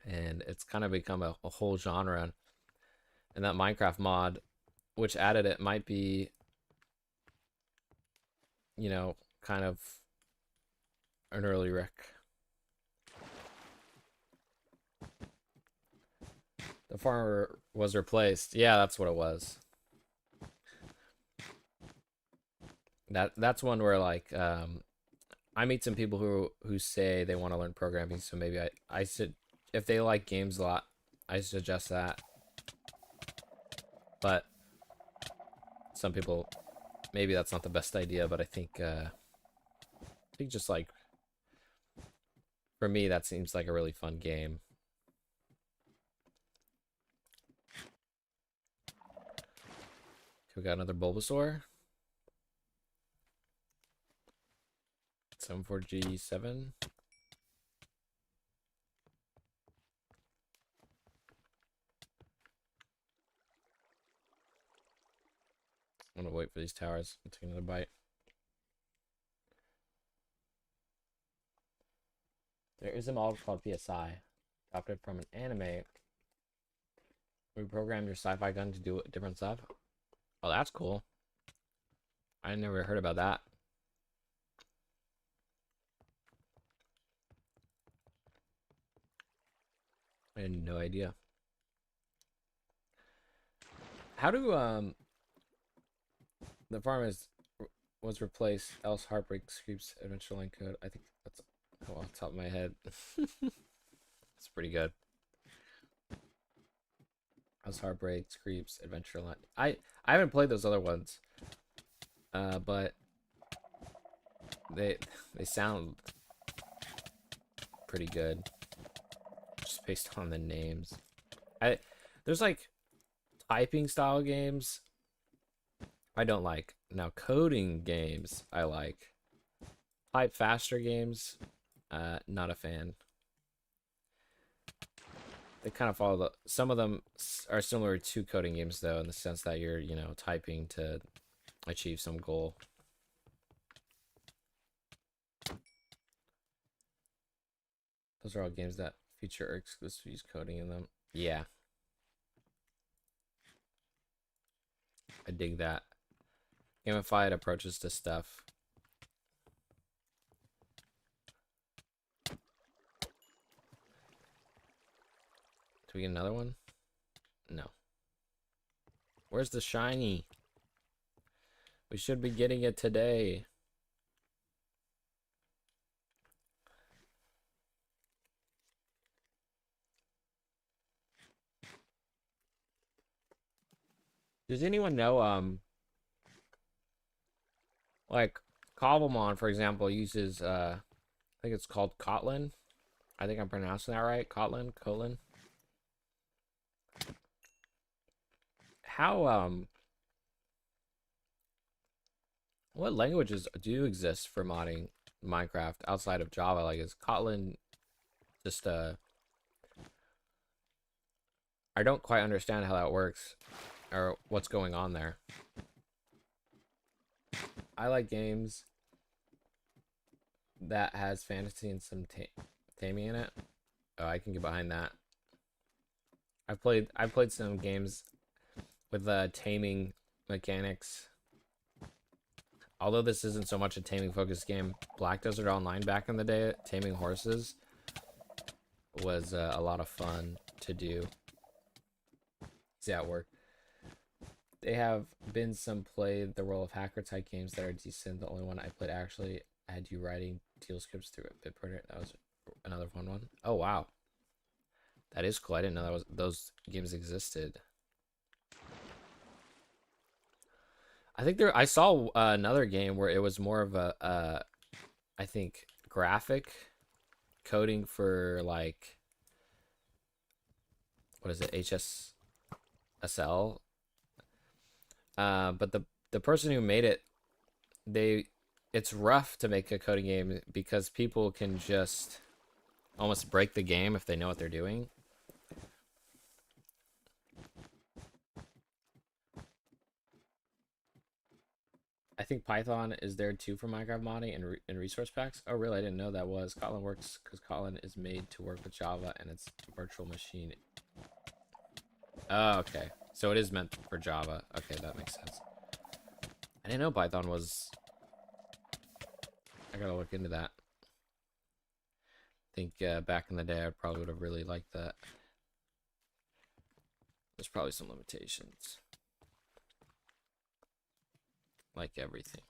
And it's kind of become a whole genre. And that Minecraft mod, which added it, might be, you know, kind of an early wreck. The farmer was replaced. Yeah, that's what it was. That's one where like I meet some people who say they want to learn programming, so maybe I should, if they like games a lot, I suggest that. But some people, maybe that's not the best idea, but I think just like for me that seems like a really fun game. We got another Bulbasaur. 74G7. I'm gonna wait for these towers. I'll take another bite. There is a model called PSI, adopted from an anime. Reprogram your sci-fi gun to do different stuff. Oh, that's cool. I never heard about that. I had no idea. How do the farm was replaced? Else Heartbreak Creeps Adventureline code. I think that's off the top of my head. It's pretty good. Else Heartbreak Creeps Adventureline. I haven't played those other ones, but they sound pretty good. Just based on the names. There's like typing style games I don't like. Now coding games I like. Type faster games, not a fan. They kind of follow the, some of them are similar to coding games though, in the sense that you're, you know, typing to achieve some goal. Those are all games that feature or exclusively use coding in them. Yeah. I dig that. Gamified approaches to stuff. Do we get another one? No. Where's the shiny? We should be getting it today. Does anyone know, like, Cobblemon, for example, uses, I think it's called Kotlin. I think I'm pronouncing that right. Kotlin. How, what languages do exist for modding Minecraft outside of Java? Like, is Kotlin just, I don't quite understand how that works or what's going on there. I like games that has fantasy and some taming in it. Oh, I can get behind that. I've played some games with taming mechanics. Although this isn't so much a taming focused game, Black Desert Online back in the day, taming horses was a lot of fun to do. See how it worked. They have been some play the role of hacker type games that are decent. The only one I played actually had you writing deal scripts through a bit printer. That was another fun one. Oh wow, that is cool. I didn't know that was those games existed. I think I saw another game where it was more of a I think graphic coding for like what is it, HSSL. But the person who made it, it's rough to make a coding game because people can just almost break the game if they know what they're doing. I think Python is there too for Minecraft modding and resource packs. Oh, really? I didn't know that was. Kotlin works because Kotlin is made to work with Java and it's a virtual machine. Oh, okay. So it is meant for Java. Okay, that makes sense. I didn't know Python was... I gotta look into that. I think back in the day I probably would have really liked that. There's probably some limitations. Like everything.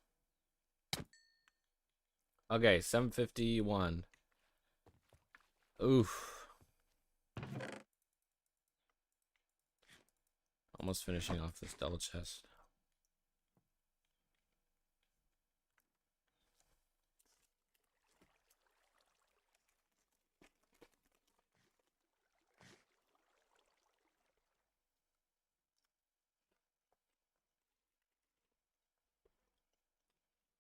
Okay, 751. Oof. Almost finishing off this double chest.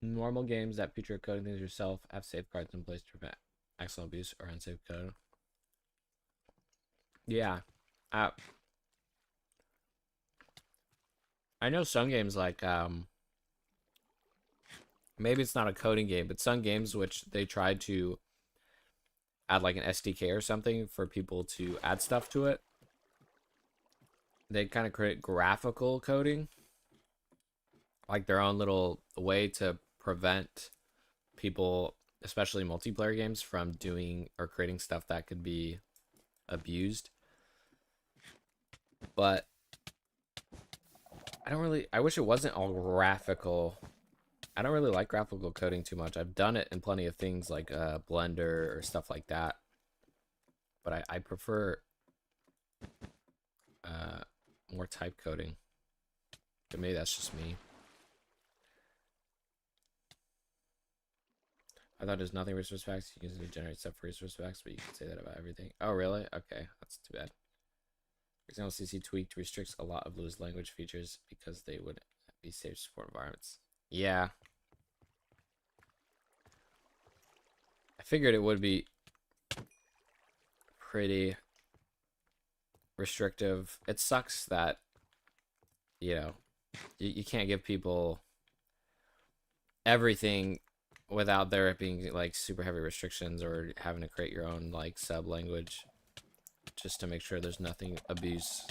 Normal games that feature coding things yourself have safeguards in place to prevent accidental abuse or unsafe code. Yeah. I know some games like maybe it's not a coding game, but some games which they tried to add like an SDK or something for people to add stuff to it. They kind of create graphical coding, like their own little way to prevent people, especially multiplayer games, from doing or creating stuff that could be abused. But I wish it wasn't all graphical. I don't really like graphical coding too much. I've done it in plenty of things like Blender or stuff like that. But I prefer more type coding. But maybe that's just me. I thought there's nothing resource packs. You can generate stuff for resource packs, but you can say that about everything. Oh, really? Okay, that's too bad. For example, CC tweaked restricts a lot of Blue's language features because they would be safe support environments. Yeah. I figured it would be pretty restrictive. It sucks that, you know, you can't give people everything without there being like super heavy restrictions or having to create your own like sub language just to make sure there's nothing abuse.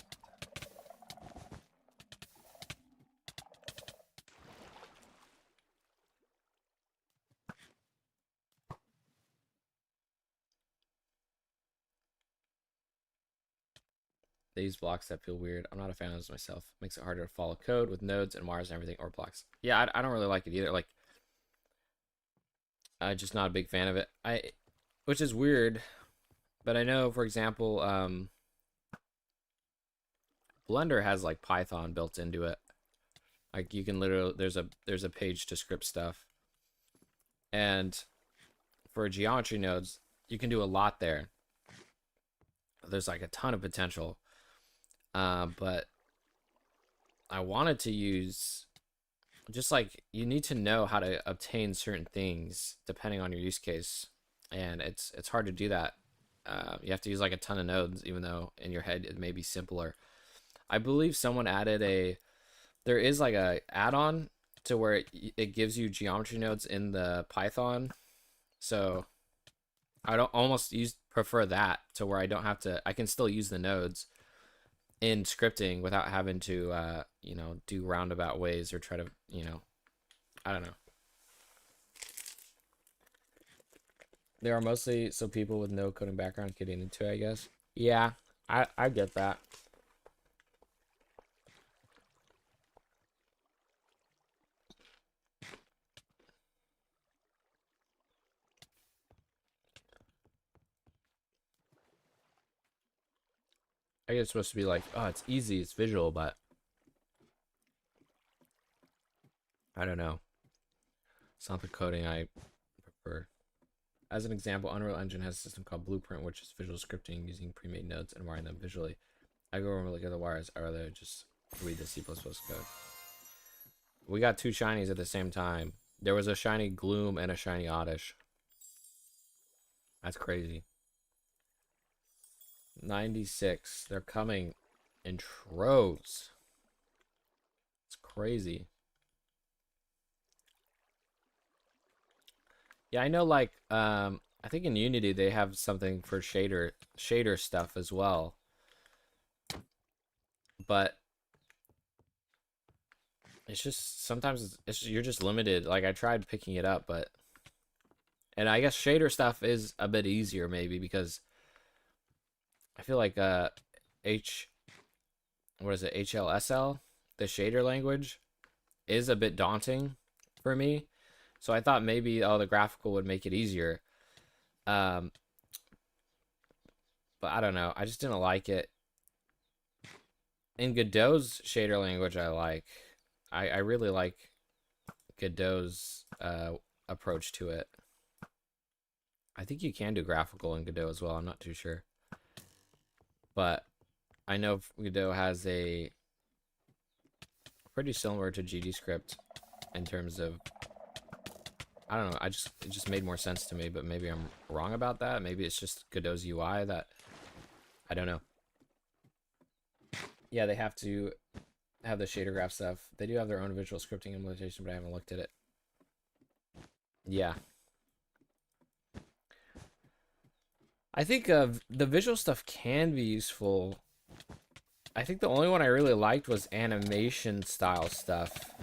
They use blocks that feel weird. I'm not a fan of this myself. Makes it harder to follow code with nodes and wires and everything, or blocks. Yeah, I don't really like it either. Like, I'm just not a big fan of it. Which is weird, but I know, for example, Blender has like Python built into it. Like you can literally there's a page to script stuff, and for geometry nodes, you can do a lot there. There's like a ton of potential, but I wanted to use just like you need to know how to obtain certain things depending on your use case, and it's hard to do that you have to use like a ton of nodes, even though in your head it may be simpler. I believe someone added there is like a add-on to where it gives you geometry nodes in the Python. So I don't almost prefer that to where I don't have to, I can still use the nodes in scripting without having to, you know, do roundabout ways or try to, you know, I don't know. There are mostly so people with no coding background getting into it, I guess. Yeah, I get that. I guess it's supposed to be like, oh, it's easy, it's visual, but I don't know. It's not the coding I prefer. As an example, Unreal Engine has a system called Blueprint, which is visual scripting using pre-made nodes and wiring them visually. I go over and look at the wires. I rather just read the C++ code. We got two shinies at the same time. There was a shiny Gloom and a shiny Oddish. That's crazy. 96. They're coming in troves. It's crazy. Yeah, I know, like, I think in Unity they have something for shader stuff as well. But it's just sometimes you're just limited. Like, I tried picking it up, but and I guess shader stuff is a bit easier maybe because I feel like what is it, HLSL, the shader language, is a bit daunting for me. So I thought maybe the graphical would make it easier. But I don't know. I just didn't like it. In Godot's shader language, I really like Godot's approach to it. I think you can do graphical in Godot as well. I'm not too sure. But I know Godot has a pretty similar to GDScript in terms of, I don't know, it just made more sense to me, but maybe I'm wrong about that. Maybe it's just Godot's UI that, I don't know. Yeah, they have to have the shader graph stuff. They do have their own visual scripting implementation, but I haven't looked at it. Yeah. I think the visual stuff can be useful. I think the only one I really liked was animation style stuff.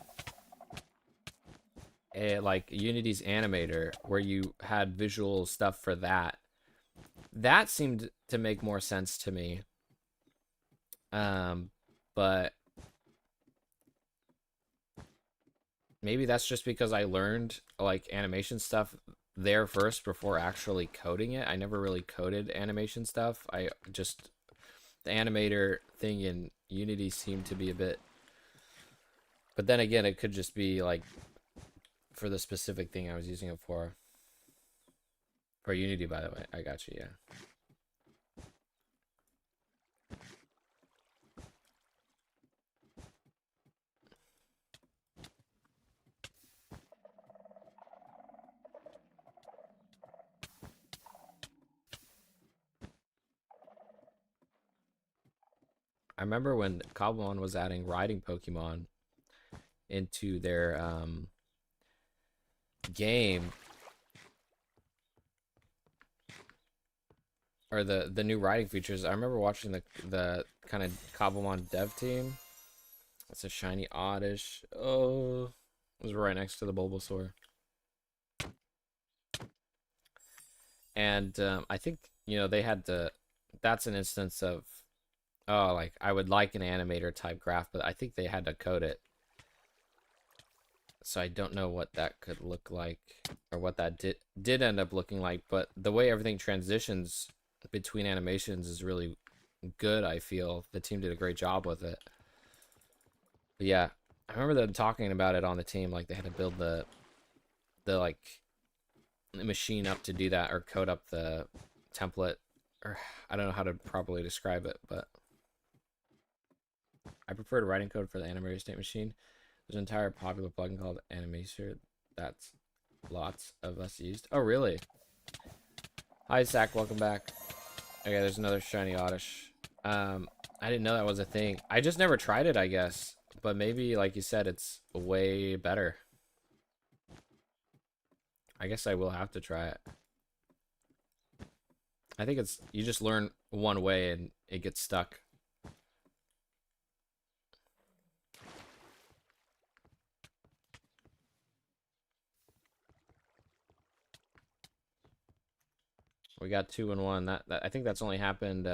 Like Unity's Animator, where you had visual stuff for that. That seemed to make more sense to me. But maybe that's just because I learned like animation stuff there first before actually coding it. I never really coded animation stuff. I just, the animator thing in Unity seemed to be a bit, but then again, it could just be like for the specific thing I was using it for Unity, by the way. I got you. Yeah. I remember when Cobblemon was adding riding Pokemon into their game, or the new riding features. I remember watching the kind of Cobblemon dev team. It's a shiny Oddish. Oh, it was right next to the Bulbasaur. And I think, you know, they had to, that's an instance of, oh, like, I would like an animator type graph, but I think they had to code it. So I don't know what that could look like, or what that did end up looking like, but the way everything transitions between animations is really good. I feel the team did a great job with it. But yeah, I remember them talking about it on the team, like they had to build the like the machine up to do that, or code up the template, or I don't know how to properly describe it, but I preferred writing code for the animator state machine. There's an entire popular plugin called Animator that's lots of us used. Oh, really? Hi, Zach. Welcome back. Okay, there's another shiny oddish. I didn't know that was a thing. I just never tried it, I guess. But maybe, like you said, it's way better. I guess I will have to try it. I think it's, you just learn one way and it gets stuck. We got 2 and 1. That I think that's only happened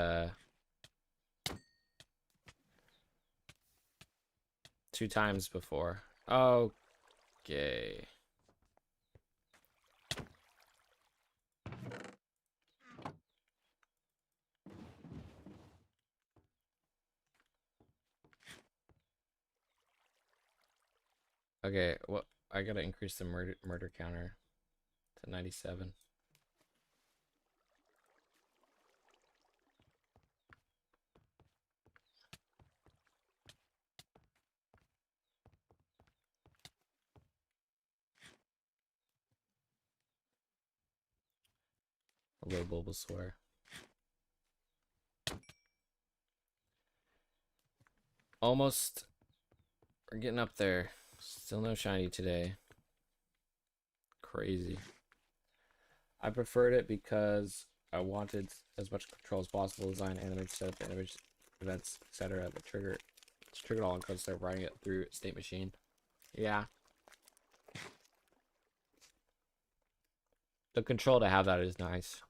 2 times before. Okay. Okay, well, I gotta increase the murder counter to 97. A little Bulbasaur. Almost. We're getting up there. Still no shiny today. Crazy. I preferred it because I wanted as much control as possible. Design, animate, set up, animate, events, etc. The trigger. It's triggered all in code. Start writing it through state machine. Yeah. The control to have that is nice.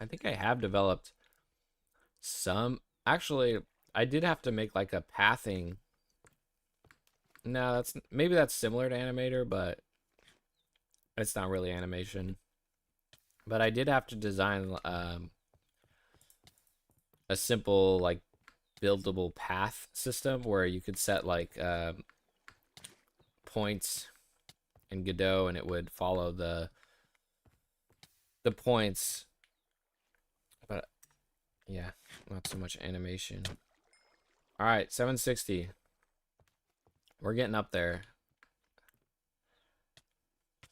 I think I have developed some. Actually, I did have to make like a pathing. No, that's maybe that's similar to Animator, but it's not really animation. But I did have to design a simple like buildable path system where you could set like points in Godot and it would follow the points. But yeah, not so much animation. All right, 760. We're getting up there.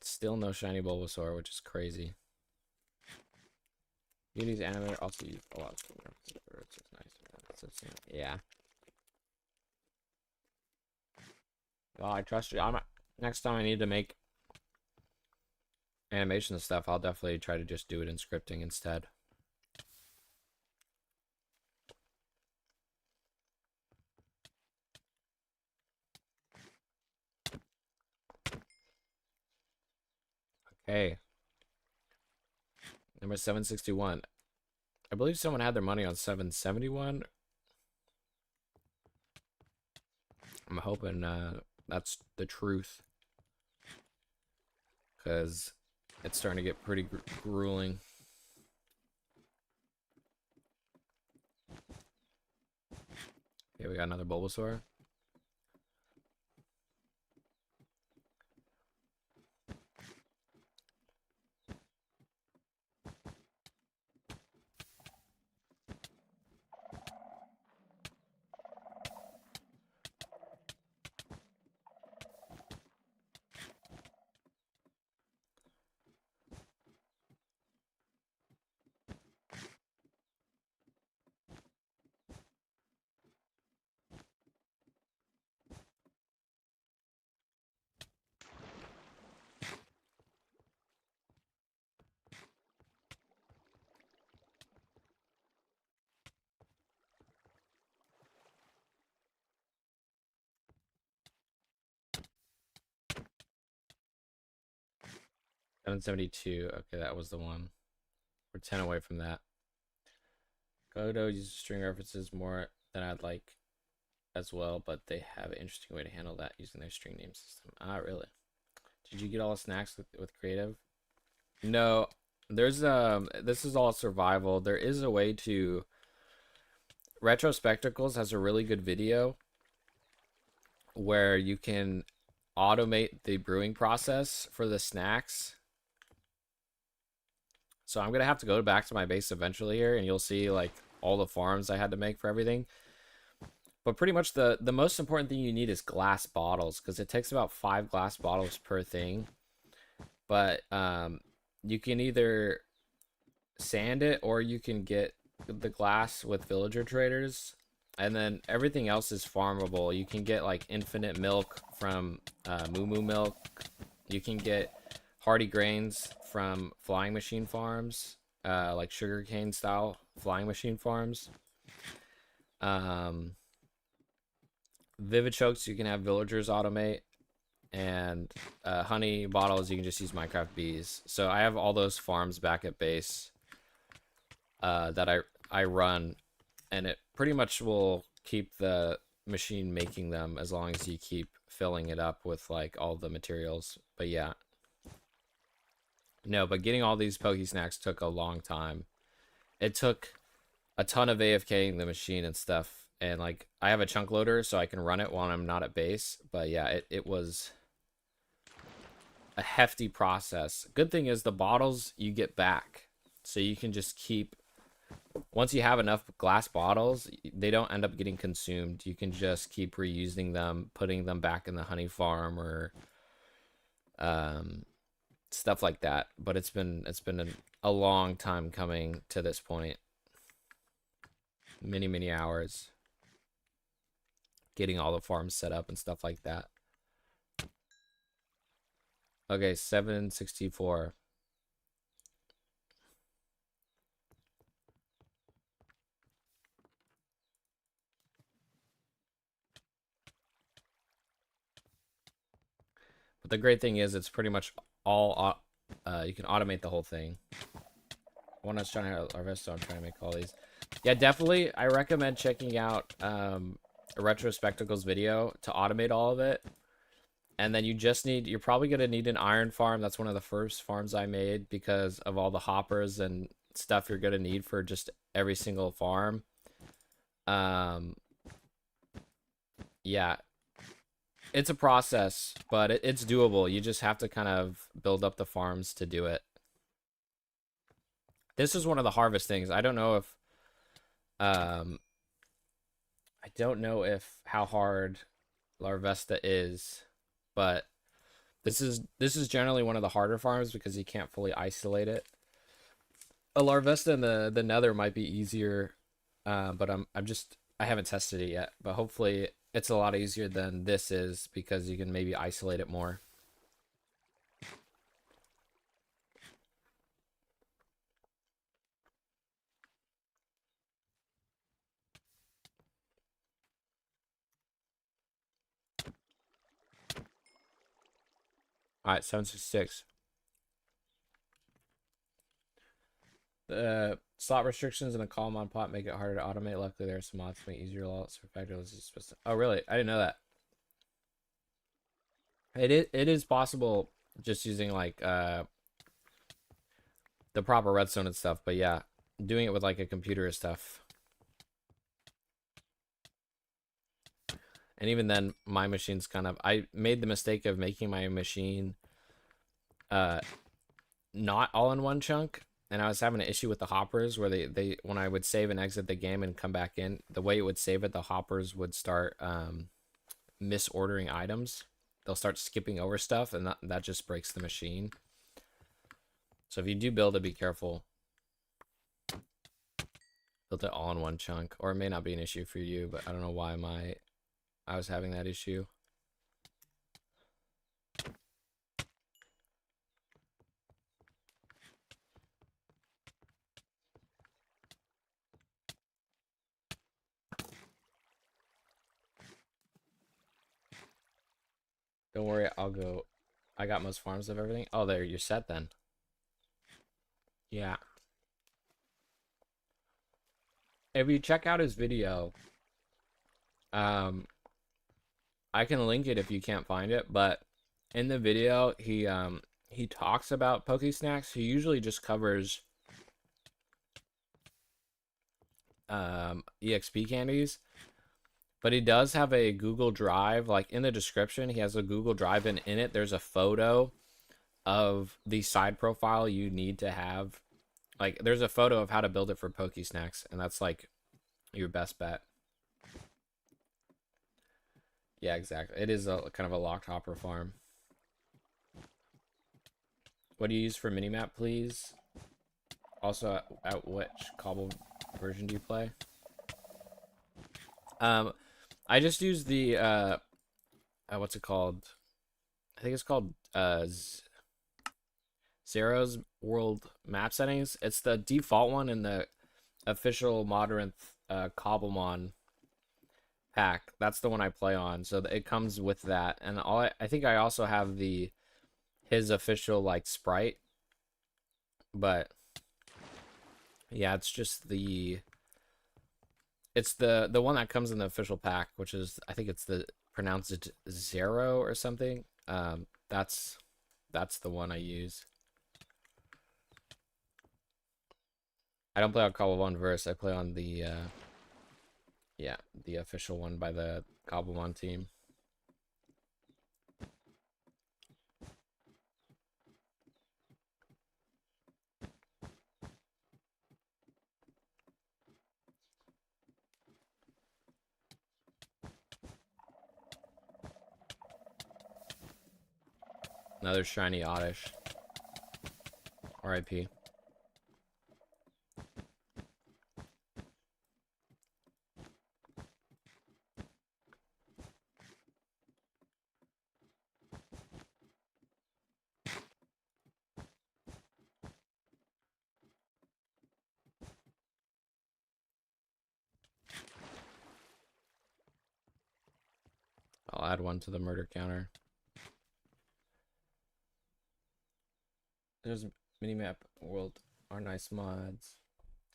Still no shiny Bulbasaur, which is crazy. Unity's animator also used a lot of it's just nice. Yeah. Well, I trust you. Next time I need to make animation and stuff, I'll definitely try to just do it in scripting instead. Okay. Number 761. I believe someone had their money on 771. I'm hoping that's the truth. Because it's starting to get pretty grueling. Okay, we got another Bulbasaur. $772. Okay, that was the one. We're 10 away from that. Godot uses string references more than I'd like as well, but they have an interesting way to handle that using their string name system. Ah, really? Did you get all the snacks with creative? No, there's this is all survival. There is a way to Retro Spectacles has a really good video where you can automate the brewing process for the snacks. So I'm gonna have to go back to my base eventually here, and you'll see like all the farms I had to make for everything. But pretty much the most important thing you need is glass bottles, because it takes about 5 glass bottles per thing. But you can either sand it or you can get the glass with villager traders, and then everything else is farmable. You can get like infinite milk from moo moo milk. You can get hardy grains from flying machine farms, like sugarcane style flying machine farms. Vivid chokes you can have villagers automate, and honey bottles you can just use Minecraft bees. So I have all those farms back at base that I run, and it pretty much will keep the machine making them as long as you keep filling it up with like all the materials. But yeah, no, but getting all these Poke Snacks took a long time. It took a ton of AFKing the machine and stuff, and like I have a chunk loader so I can run it while I'm not at base. But yeah, it was a hefty process. Good thing is the bottles you get back, so you can just keep, once you have enough glass bottles, they don't end up getting consumed. You can just keep reusing them, putting them back in the honey farm or stuff like that. But it's been a long time coming to this point. Many hours getting all the farms set up and stuff like that. Okay, 764. But the great thing is it's pretty much all you can automate the whole thing. One I was trying to harvest, so I'm trying to make all these. Yeah, definitely I recommend checking out a Retro Spectacles video to automate all of it. And then you're probably gonna need an iron farm. That's one of the first farms I made because of all the hoppers and stuff you're gonna need for just every single farm. Yeah, it's a process, but it's doable. You just have to kind of build up the farms to do it. This is one of the harvest things. Um, I don't know if how hard Larvesta is, but this is generally one of the harder farms because you can't fully isolate it. A Larvesta and the Nether might be easier, but I haven't tested it yet. But hopefully it's a lot easier than this is because you can maybe isolate it more. All right, 766. The slot restrictions in the Cobblemon pot make it harder to automate. Luckily, there are some mods to make easier lots for factors. Oh, really? I didn't know that. It is possible just using like the proper redstone and stuff, but yeah, doing it with like a computer is tough. And even then, my machine's I made the mistake of making my machine not all in one chunk, and I was having an issue with the hoppers where they when I would save and exit the game and come back in, the way it would save it, the hoppers would start misordering items. They'll start skipping over stuff, and that just breaks the machine. So if you do build it, be careful. Build it all in one chunk, or it may not be an issue for you, but I don't know why I was having that issue. Don't worry, I'll go. I got most farms of everything. Oh, there, you're set then. Yeah. If you check out his video, um, I can link it if you can't find it, but in the video, he talks about Poke Snacks. He usually just covers EXP candies, but he does have a Google Drive. Like in the description, he has a Google Drive, and in it, there's a photo of the side profile you need to have. Like, there's a photo of how to build it for Poke Snacks, and that's like your best bet. Yeah, exactly. It is a kind of a locked hopper farm. What do you use for minimap, please? Also, at which Cobble version do you play? Um, I just use the what's it called? I think it's called Zero's World Map Settings. It's the default one in the official Modern Cobblemon pack. That's the one I play on. So it comes with that, and I think I also have his official like sprite, but yeah, it's just the one that comes in the official pack, which is I think it's the pronounced Zero or something. That's the one I use. I don't play on Cobblemon Verse. I play on the yeah, the official one by the Cobblemon team. Another shiny Oddish. RIP. I'll add one to the murder counter. There's minimap world are nice mods.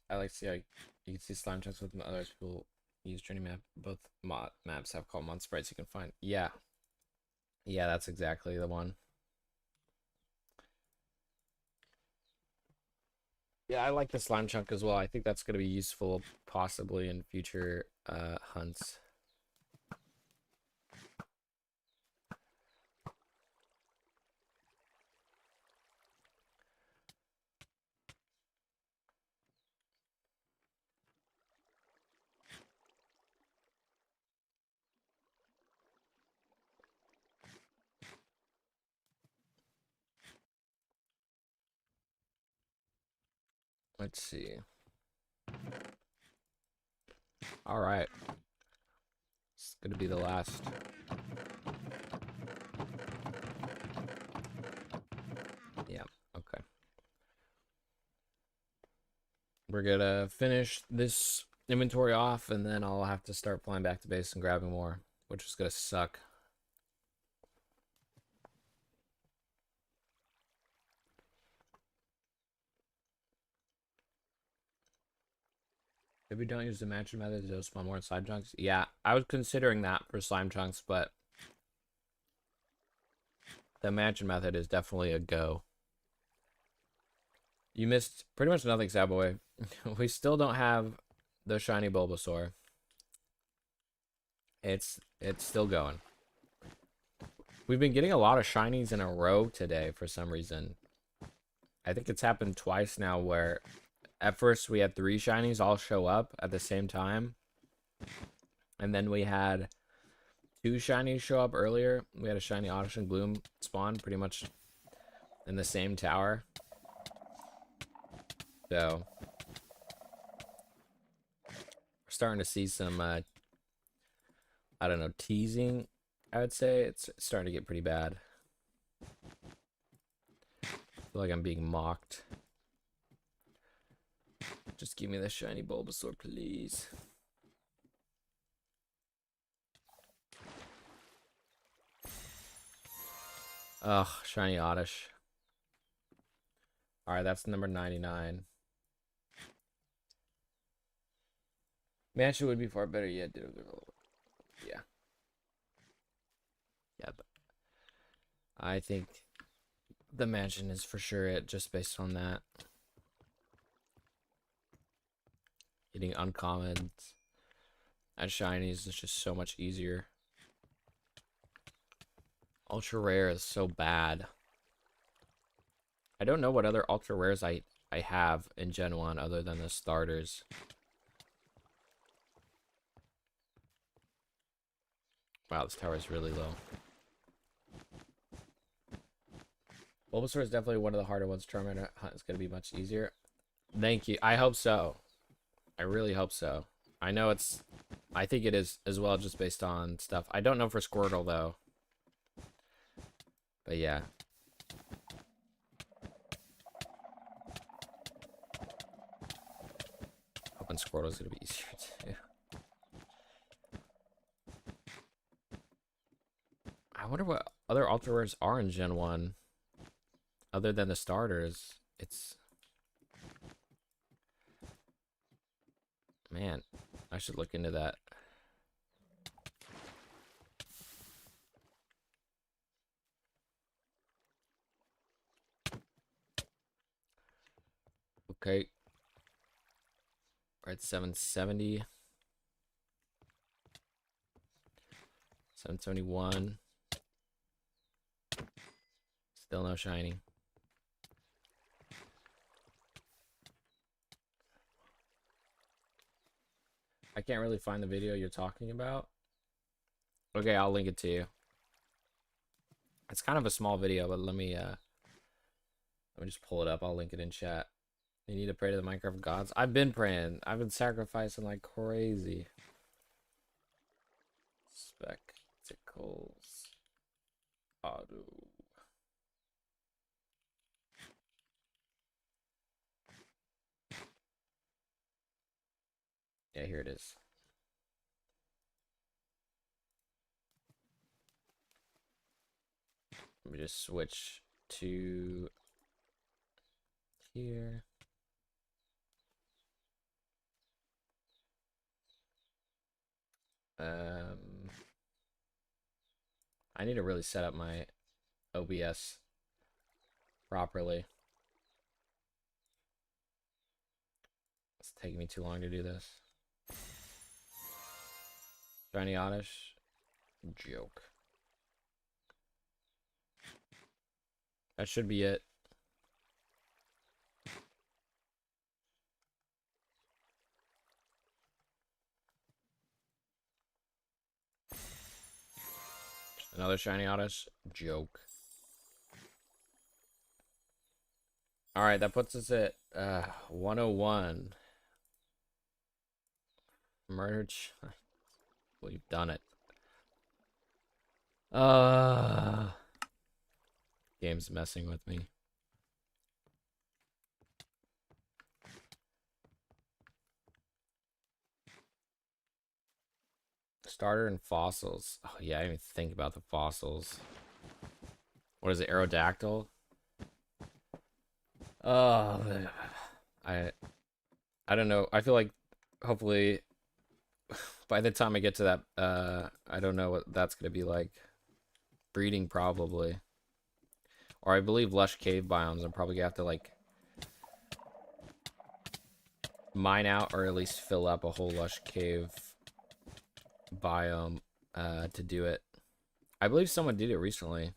I like to see how you can see slime chunks with other people use journey map. Both maps have Cobblemon sprites you can find. Yeah. Yeah, that's exactly the one. Yeah, I like the slime chunk as well. I think that's going to be useful possibly in future hunts. Let's see. All right. It's going to be the last. Yeah, okay. We're going to finish this inventory off, and then I'll have to start flying back to base and grabbing more, which is going to suck. If we don't use the matching method, they'll spawn more slime chunks. Yeah, I was considering that for slime chunks, but the matching method is definitely a go. You missed pretty much nothing, Saboy. We still don't have the shiny Bulbasaur. It's still going. We've been getting a lot of shinies in a row today for some reason. I think it's happened twice now where at first we had 3 shinies all show up at the same time. And then we had 2 shinies show up earlier. We had a shiny Oddish and Gloom spawn pretty much in the same tower. So we're starting to see some I don't know, teasing, I would say. It's starting to get pretty bad. I feel like I'm being mocked. Just give me the shiny Bulbasaur, please. Ugh, shiny Oddish. Alright, that's number 99. Mansion would be far better, yeah. Yeah. Yeah, but I think the mansion is for sure it, just based on that. Getting uncommons and shinies is just so much easier. Ultra rare is so bad. I don't know what other ultra rares I have in Gen 1 other than the starters. Wow, this tower is really low. Bulbasaur is definitely one of the harder ones. Tournament hunt is going to be much easier. Thank you. I hope so. I really hope so. I know it's... I think it is as well, just based on stuff. I don't know for Squirtle, though. But yeah. Hoping Squirtle's going to be easier, too. I wonder what other Ultra Rares are in Gen 1. Other than the starters. It's... Man, I should look into that. Okay. We're at 770. 771. Still no shiny. I can't really find the video you're talking about. Okay, I'll link it to you. It's kind of a small video, but let me just pull it up. I'll link it in chat. You need to pray to the Minecraft gods. I've been praying. I've been sacrificing like crazy. Spectacles. Auto. Yeah, here it is. Let me just switch to here. I need to really set up my OBS properly. It's taking me too long to do this. Shiny Oddish. Joke. That should be it. Another shiny Oddish. Joke. Alright, that puts us at 101. Murdered. We've done it. Game's messing with me. Starter and fossils. Oh yeah, I didn't even think about the fossils. What is it, Aerodactyl? Oh, I don't know. I feel like hopefully by the time I get to that, I don't know what that's gonna be like. Breeding probably, or I believe lush cave biomes. I'm probably gonna have to like mine out or at least fill up a whole lush cave biome to do it. I believe someone did it recently.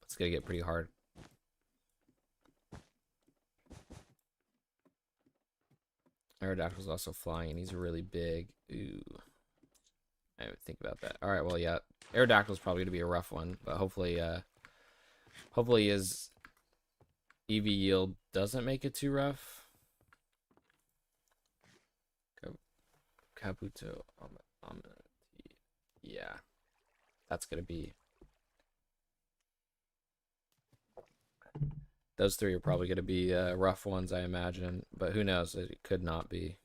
It's gonna get pretty hard. Aerodactyl's also flying, and he's really big. Ooh. I didn't think about that. Alright, well, yeah. Aerodactyl's probably gonna be a rough one, but hopefully, hopefully his EV yield doesn't make it too rough. Kabuto. Yeah. That's gonna be... Those three are probably gonna be rough ones, I imagine. But who knows? It could not be.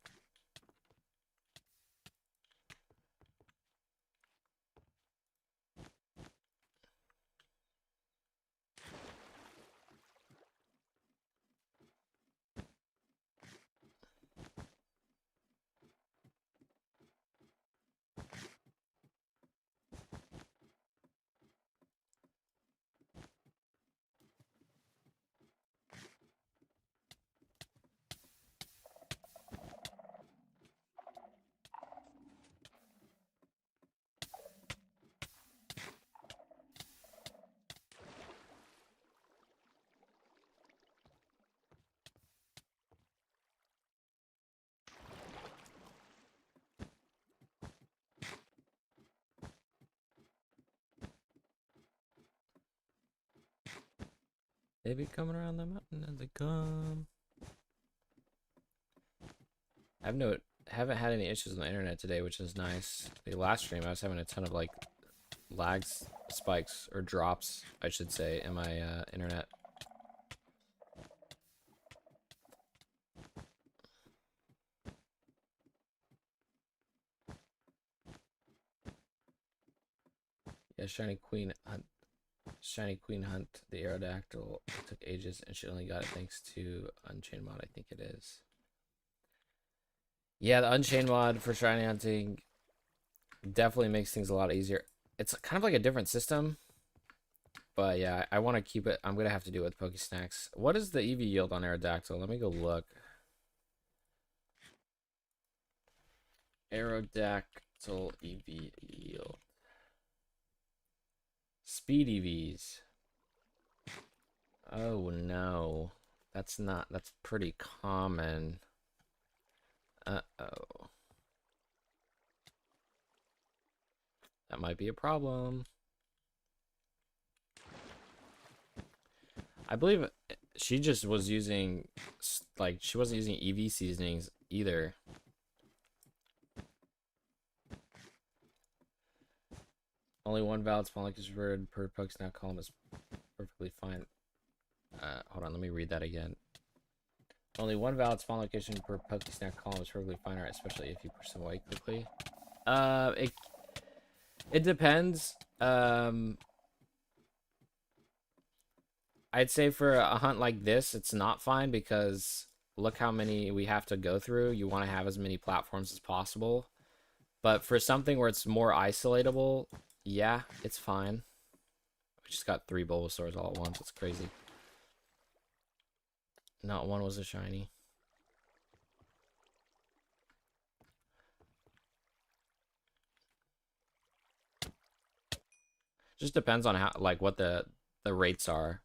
They be coming around the mountain as they come. Haven't had any issues on the internet today, which is nice. The last stream I was having a ton of like lags, spikes, or drops, I should say, in my internet. Yeah, Shiny Queen Hunt, the Aerodactyl took ages, and she only got it thanks to Unchained mod, I think it is. Yeah, the Unchained mod for Shiny Hunting definitely makes things a lot easier. It's kind of like a different system, but yeah, I want to keep it. I'm gonna have to do it with Pokesnacks. What is the EV yield on Aerodactyl? Let me go look. Aerodactyl EV yield. Speed EVs. Oh no. That's pretty common. Uh-oh. That might be a problem. I believe she just was using, like, she wasn't using EV seasonings either. Only one valid spawn location per Pokesnap column is perfectly fine. Hold on, let me read that again. Only one valid spawn location per Pokesnap column is perfectly fine, right? Especially if you push them away quickly. It depends. I'd say for a hunt like this, it's not fine because look how many we have to go through. You want to have as many platforms as possible. But for something where it's more isolatable, yeah, it's fine. We just got 3 Bulbasaurs all at once. It's crazy. Not one was a shiny. Just depends on how, like, what the rates are.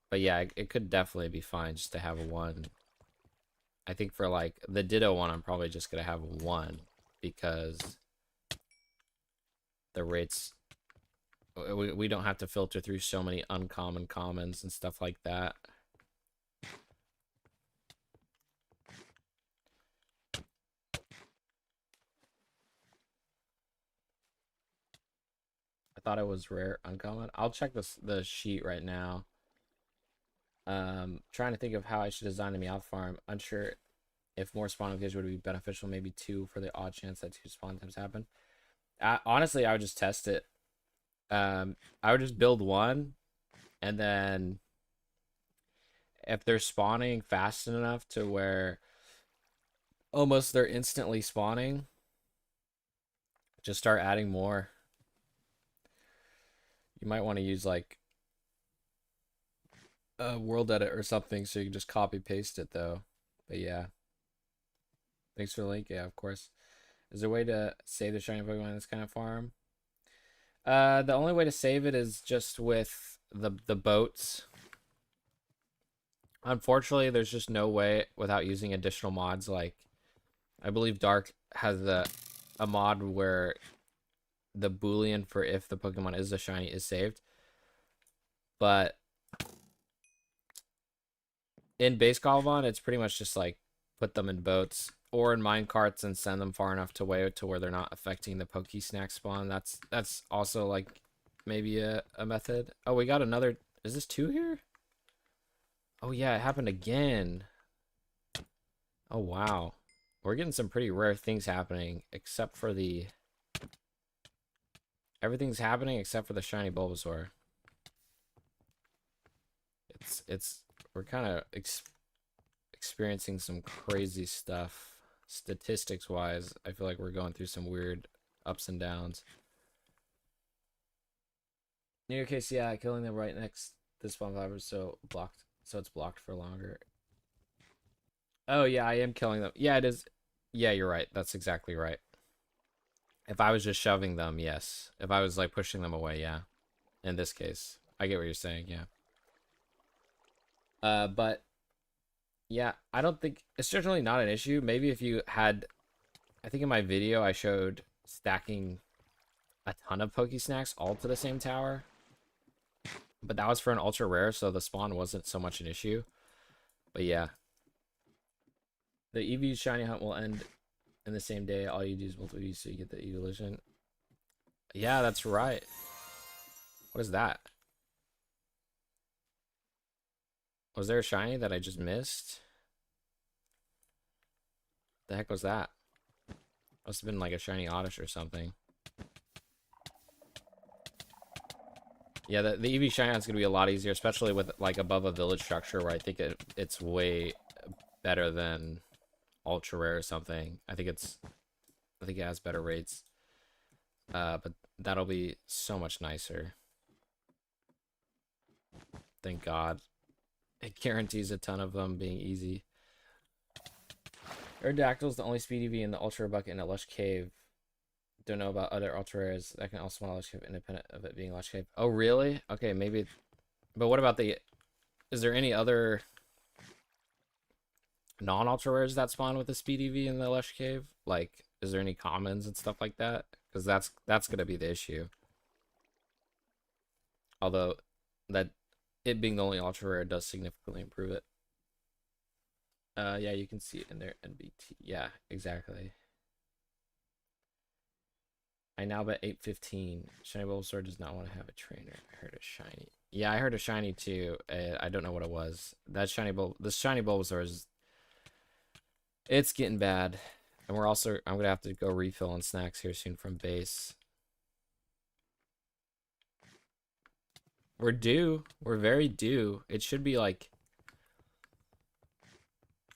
But yeah, it could definitely be fine just to have one. I think for like the Ditto one, I'm probably just gonna have one because the rates, we don't have to filter through so many uncommon commons and stuff like that. I thought it was rare uncommon. I'll check the sheet right now. Trying to think of how I should design the Meowth farm. Unsure if more spawn locations would be beneficial. Maybe 2 for the odd chance that 2 spawn times happen. Honestly, I would just test it. I would just build 1, and then if they're spawning fast enough to where almost they're instantly spawning, just start adding more. You might want to use like a world edit or something so you can just copy paste it though. But yeah, thanks for the link. Yeah, of course. Is there a way to save the shiny Pokemon in this kind of farm? The only way to save it is just with the boats. Unfortunately, there's just no way without using additional mods. Like, I believe Dark has a mod where the Boolean for if the Pokemon is a shiny is saved. But in base Cobblemon, it's pretty much just like put them in boats or in mine carts and send them far enough away to where they're not affecting the Pokesnack spawn. That's also like maybe a method. Oh, we got another. Is this 2 here? Oh yeah, it happened again. Oh wow. We're getting some pretty rare things happening except for the... Everything's happening except for the shiny Bulbasaur. We're kind of experiencing some crazy stuff. Statistics wise, I feel like we're going through some weird ups and downs. New York case, yeah, killing them right next to spawn fibers, so it's blocked for longer. Oh yeah, I am killing them. Yeah, it is. Yeah, you're right. That's exactly right. If I was just shoving them, yes. If I was like pushing them away, yeah. In this case, I get what you're saying, yeah. But yeah, I don't think it's certainly not an issue. Maybe if you had, I think in my video I showed stacking a ton of Pokesnacks all to the same tower. But that was for an ultra rare, so the spawn wasn't so much an issue. But yeah. The EV shiny hunt will end in the same day. All you do is multiple EVs so you get the evolution. Yeah, that's right. What is that? Was there a shiny that I just missed? The heck was that? Must have been like a shiny Oddish or something. Yeah, the EV shiny hunt's gonna be a lot easier, especially with like above a village structure where I think it's way better than ultra rare or something. I think it has better rates. But that'll be so much nicer. Thank God. It guarantees a ton of them being easy. Aerodactyl's the only speed EV in the ultra bucket in a lush cave. Don't know about other ultra rares that can also spawn a lush cave independent of it being lush cave. Oh really? Okay, maybe. But what about the? Is there any other non-ultra rares that spawn with the speed EV in the lush cave? Like, is there any commons and stuff like that? Because that's gonna be the issue. Although that it being the only ultra rare does significantly improve it. Yeah, you can see it in there. NBT. Yeah, exactly. I now bet 815. Shiny Bulbasaur does not want to have a trainer. I heard a shiny. Yeah, I heard a shiny too. I don't know what it was. This shiny Bulbasaur is. It's getting bad, and I'm gonna have to go refill on snacks here soon from base. We're due. We're very due. It should be like.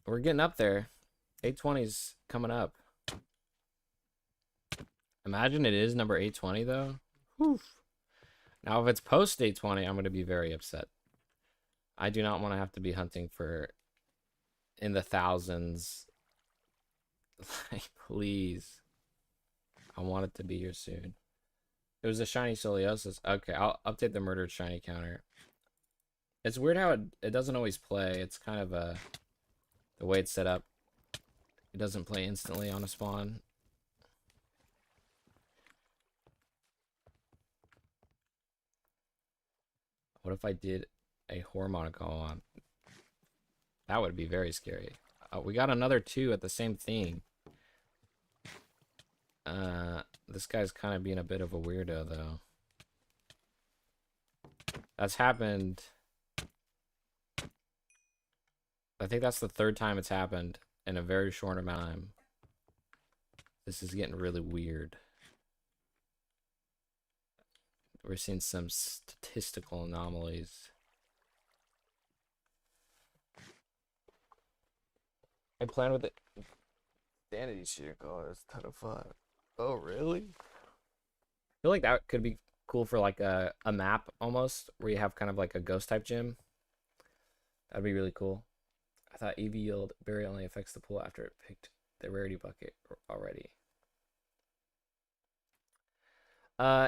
We're getting up there. 820's coming up. Imagine it is number 820 though. Whew. Now if it's post 820, I'm going to be very upset. I do not want to have to be hunting for in the thousands. Like, please. I want it to be here soon. It was a shiny Soleosis. Okay, I'll update the murdered shiny counter. It's weird how it doesn't always play. It's kind of the way it's set up. It doesn't play instantly on a spawn. What if I did a Hormonicon? That would be very scary. We got another 2 at the same thing. This guy's kind of being a bit of a weirdo, though. That's happened. I think that's the 3rd time it's happened in a very short amount of time. This is getting really weird. We're seeing some statistical anomalies. I plan with it. Sanity shooter. Oh, it's a ton of fun. Oh, really? I feel like that could be cool for like a map almost, where you have kind of like a ghost type gym. That'd be really cool. I thought EV yield berry only affects the pool after it picked the rarity bucket already.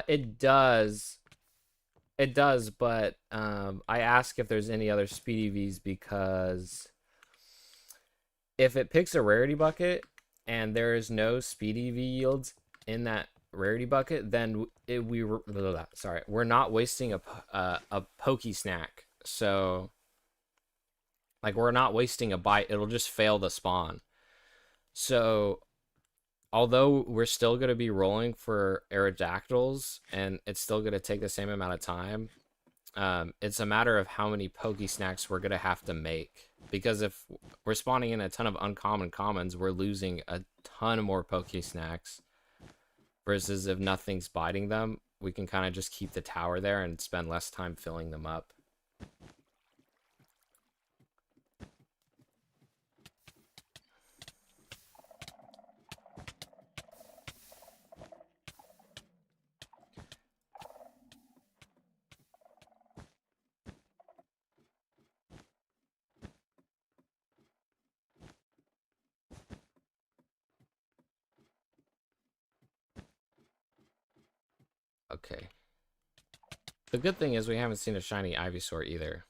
It does. It does, but I ask if there's any other speed EVs because if it picks a rarity bucket and there is no speed EV yields in that rarity bucket, then we're not wasting a pokey snack. So like we're not wasting a bite. It'll just fail the spawn. So although we're still going to be rolling for Aerodactyls and it's still going to take the same amount of time, it's a matter of how many pokey snacks we're going to have to make. Because if we're spawning in a ton of uncommon commons, we're losing a ton more pokey snacks. Versus if nothing's biting them, we can kind of just keep the tower there and spend less time filling them up. Okay. The good thing is we haven't seen a shiny Ivysaur either.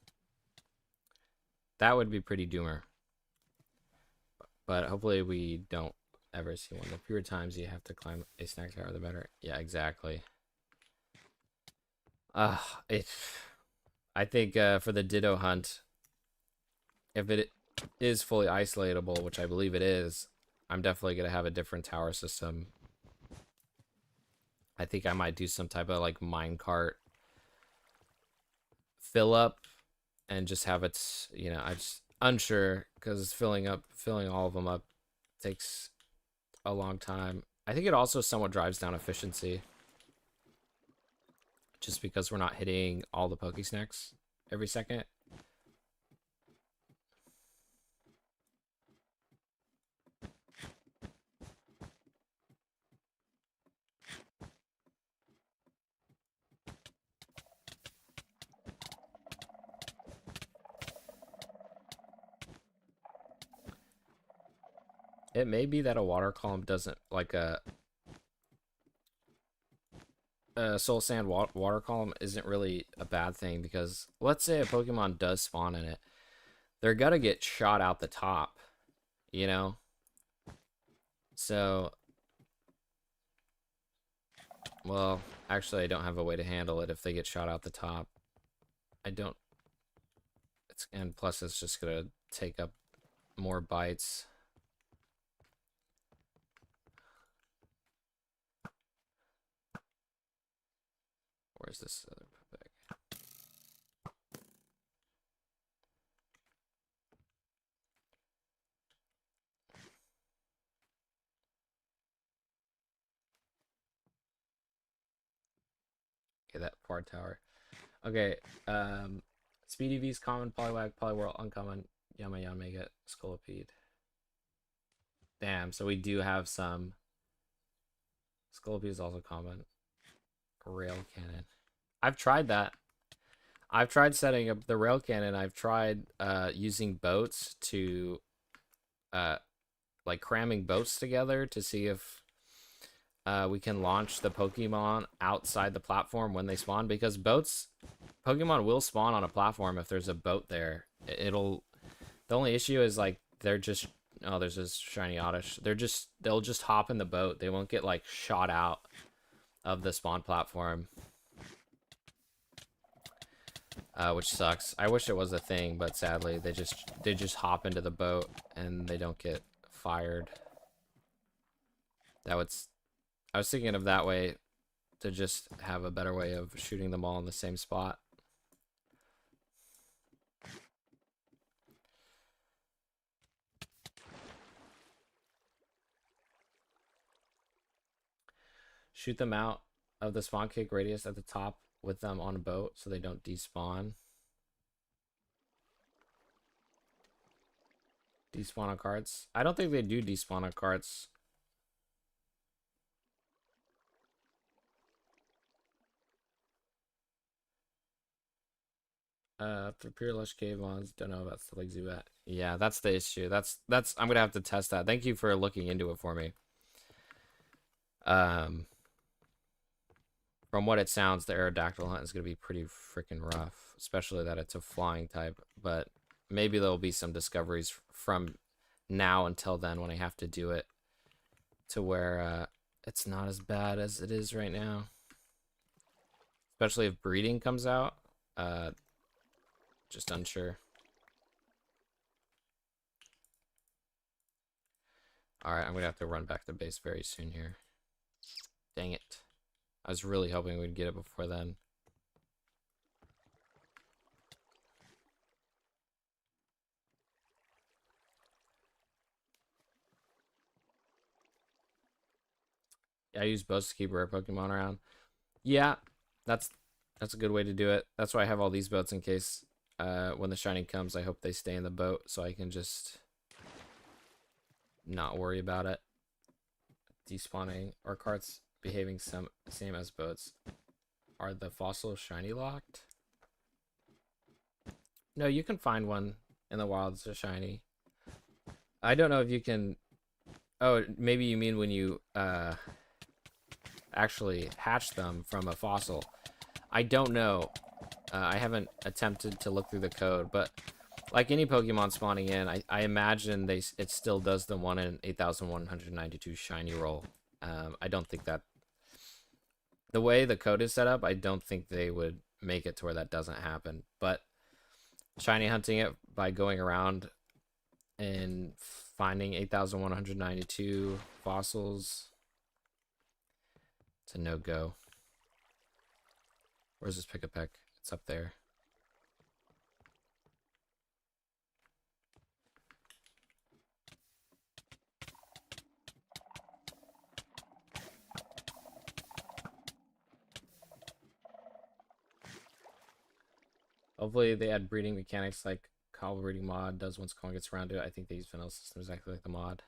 That would be pretty doomer. But hopefully we don't ever see one. The fewer times you have to climb a snack tower, the better. Yeah, exactly. It. I think for the Ditto hunt, if it is fully isolatable, which I believe it is, I'm definitely going to have a different tower system. I think I might do some type of like minecart fill up and just have it, you know, I just unsure because filling all of them up takes a long time. I think it also somewhat drives down efficiency just because we're not hitting all the Pokesnacks every second. It may be that a water column doesn't like a soul sand water column isn't really a bad thing because let's say a Pokemon does spawn in it, they're gonna get shot out the top, you know. So, well, actually, I don't have a way to handle it if they get shot out the top. I don't. And plus, it's just gonna take up more bytes. Where's this other bag? Okay, that far tower. Okay, Speedy V's common, Poliwag, Poliwhirl, uncommon, Yama Mega, Scolipede. Damn, so we do have some. Scolipede is also common. Rail Cannon. I've tried that. I've tried setting up the rail cannon. I've tried using boats to like cramming boats together to see if we can launch the Pokemon outside the platform when they spawn, because Pokemon will spawn on a platform if there's a boat there. The only issue is like they're just, oh, there's this shiny Oddish. They'll just hop in the boat. They won't get like shot out of the spawn platform. Which sucks. I wish it was a thing, but sadly they just hop into the boat and they don't get fired. I was thinking of that way to just have a better way of shooting them all in the same spot. Shoot them out of the spawn kick radius at the top with them on a boat so they don't despawn. Despawn on carts. I don't think they do despawn on carts. For pure lush cave ones, don't know about stuff like Zubat. Yeah, that's the issue. That's I'm gonna have to test that. Thank you for looking into it for me. From what it sounds, the Aerodactyl hunt is gonna be pretty freaking rough, especially that it's a flying type. But maybe there'll be some discoveries from now until then when I have to do it to where it's not as bad as it is right now. Especially if breeding comes out. Just unsure. Alright, I'm gonna have to run back to base very soon here. Dang it. I was really hoping we'd get it before then. Yeah, I use boats to keep rare Pokemon around. Yeah, that's a good way to do it. That's why I have all these boats in case when the shiny comes, I hope they stay in the boat so I can just not worry about it despawning or carts behaving same as boats. Are the fossils shiny locked? No, you can find one in the wild that's a shiny. I don't know if you can. Oh, maybe you mean when you actually hatch them from a fossil. I don't know. I haven't attempted to look through the code, but like any Pokemon spawning in, I imagine it still does the 1 in 8,192 shiny roll. I don't think that the way the code is set up, I don't think they would make it to where that doesn't happen. But shiny hunting it by going around and finding 8,192 fossils, it's a no-go. Where's this pick-a-peck? It's up there. Hopefully they add breeding mechanics like cobble breeding mod does once Kong gets around to it. I think they use vanilla system exactly like the mod.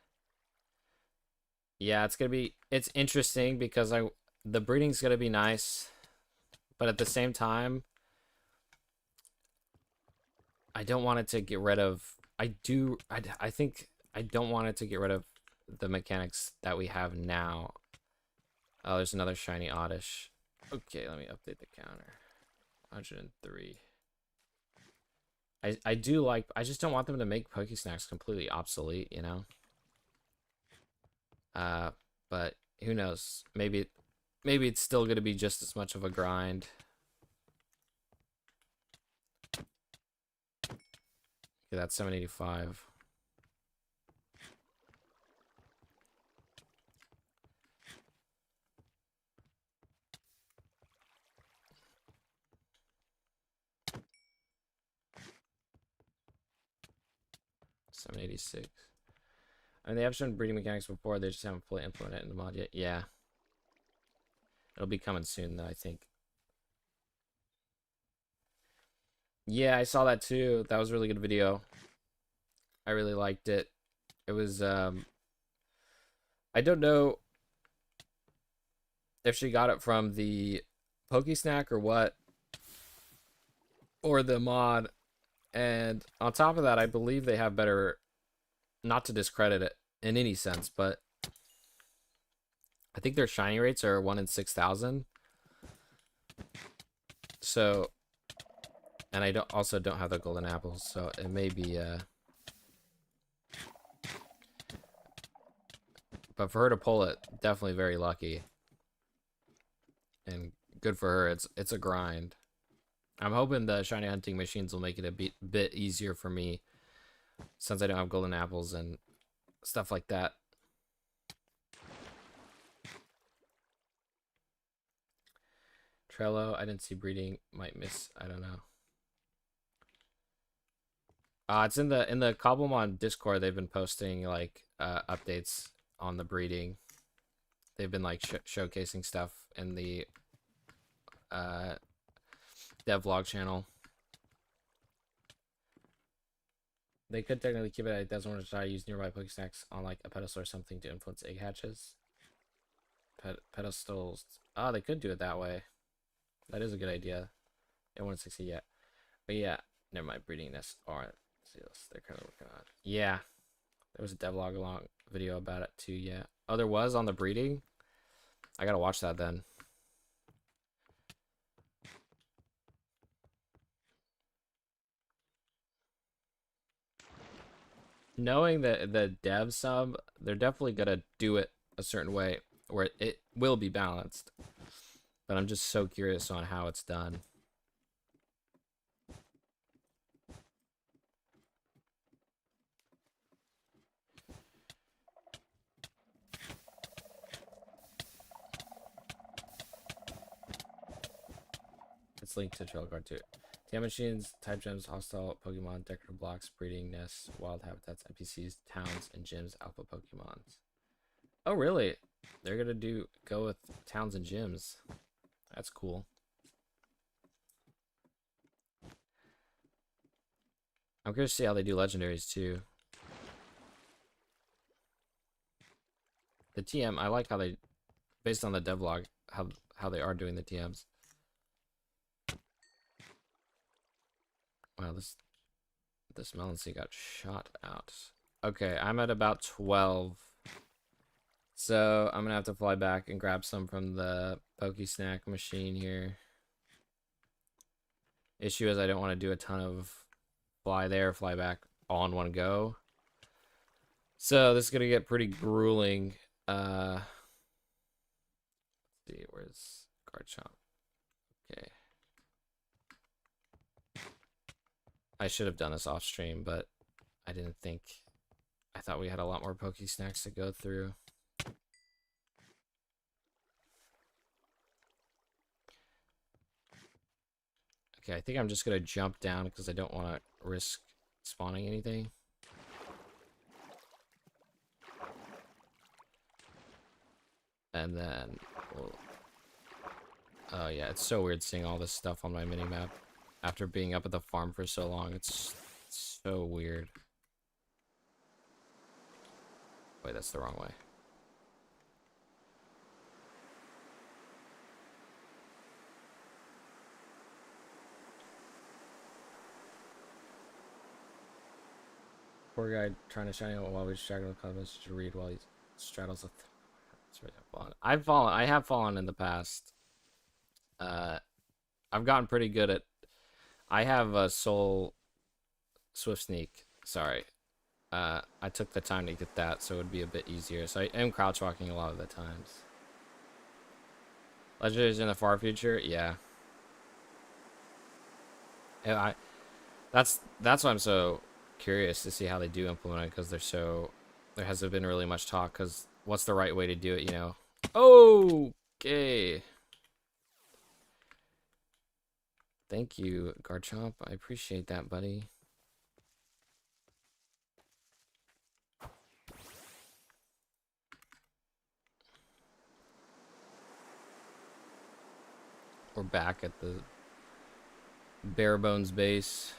Yeah, it's interesting because the breeding's gonna be nice, but at the same time, I don't want it to get rid of. I think I don't want it to get rid of the mechanics that we have now. Oh, there's another shiny oddish. Okay, let me update the counter. 103. I do like. I just don't want them to make Pokesnacks completely obsolete, you know. But who knows? Maybe it's still gonna be just as much of a grind. Yeah, that's 785. $786. I mean, they have shown breeding mechanics before. They just haven't fully implemented it in the mod yet. Yeah, it'll be coming soon, though, I think. Yeah, I saw that too. That was a really good video. I really liked it. It was, I don't know if she got it from the Pokesnack or what, or the mod. And on top of that, I believe they have better, not to discredit it in any sense, but I think their shiny rates are 1 in 6,000. So, and I also don't have the golden apples, so it may be, but for her to pull it, definitely very lucky. And good for her. It's a grind. I'm hoping the shiny hunting machines will make it a bit easier for me, since I don't have golden apples and stuff like that. Trello, I didn't see breeding. Might miss. I don't know. It's in the Cobblemon Discord. They've been posting like updates on the breeding. They've been like showcasing stuff in the devlog channel. They could technically keep it. It doesn't want to try to use nearby Pokesnacks on like a pedestal or something to influence egg hatches. Pedestals. Oh, they could do it that way. That is a good idea. They won't succeed yet. But yeah, never mind. Breeding nest. Alright. See this. They're currently working on it. Yeah. There was a devlog along video about it too, yeah. Oh, there was on the breeding? I gotta watch that then. Knowing that the dev sub, they're definitely gonna do it a certain way where it will be balanced. But I'm just so curious on how it's done. It's linked to Trail Card too. TM machines, type gems, hostile Pokemon, decorative blocks, breeding nests, wild habitats, NPCs, towns, and gyms, alpha Pokemons. Oh, really? They're gonna go with towns and gyms. That's cool. I'm curious to see how they do legendaries too. The TM, I like how they, based on the devlog, how they are doing the TMs. Wow, this melon seed got shot out. Okay, I'm at about 12. So I'm gonna have to fly back and grab some from the Pokesnack machine here. Issue is I don't want to do a ton of fly there, fly back all in one go. So this is gonna get pretty grueling. Let's see, where's Guard Shop? Okay. I should have done this off stream, but I didn't think. I thought we had a lot more Poke Snacks to go through. Okay, I think I'm just gonna jump down because I don't want to risk spawning anything. And then we'll... Oh yeah, it's so weird seeing all this stuff on my minimap after being up at the farm for so long. It's so weird. Wait, that's the wrong way. Poor guy trying to shine out while we distracted with comments to read while he straddles the... I've fallen. I have fallen in the past. I've gotten pretty good at... I have a soul swift sneak. Sorry. I took the time to get that, so it would be a bit easier. So I am crouch walking a lot of the times. Legendaries in the far future? Yeah. Yeah, that's why I'm so curious to see how they do implement it, because there hasn't been really much talk, because what's the right way to do it, you know? Okay. Thank you, Garchomp. I appreciate that, buddy. We're back at the bare bones base.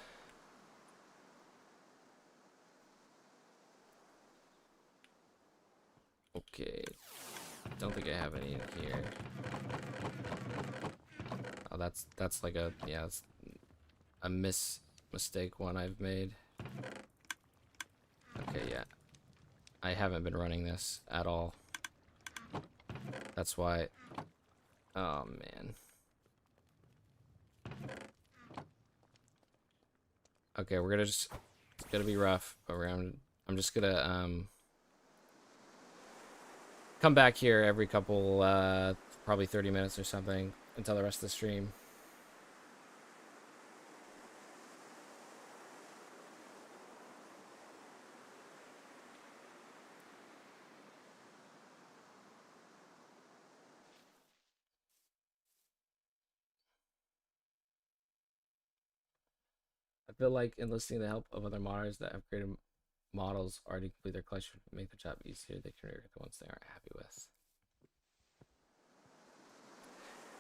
Okay. Don't think I have any in here. Oh, that's like a... Yeah, it's a mistake one I've made. Okay, yeah. I haven't been running this at all. That's why... Oh, man. Okay, we're gonna just... It's gonna be rough, but I'm just gonna, come back here every couple, probably 30 minutes or something until the rest of the stream. I feel like enlisting the help of other modders that have created models already complete their collection to make the job easier. They can rework the ones they aren't happy with.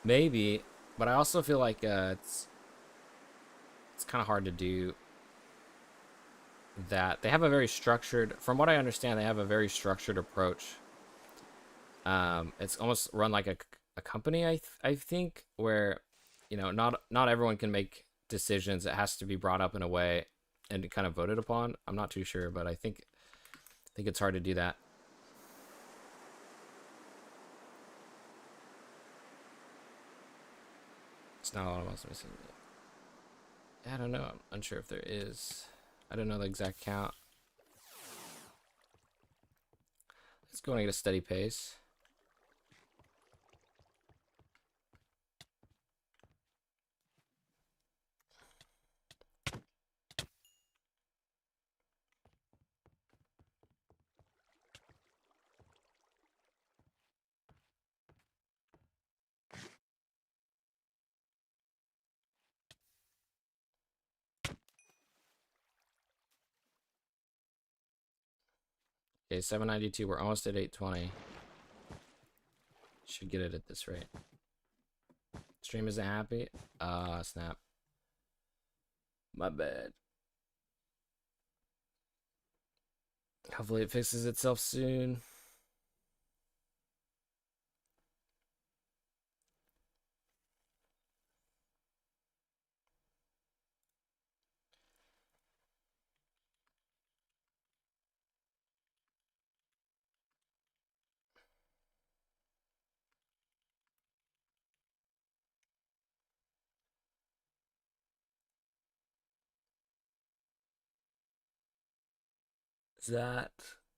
Maybe, but I also feel like it's kind of hard to do that. They have a very structured, from what I understand, they have a very structured approach. It's almost run like a company, I think, where, you know, not everyone can make decisions. It has to be brought up in a way and kind of voted upon. I'm not too sure, but I think it's hard to do that. It's not a lot of us missing. I don't know. I'm unsure if there is. I don't know the exact count. It's going at a steady pace. Okay, 792. We're almost at 820. Should get it at this rate. Stream isn't happy. Snap. My bad. Hopefully it fixes itself soon.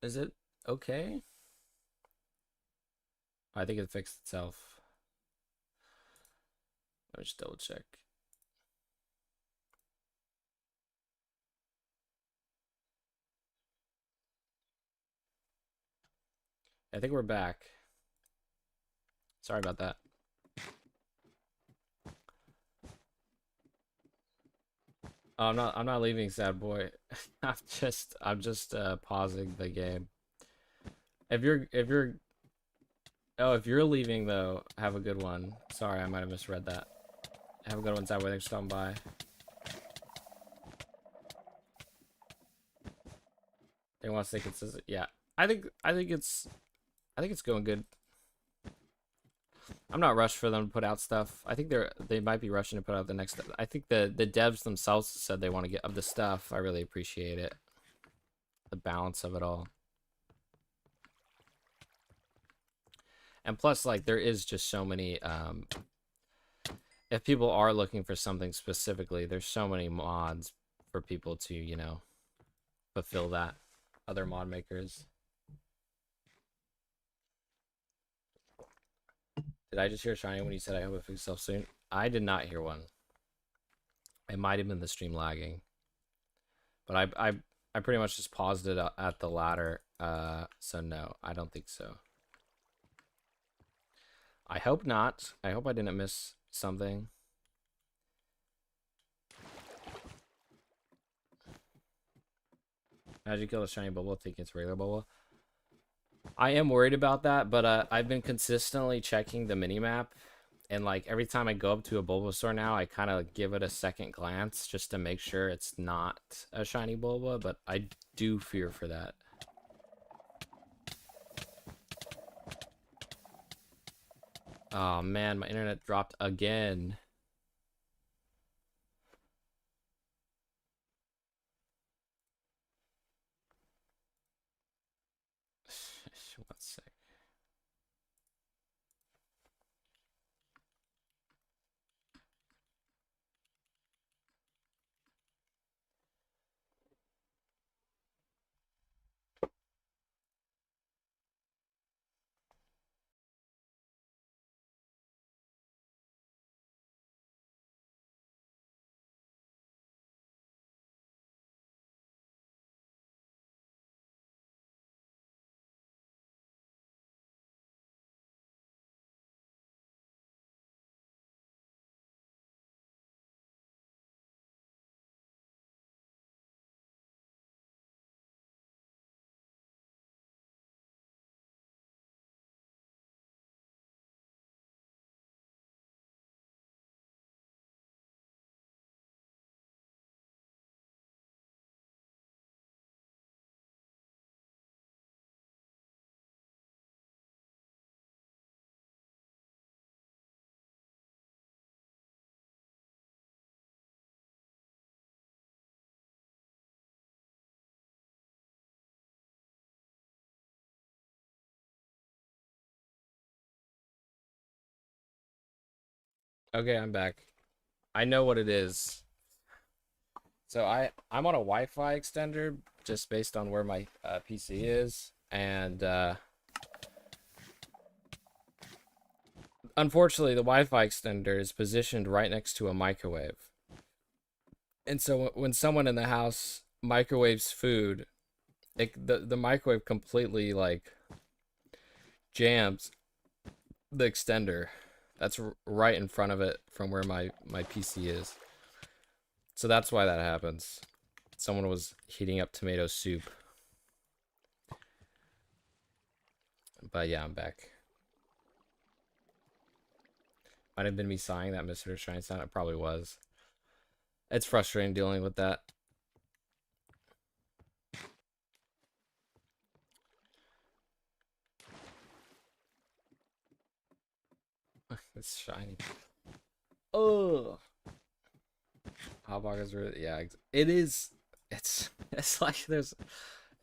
Is it okay? I think it fixed itself. Let me just double check. I think we're back. Sorry about that. Oh, I'm not leaving, sad boy. I'm just pausing the game. If you're oh, if you're leaving though, have a good one. Sorry, I might have misread that. Have a good one, sad boy. Thanks for stopping by. They want to stay consistent. Yeah. I think it's going good. I'm not rushed for them to put out stuff. I think they might be rushing to put out the next stuff. I think the devs themselves said they want to get of the stuff. I really appreciate it. The balance of it all. And plus, like, there is just so many if people are looking for something specifically, there's so many mods for people to, you know, fulfill that. Other mod makers. Did I just hear shiny when you said I hope it fixes itself soon? I did not hear one. It might have been the stream lagging. But I pretty much just paused it at the ladder. So no, I don't think so. I hope not. I hope I didn't miss something. How'd you kill a shiny bubble thinking it's regular bubble? I am worried about that, but I've been consistently checking the minimap, and like every time I go up to a Bulbasaur now, I kind of give it a second glance just to make sure it's not a shiny Bulba, but I do fear for that. Oh man, my internet dropped again. One sec. Okay, I'm back. I know what it is. So I'm on a Wi-Fi extender just based on where my PC is, and unfortunately, the Wi-Fi extender is positioned right next to a microwave. And so when someone in the house microwaves food, the microwave completely like jams the extender. That's right in front of it from where my PC is. So that's why that happens. Someone was heating up tomato soup. But yeah, I'm back. Might have been me sighing that Mr. Shine sound. It probably was. It's frustrating dealing with that. It's shiny. Oh, Hotbox is really, yeah. It is. It's like there's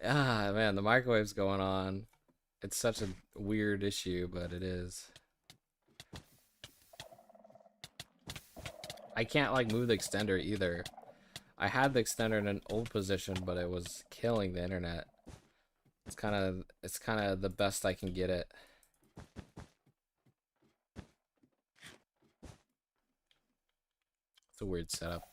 man, the microwave's going on. It's such a weird issue, but it is. I can't like move the extender either. I had the extender in an old position, but it was killing the internet. It's kind of the best I can get it. It's a weird setup.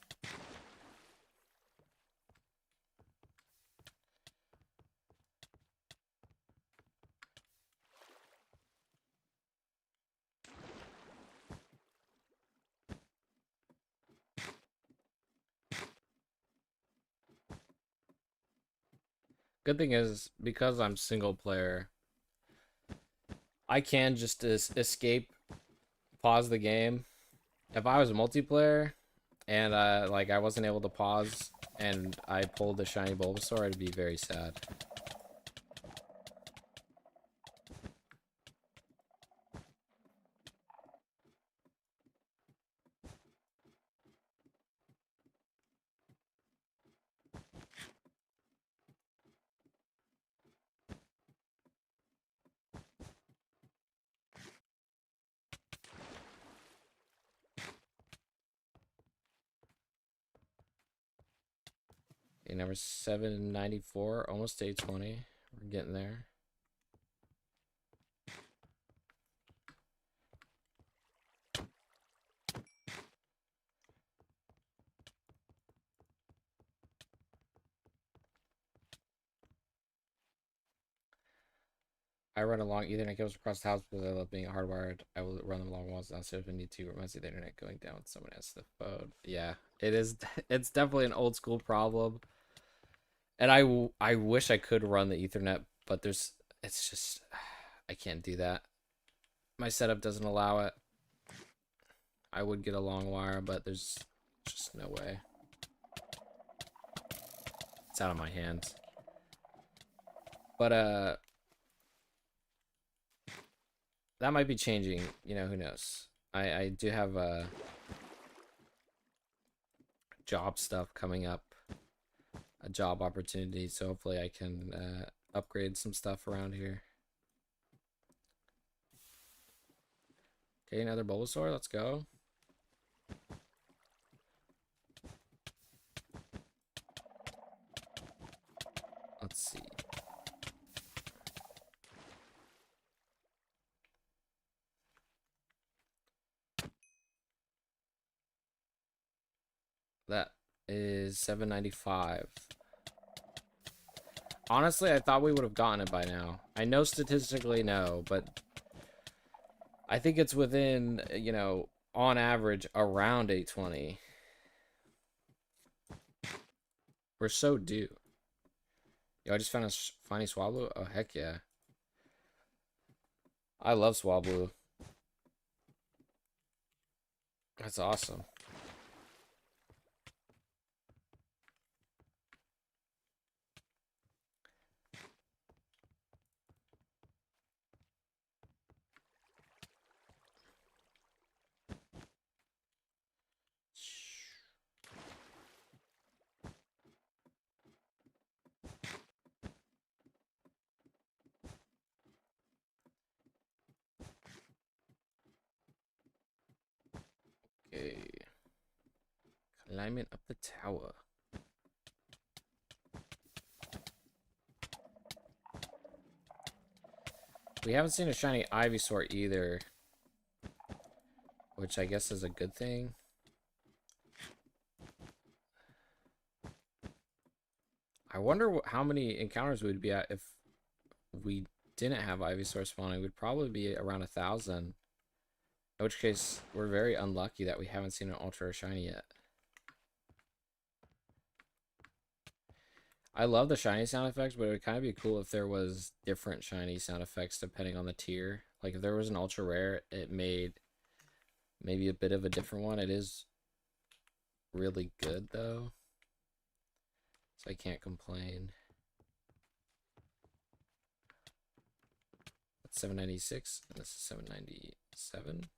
Good thing is, because I'm single player, I can just escape, pause the game. If I was multiplayer and like I wasn't able to pause and I pulled the shiny Bulbasaur, I'd be very sad. Okay, number 794, almost day 20. We're getting there. I run along Ethernet cables across the house because I love being hardwired. I will run them along walls downstairs if I need to. Reminds me of the internet going down when someone has the phone. Yeah, it is. It's definitely an old school problem. And I wish I could run the Ethernet, but it's just, I can't do that. My setup doesn't allow it. I would get a long wire, but there's just no way. It's out of my hands. But that might be changing, you know, who knows. I do have job stuff coming up, a job opportunity, so hopefully I can upgrade some stuff around here. Okay, another Bulbasaur, let's go. Let's see. That is 795. Honestly, I thought we would have gotten it by now. I know statistically no, but I think it's within, you know, on average around 820. We're so due. Yo, I just found a funny Swablu. Oh, heck yeah. I love Swablu. That's awesome. Okay. Climbing up the tower. We haven't seen a shiny Ivysaur either, which I guess is a good thing. I wonder how many encounters we'd be at if we didn't have Ivysaur spawning. We'd probably be around 1,000. In which case, we're very unlucky that we haven't seen an Ultra or Shiny yet. I love the shiny sound effects, but it would kind of be cool if there was different shiny sound effects depending on the tier. Like if there was an ultra rare, it made maybe a bit of a different one. It is really good though, so I can't complain. That's 796, and this is 797.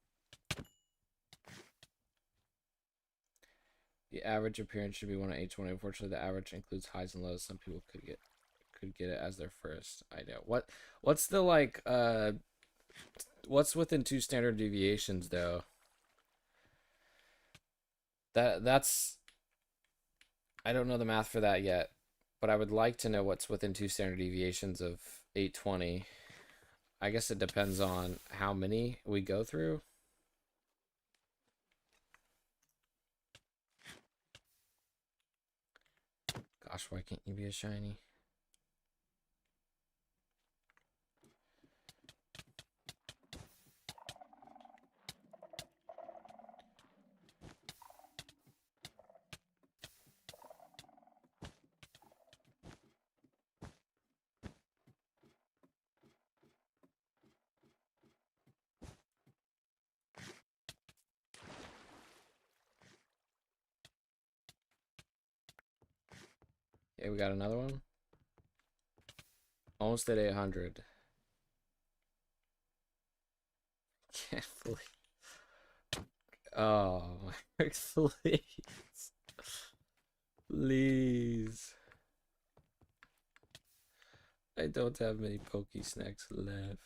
The average appearance should be 1 of each one. Unfortunately, the average includes highs and lows. Some people could get it as their first. I know. What's the like what's within 2 standard deviations though? That's I don't know the math for that yet, but I would like to know what's within 2 standard deviations of 820. I guess it depends on how many we go through. Gosh, why can't you be a shiny? Okay, we got another one. Almost at 800. Can't believe. Oh, please. Please. I don't have many Poke Snacks left.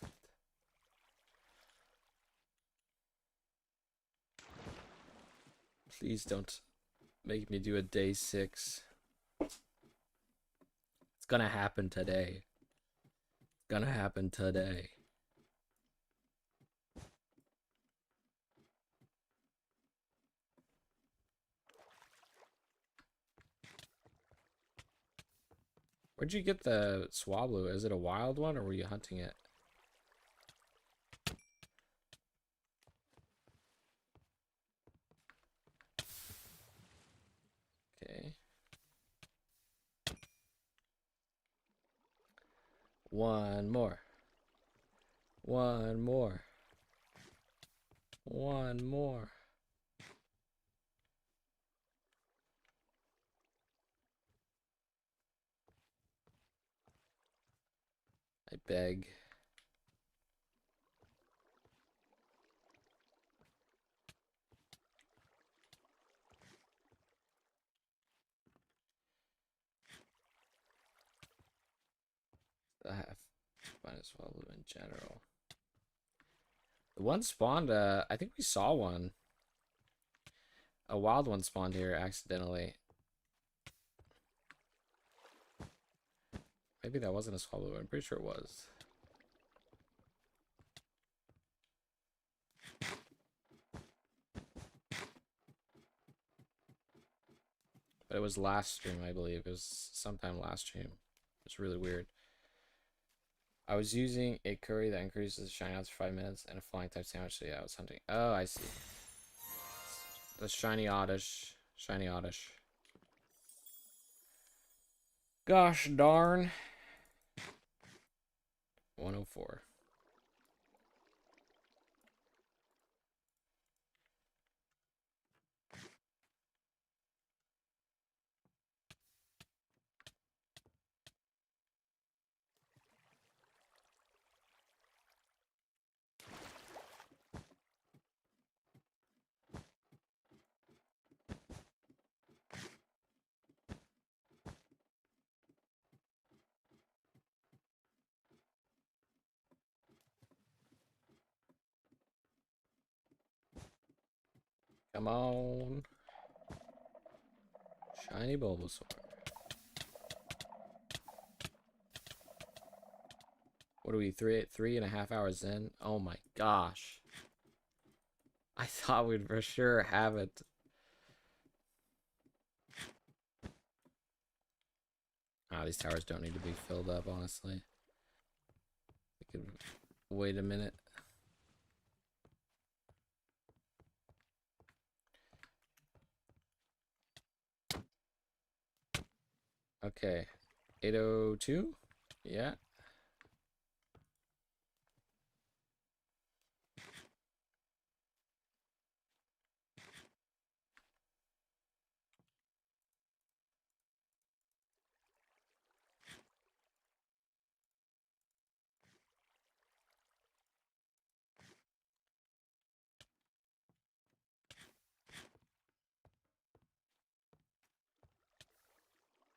Please don't make me do a day 6. It's gonna happen today. It's gonna happen today. Where'd you get the Swablu? Is it a wild one or were you hunting it? Okay. One more. One more. One more. I beg. I have minus Swablu in general. The one spawned, I think we saw one. A wild one spawned here accidentally. Maybe that wasn't a Swablu. I'm pretty sure it was. But it was last stream, I believe. It was sometime last stream. It's really weird. I was using a curry that increases the shiny odds for 5 minutes and a flying type sandwich. So yeah, I was hunting. Oh, I see. The shiny oddish. Shiny oddish. Gosh darn. 104. Come on. Shiny Bulbasaur. What are we, 3.5 hours in? Oh my gosh. I thought we'd for sure have it. Ah, these towers don't need to be filled up, honestly. We could wait a minute. Okay. 802? Yeah.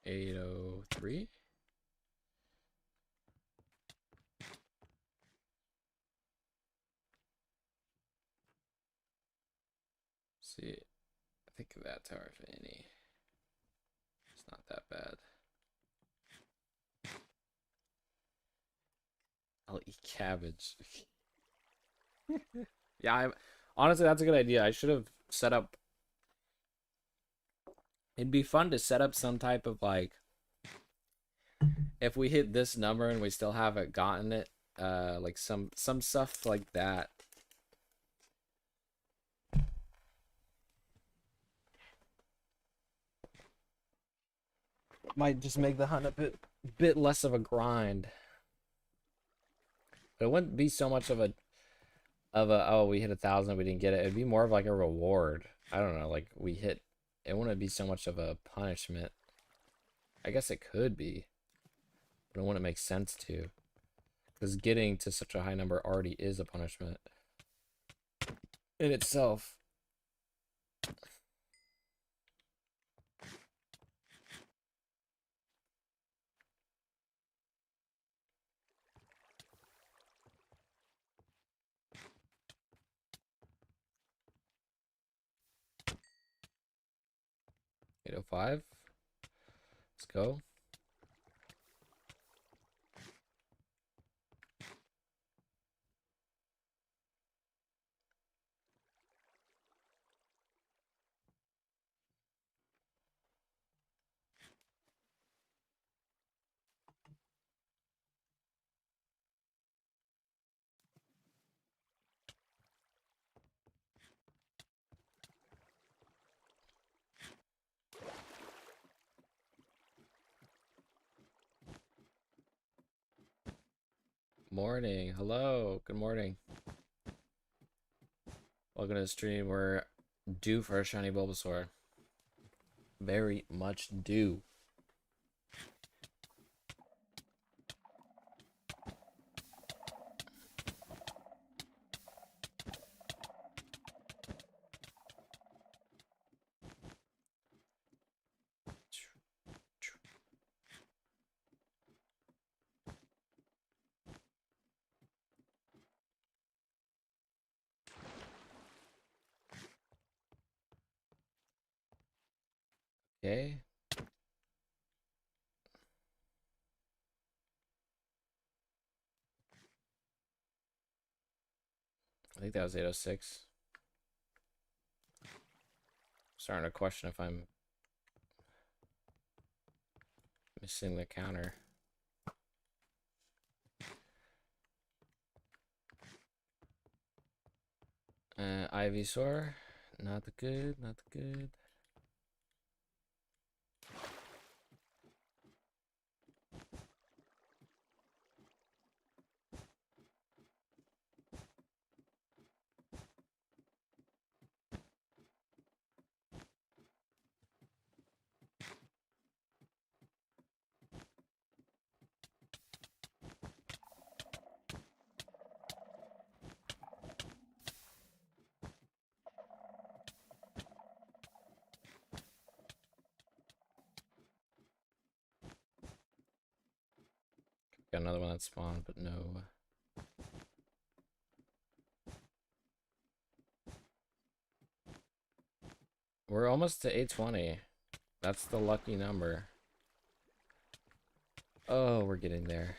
$803. See, I think of that tower, if any. It's not that bad. I'll eat cabbage. Yeah, honestly, that's a good idea. I should have set up. It'd be fun to set up some type of like, if we hit this number and we still haven't gotten it, like some stuff like that. Might just make the hunt a bit less of a grind. But it wouldn't be so much of a oh, we hit 1,000, we didn't get it. It'd be more of like a reward. I don't know, like we hit. It wouldn't be so much of a punishment. I guess it could be, but it wouldn't make sense to. Because getting to such a high number already is a punishment in itself. $805. Let's go. Morning. Hello. Good morning. Welcome to the stream. We're due for a shiny Bulbasaur. Very much due. Okay. I think that was 806. Starting to question if I'm missing the counter. Ivysaur. Not the good, not the good. Got another one that spawned, but no. We're almost to 820. That's the lucky number. Oh, we're getting there.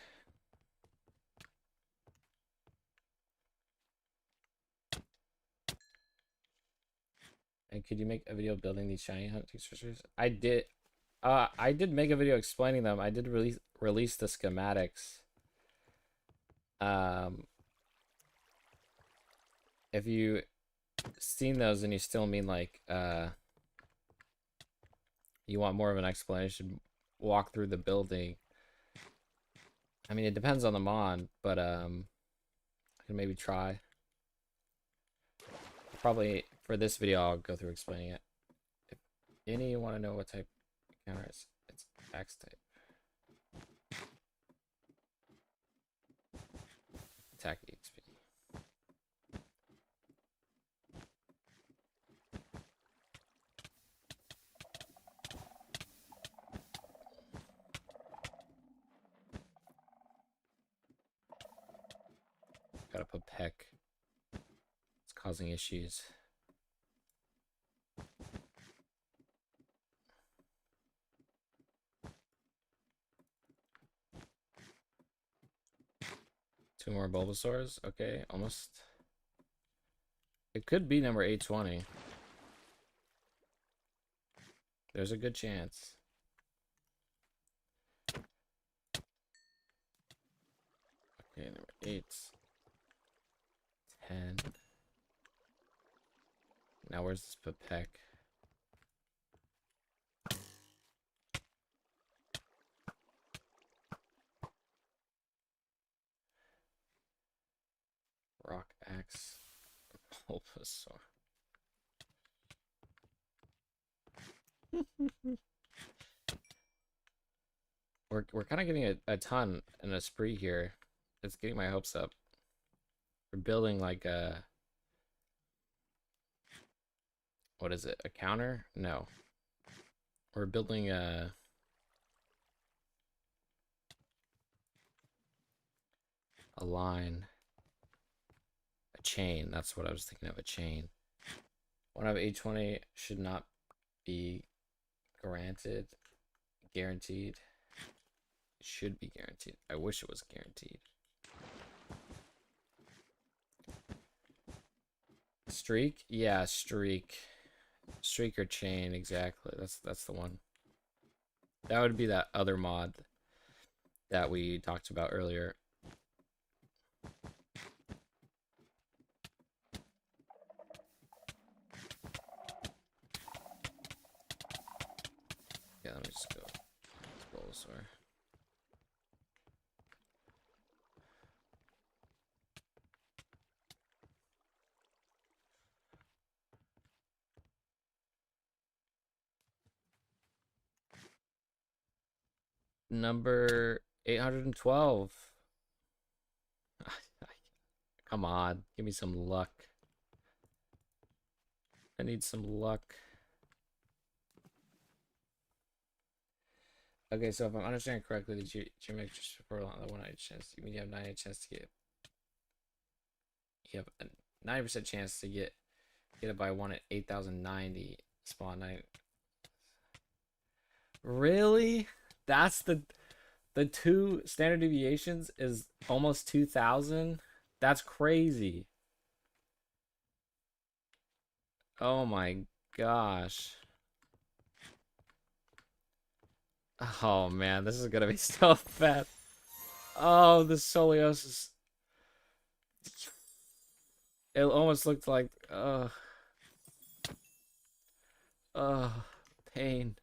And could you make a video building these shiny hunting structures? I did. I did make a video explaining them. I did release the schematics. If you seen those and you still mean like you want more of an explanation, walk through the building. I mean, it depends on the mod, but I can maybe try. Probably for this video, I'll go through explaining it. If any you want to know what type of counter it's X type. Attack XP. Gotta put Peck. It's causing issues. Two more Bulbasaurs. Okay, almost. It could be number 820. There's a good chance. Okay, number 8. 10. Now where's this Pepek? Rock Axe. Bulbasaur. We're kind of getting a ton in a spree here. It's getting my hopes up. We're building like a, what is it? A counter? No. We're building a line, a chain. That's what I was thinking of, a chain. One of 820 should not be guaranteed. It should be guaranteed. I wish it was guaranteed. Streak? Yeah, streak. Streak or chain, exactly. That's the one. That would be that other mod that we talked about earlier. Yeah, let me just go. Bulbasaur. Number 812. Come on, give me some luck. I need some luck. Okay, so if I'm understanding correctly, the geometric support on the 1 chance, you mean you have 90 chance to get. You have a 90% chance to get it by 1 at 8,090 spawn 9. Really? That's the two standard deviations is almost 2,000. That's crazy. Oh my gosh. Oh man, this is gonna be so bad. Oh, the scoliosis. It almost looked like pain.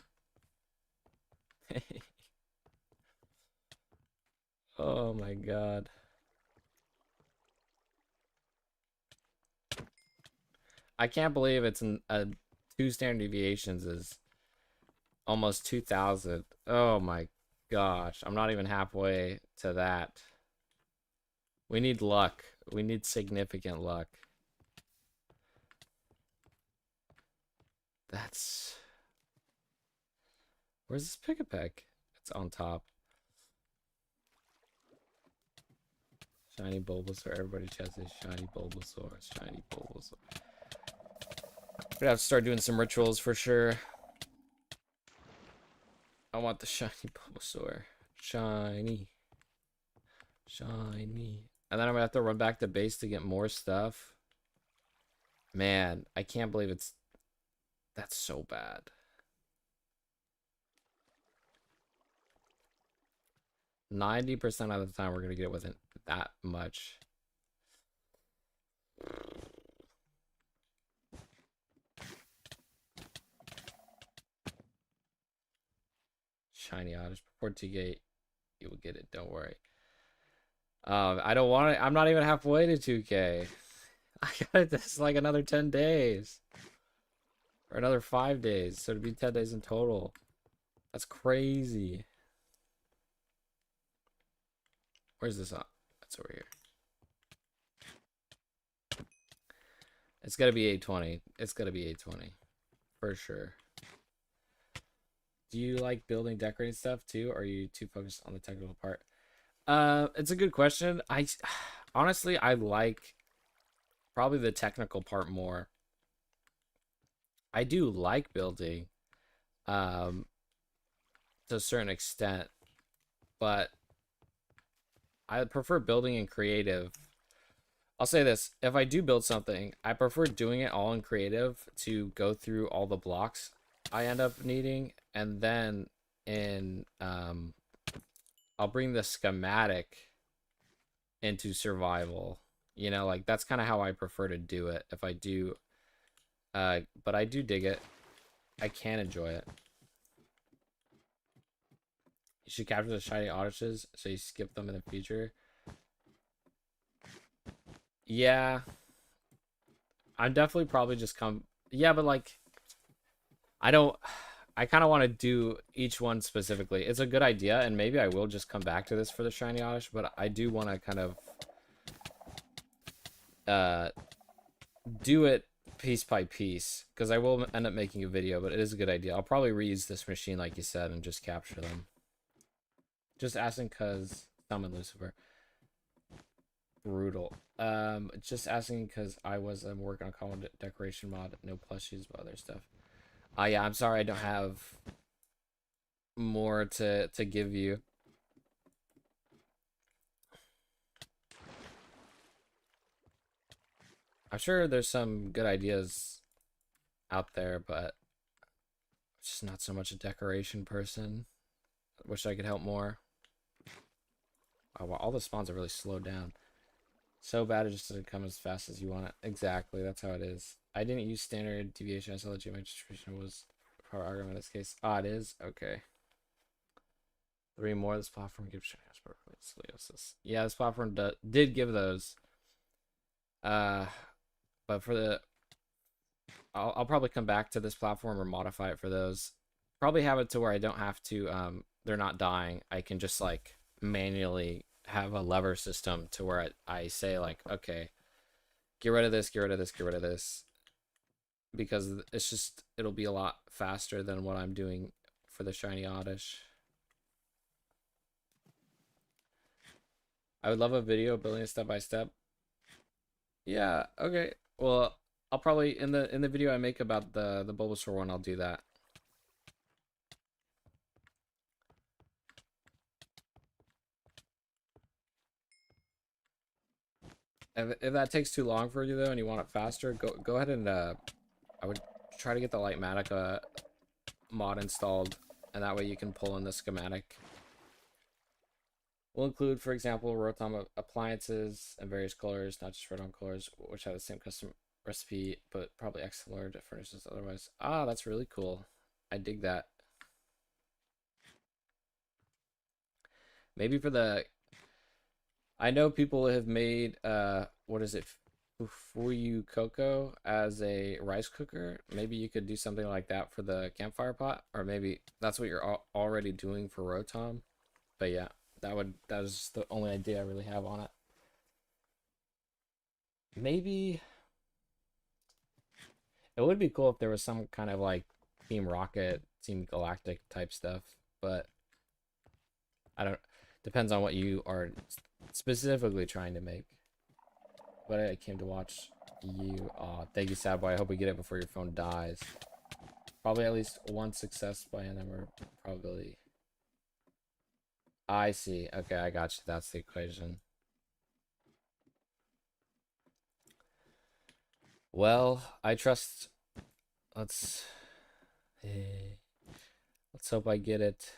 Pain. Oh my god. I can't believe it's in two standard deviations is almost 2,000. Oh my gosh. I'm not even halfway to that. We need luck. We need significant luck. That's... Where's this pick-a-peck? It's on top. Shiny Bulbasaur. Everybody chats a shiny Bulbasaur. Shiny Bulbasaur. We're gonna have to start doing some rituals for sure. I want the shiny Bulbasaur. Shiny. Shiny. And then I'm gonna have to run back to base to get more stuff. Man, I can't believe it's... That's so bad. %90 of the time we're gonna get it within that much. Shiny Oddish. Before 2K, you will get it. Don't worry. I don't want it. I'm not even halfway to 2K. I got it. This like another 10 days. Or another 5 days. So it'd be 10 days in total. That's crazy. Where's this on? That's over here. It's gotta be 820. It's gotta be 820. For sure. Do you like building, decorating stuff too? Or are you too focused on the technical part? It's a good question. Honestly, I like probably the technical part more. I do like building, to a certain extent, but I prefer building in creative. I'll say this, if I do build something, I prefer doing it all in creative to go through all the blocks I end up needing, and then in I'll bring the schematic into survival. You know, like that's kind of how I prefer to do it if I do. But I do dig it. I can enjoy it. You should capture the shiny oddishes so you skip them in the future. Yeah. I'm definitely probably just come... Yeah, but like... I don't... I kind of want to do each one specifically. It's a good idea, and maybe I will just come back to this for the shiny oddish, but I do want to kind of uh, do it piece by piece, because I will end up making a video, but it is a good idea. I'll probably reuse this machine, like you said, and just capture them. Just asking because Summon Lucifer. Brutal. Just asking because I'm working on common decoration mod, no plushies, but other stuff. Yeah, I'm sorry I don't have more to give you. I'm sure there's some good ideas out there, but I'm just not so much a decoration person. I wish I could help more. Oh, wow, all the spawns are really slowed down. So bad it just doesn't come as fast as you want it. Exactly, that's how it is. I didn't use standard deviation. I saw that geometric distribution was our argument in this case. Ah, it is? Okay. 3 more. This platform gives scoliosis. Yeah, this platform did give those. But for the... I'll probably come back to this platform or modify it for those. Probably have it to where I don't have to... they're not dying. I can just, like, manually have a lever system to where I say, like, okay, get rid of this, get rid of this, get rid of this. Because it's just... it'll be a lot faster than what I'm doing for the shiny oddish. I would love a video building it step by step. Yeah, okay. Well, I'll probably in the video I make about the Bulbasaur one, I'll do that. If that takes too long for you though, and you want it faster, go ahead and I would try to get the Lightmatica mod installed, and that way you can pull in the schematic. We'll include, for example, Rotom appliances and various colors, not just Rotom colors, which have the same custom recipe, but probably X-colored furnishes otherwise. Ah, that's really cool. I dig that. Maybe for the... I know people have made, what is it? Fuyu Coco as a rice cooker. Maybe you could do something like that for the campfire pot, or maybe that's what you're already doing for Rotom. But yeah, that is the only idea I really have on it. Maybe it would be cool if there was some kind of like Team Rocket, Team Galactic type stuff, but I don't... depends on what you are specifically trying to make. But I came to watch you. Aw, thank you, sad boy. I hope we get it before your phone dies. Probably at least one success by a number probability. I see. Okay, I got you. That's the equation. Well, I trust... let's hope I get it.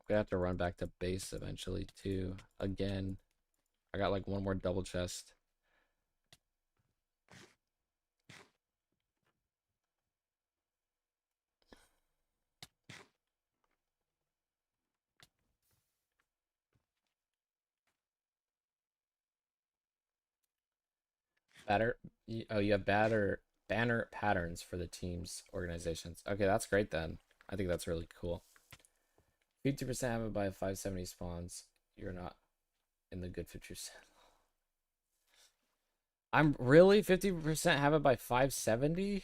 We have to run back to base eventually too. Again, I got like one more double chest. Oh, you have banner patterns for the team's organizations. Okay, that's great then. I think that's really cool. 50% have it by 570 spawns. You're not in the good 50%. I'm really 50% have it by 570?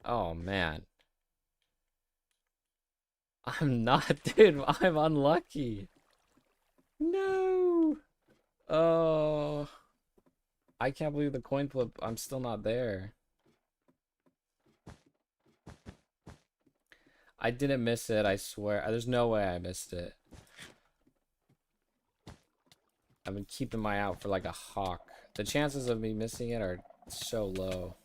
Oh man. I'm not, dude. I'm unlucky. No. Oh. I can't believe the coin flip. I'm still not there. I didn't miss it, I swear. There's no way I missed it. I've been keeping my eye out for like a hawk. The chances of me missing it are so low.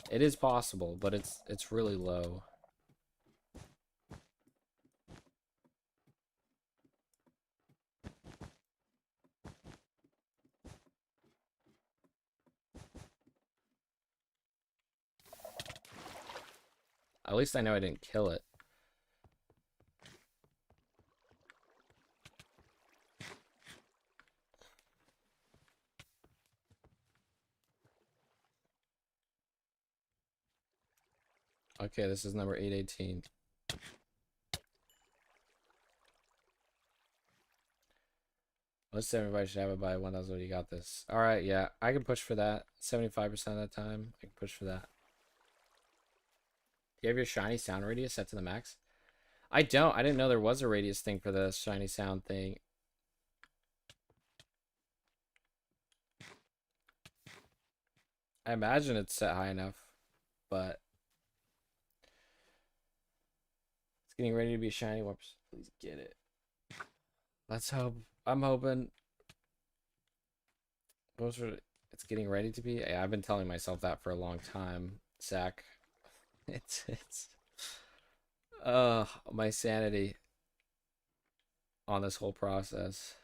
It is possible, but it's really low. At least I know I didn't kill it. Okay, this is number 818. Most everybody should have it by 1000. You got this. All right, yeah, I can push for that. 75% of the time, I can push for that. Do you have your shiny sound radius set to the max? I don't. I didn't know there was a radius thing for the shiny sound thing. I imagine it's set high enough, but it's getting ready to be shiny. Whoops. Please get it. Let's hope. I'm hoping. It's getting ready to be. Yeah, I've been telling myself that for a long time, Zach. It's my sanity on this whole process.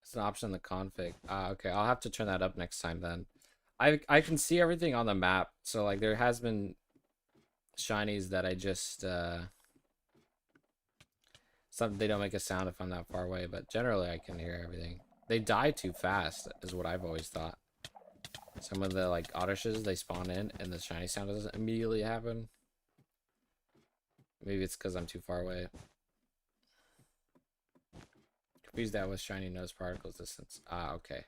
It's an option in the config. Okay, I'll have to turn that up next time then. I can see everything on the map, so like there has been shinies that I just some they don't make a sound if I'm that far away, but generally I can hear everything. They die too fast is what I've always thought. Some of the like Odyshes, they spawn in and the shiny sound doesn't immediately happen. Maybe it's because I'm too far away. Confuse that with shiny nose particles distance. Ah, okay.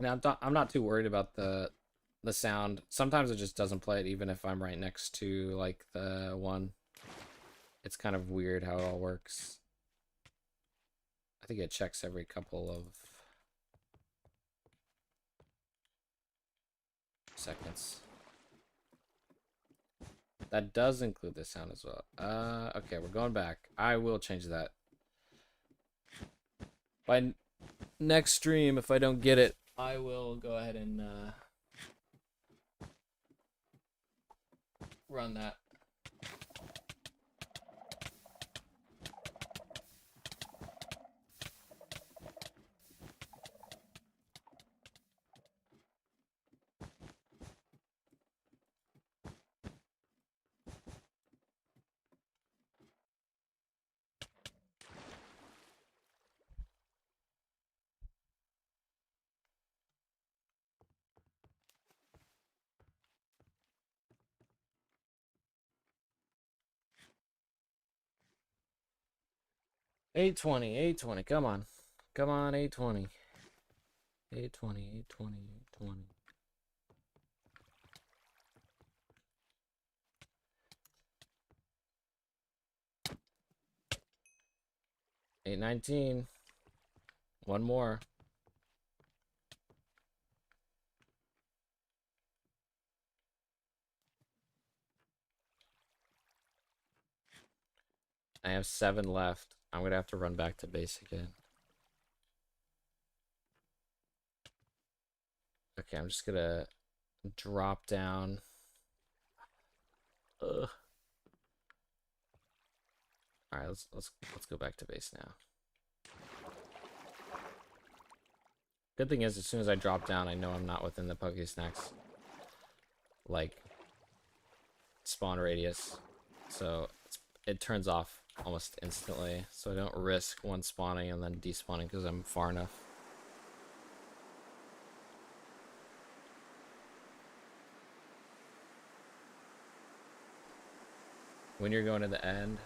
Now I'm not too worried about the sound. Sometimes it just doesn't play it even if I'm right next to like the one. It's kind of weird how it all works. I think it checks every couple of seconds. That does include the sound as well. Okay, we're going back. I will change that. By next stream, if I don't get it, I will go ahead and run that. Eight 20, come on. Come on, 820. 820, 820, 820. 819. One more. I have 7 left. I'm gonna have to run back to base again. Okay, I'm just gonna drop down. Ugh. All right, let's go back to base now. Good thing is, as soon as I drop down, I know I'm not within the Pokésnacks like spawn radius, so it turns off almost instantly. So I don't risk one spawning and then despawning because I'm far enough. When you're going to the end,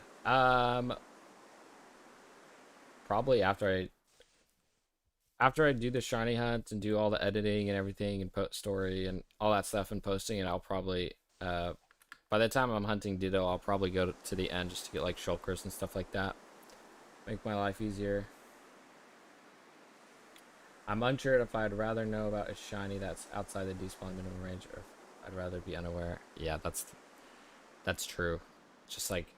probably after I do the shiny hunt and do all the editing and everything and post story and all that stuff and posting, and I'll probably by the time I'm hunting Ditto, I'll probably go to the end just to get like shulkers and stuff like that. Make my life easier. I'm unsure if I'd rather know about a shiny that's outside the despawn minimum range, or if I'd rather be unaware. Yeah, that's true. Just like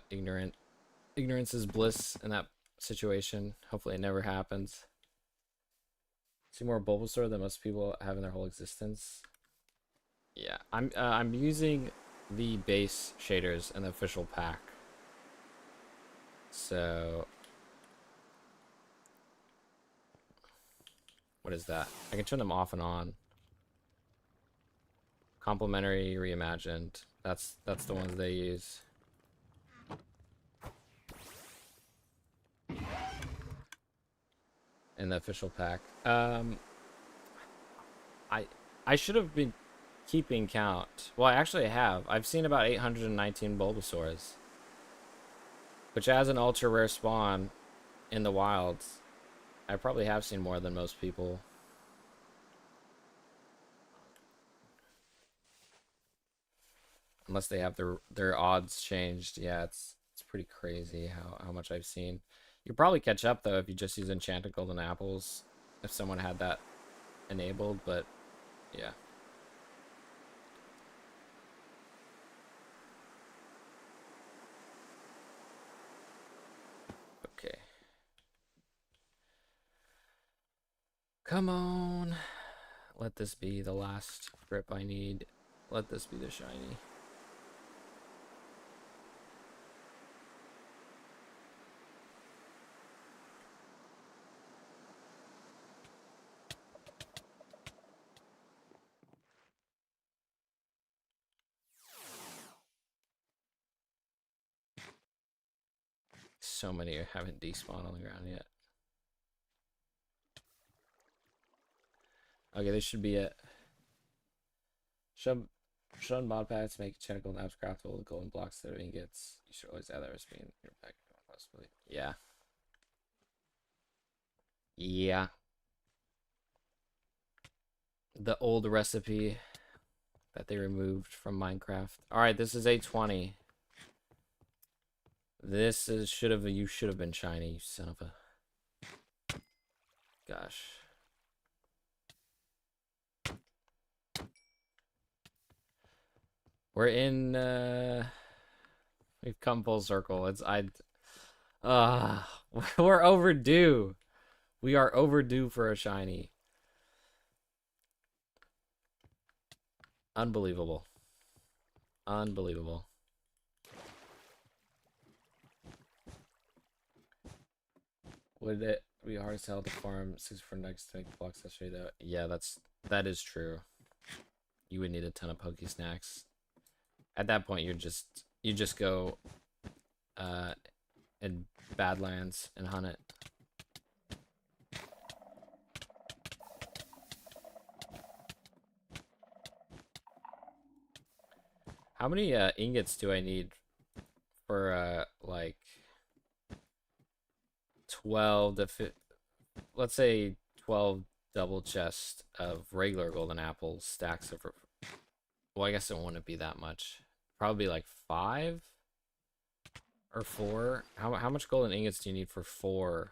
ignorance is bliss in that situation. Hopefully it never happens. See more Bulbasaur than most people have in their whole existence. Yeah, I'm using the base shaders in the official pack. So what is that? I can turn them off and on. Complimentary reimagined. That's the ones they use. In the official pack. I should have been keeping count. Well, I actually have. I've seen about 819 Bulbasaurs. Which as an ultra rare spawn in the wilds, I probably have seen more than most people. Unless they have their odds changed. Yeah, it's pretty crazy how much I've seen. You'll probably catch up though if you just use enchanted golden apples. If someone had that enabled, but yeah. Okay. Come on. Let this be the last grip I need. Let this be the shiny. So many haven't despawned on the ground yet. Okay, this should be it. Shown mod packs make enchanted golden apps craftable with golden blocks that ingots. You should always add that recipe in your pack. Possibly. Yeah. Yeah. The old recipe that they removed from Minecraft. Alright, this is 820. This is you should have been shiny, you son of a gosh. We're in we've come full circle. We're overdue. We are overdue for a shiny. Unbelievable. Unbelievable. Would it be hard as hell to farm 6 for next to make blocks that show you that? Yeah, that is true. You would need a ton of Poke Snacks. At that point, you just go in Badlands and hunt it. How many ingots do I need for like 12 to let's say 12 double chest of regular golden apples stacks of, well, I guess it wouldn't be that much. Probably like 5 or 4. How much golden ingots do you need for 4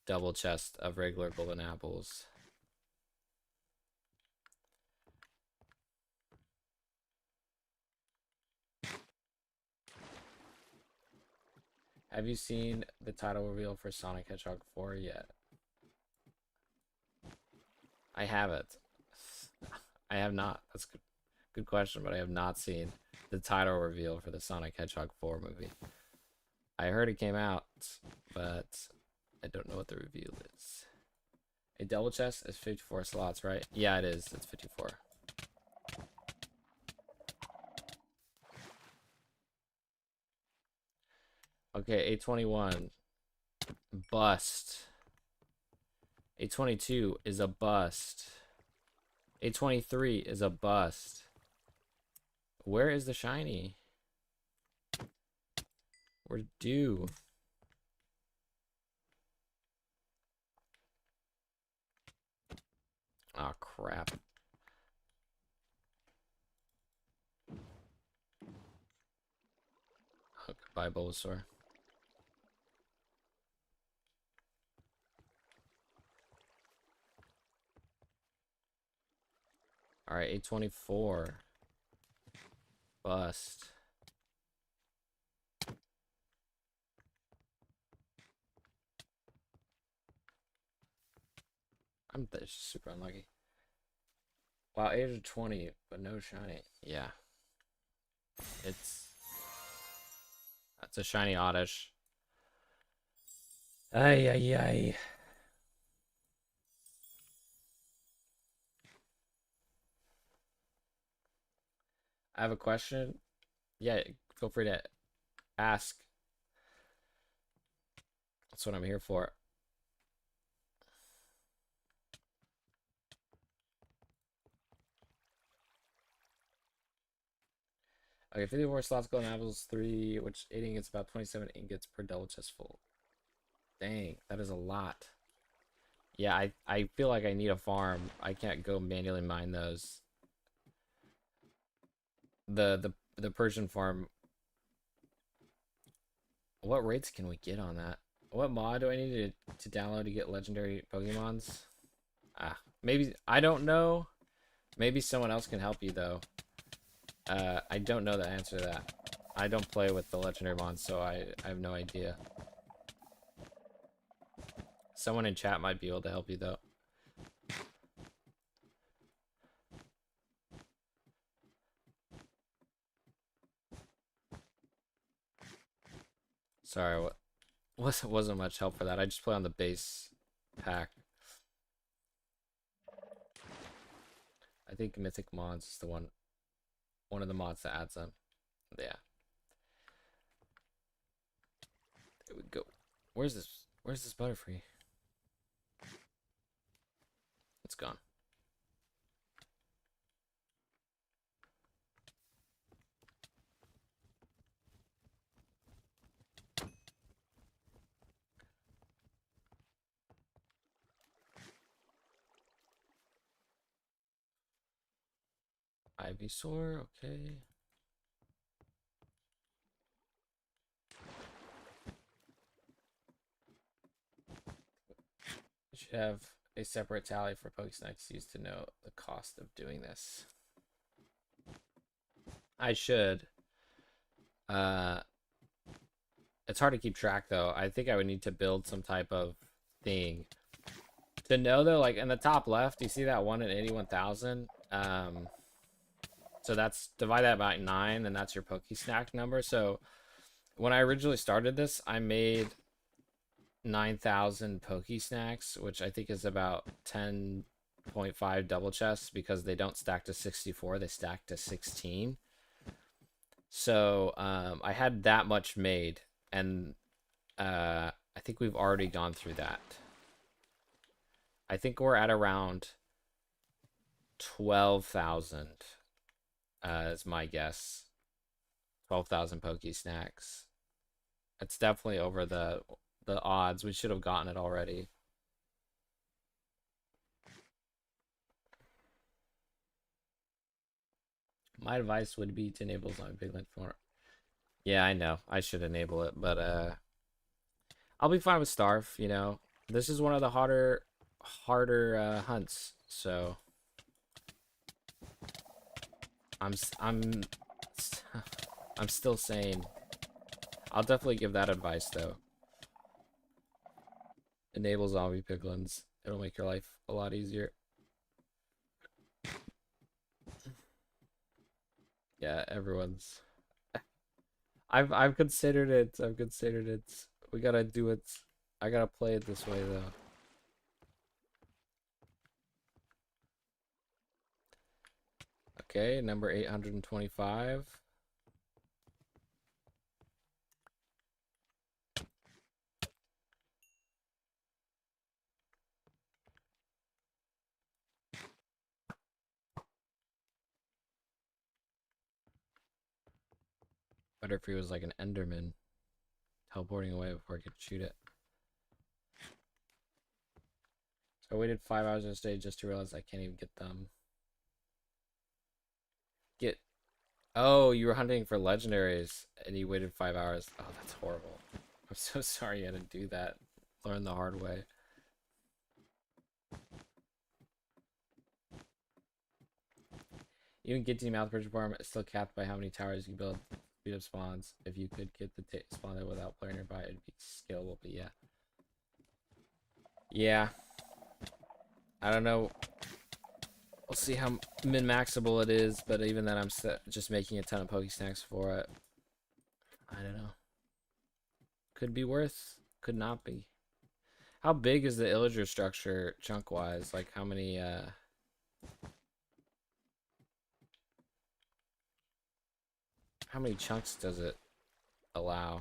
double chest of regular golden apples? Have you seen the title reveal for Sonic Hedgehog 4 yet? I haven't. I have not. That's a good question, but I have not seen the title reveal for the Sonic Hedgehog 4 movie. I heard it came out, but I don't know what the reveal is. A double chest is 54 slots, right? Yeah, it is. It's 54. Okay, 821. Bust. 822 is a bust. 823 is a bust. Where is the shiny? We're due. Oh, crap. Oh, goodbye, Bulbasaur. Alright, 824. Bust. I'm super unlucky. Wow, age of 20, but no shiny. Yeah. That's a shiny oddish. Ay, ay, ay. I have a question. Yeah, feel free to ask. That's what I'm here for. Okay, 54 slots golden apples, 3, which 8 ingots, about 27 ingots per double chest full. Dang, that is a lot. Yeah, I feel like I need a farm. I can't go manually mine those. The Persian farm. What rates can we get on that? What mod do I need to download to get legendary Pokemons? Ah, maybe I don't know. Maybe someone else can help you though. I don't know the answer to that. I don't play with the legendary mons, so I have no idea. Someone in chat might be able to help you though. Sorry, wasn't much help for that. I just play on the base pack. I think Mythic Mods is the one of the mods that adds them. Yeah. There we go. Where's this Butterfree? It's gone. Ivysaur, okay. We should have a separate tally for Pokesnacks used to know the cost of doing this. I should. It's hard to keep track though. I think I would need to build some type of thing to know though. Like in the top left, you see that 1 in 81,000. So that's divide that by 9, and that's your Pokesnack number. So when I originally started this, I made 9,000 Pokesnacks, which I think is about 10.5 double chests because they don't stack to 64, they stack to 16. So I had that much made, and I think we've already gone through that. I think we're at around 12,000 is my guess. 12,000 Pokesnacks. It's definitely over the odds. We should have gotten it already. My advice would be to enable Zombie Piglet for. Yeah, I know. I should enable it, but I'll be fine with Starf, you know. This is one of the harder hunts, so I'm I'm still sane. I'll definitely give that advice though. Enable zombie piglins. It'll make your life a lot easier. Yeah, everyone's. I've considered it. I've considered it. We gotta do it. I gotta play it this way though. Okay, number 825. Butterfree was like an Enderman, teleporting away before I could shoot it. So I waited 5 hours on stage just to realize I can't even get them. Oh, you were hunting for legendaries and you waited 5 hours. Oh, that's horrible. I'm so sorry you had to do that. Learn the hard way. Even get to Mouth Bridge Farm is still capped by how many towers you can build. Speed up spawns. If you could get the spawn there without player nearby, it'd be scalable, but yeah. Yeah. I don't know. We'll see how min-maxable it is, but even then I'm just making a ton of Pokesnacks for it. I don't know. Could be worth, could not be. How big is the Illager structure chunk-wise? Like how many, How many chunks does it allow?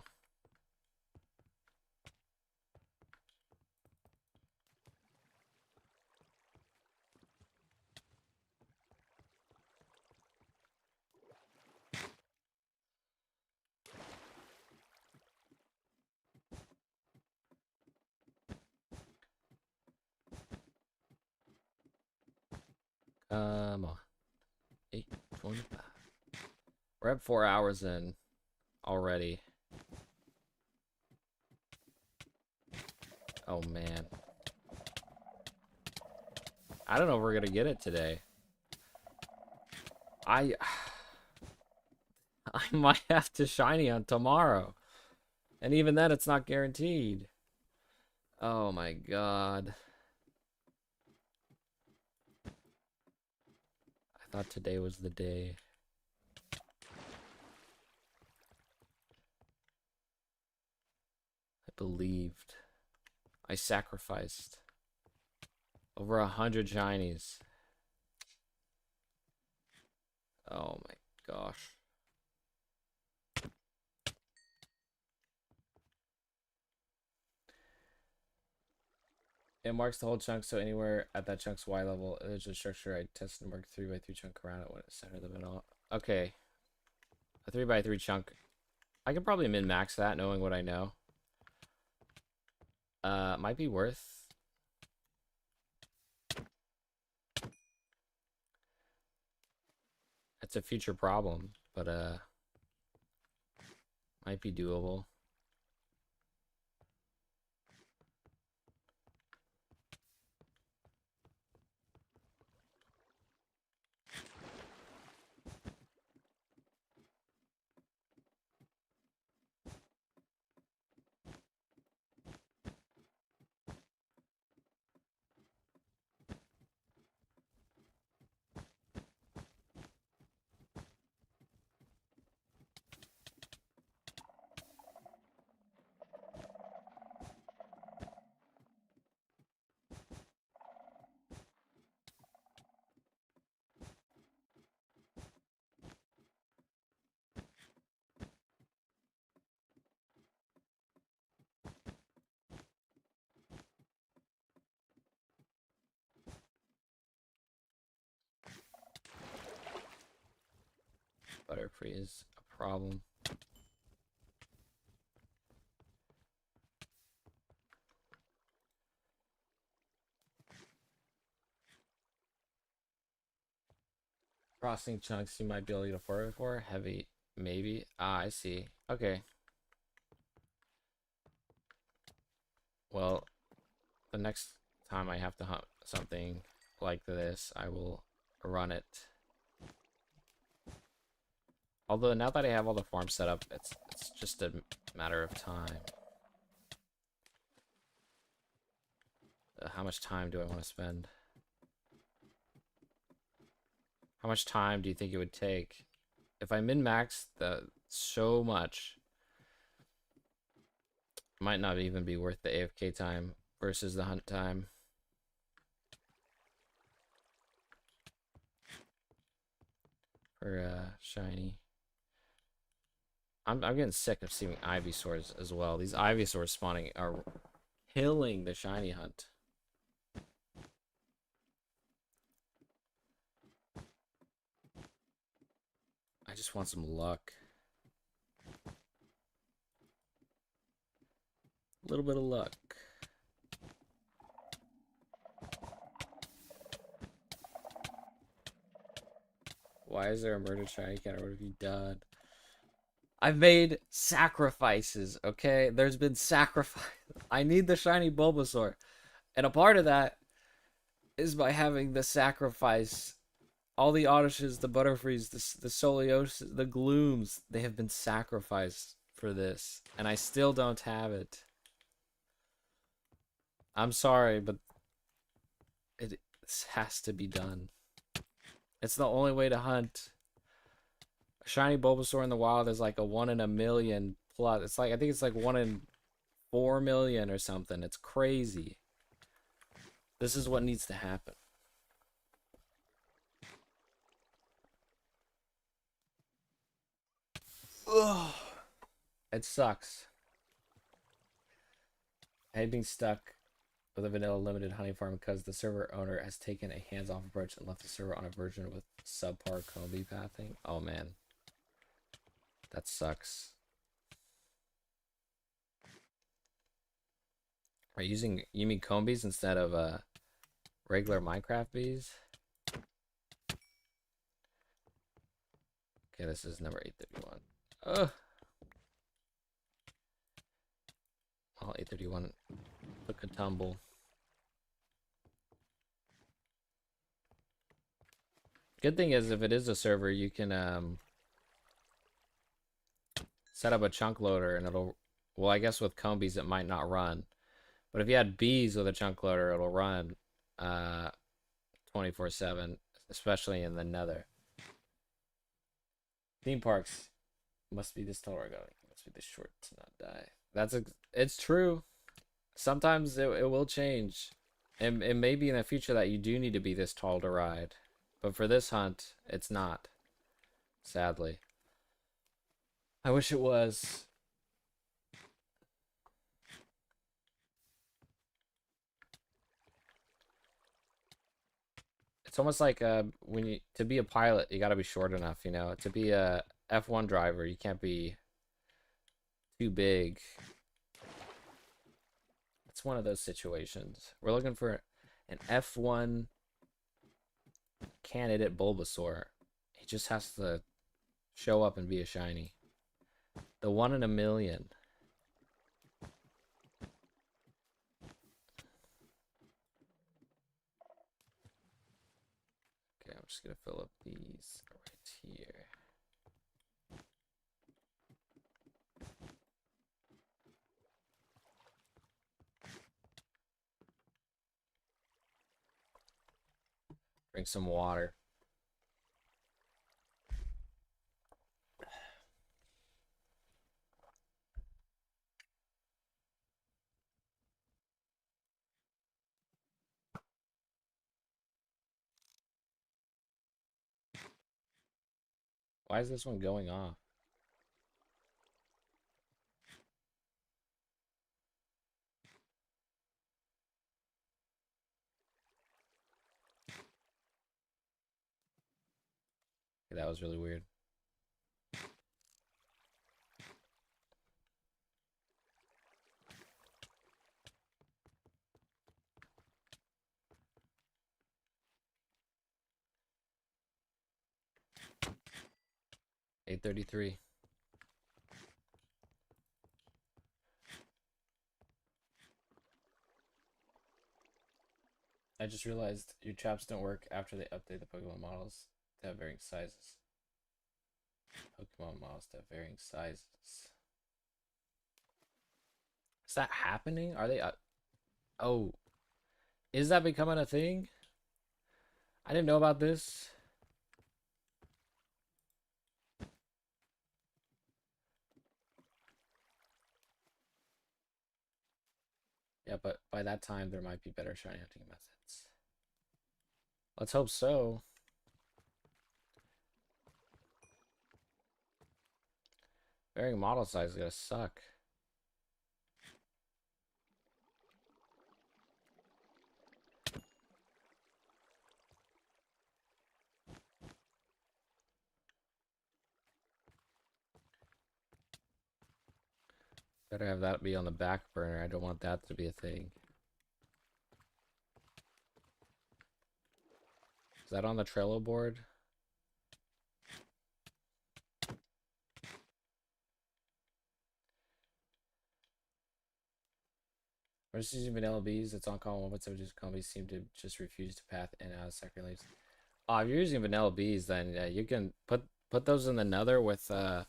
Come on. 8:25. We're at 4 hours in already. Oh man. I don't know if we're gonna get it today. I might have to shiny on tomorrow. And even then it's not guaranteed. Oh my god. I thought today was the day. I believed. I sacrificed. Over 100 shinies. Oh my gosh. It marks the whole chunk, so anywhere at that chunk's Y level, there's a structure I tested and marked 3x3 chunk around it when it's centered the middle. Okay. A 3x3 chunk. I could probably min-max that, knowing what I know. Might be worth. It's a future problem, but might be doable. Butterfree is a problem. Crossing chunks you might be able to get a 4x4. Heavy, maybe. Ah, I see. Okay. Well, the next time I have to hunt something like this, I will run it. Although now that I have all the farms set up, it's just a matter of time. How much time do I want to spend? How much time do you think it would take? If I min-max so much, it might not even be worth the AFK time versus the hunt time. For shiny. I'm getting sick of seeing Ivysaurs as well. These Ivysaurs spawning are killing the shiny hunt. I just want some luck. A little bit of luck. Why is there a murder shiny cat? What have you done? I've made sacrifices, okay? There's been sacrifice. I need the shiny Bulbasaur. And a part of that is by having the sacrifice. All the Oddishes, the Butterfrees, the Solios, the Glooms, they have been sacrificed for this. And I still don't have it. I'm sorry, but it has to be done. It's the only way to hunt. A shiny Bulbasaur in the wild is like a 1 in a million plus. It's like, I think it's like 1 in 4 million or something. It's crazy. This is what needs to happen. Ugh. It sucks. I hate being stuck with a vanilla limited honey farm because the server owner has taken a hands-off approach and left the server on a version with subpar combi pathing. Oh man, that sucks. Are you mean combis instead of regular Minecraft bees? Okay, this is number 831. Ugh. All 831 took a tumble. Good thing is if it is a server, you can set up a chunk loader and it'll, well, I guess with combis it might not run. But if you had bees with a chunk loader, it'll run 24/7, especially in the nether. Theme parks must be this tall or going. Must be this short to not die. It's true. Sometimes it will change. And it may be in the future that you do need to be this tall to ride. But for this hunt, it's not. Sadly. I wish it was. It's almost like when you to be a pilot, you got to be short enough, you know. To be a F1 driver, you can't be too big. It's one of those situations. We're looking for an F1 candidate Bulbasaur. He just has to show up and be a shiny. The 1 in a million. Okay, I'm just gonna fill up these right here. Drink some water. Why is this one going off? Okay, that was really weird. $8.33. I just realized your traps don't work after they update the Pokemon models to have varying sizes. Pokemon models to have varying sizes. Is that happening? Are they? Oh, is that becoming a thing? I didn't know about this. Yeah, but by that time there might be better shiny hunting methods. Let's hope so. Varying model size is gonna suck. Better have that be on the back burner. I don't want that to be a thing. Is that on the Trello board? We're just using vanilla bees. It's on call 1.7 combis seem to just refuse to path in and out of second leaves. Oh, if you're using vanilla bees, then you can put those in the nether with a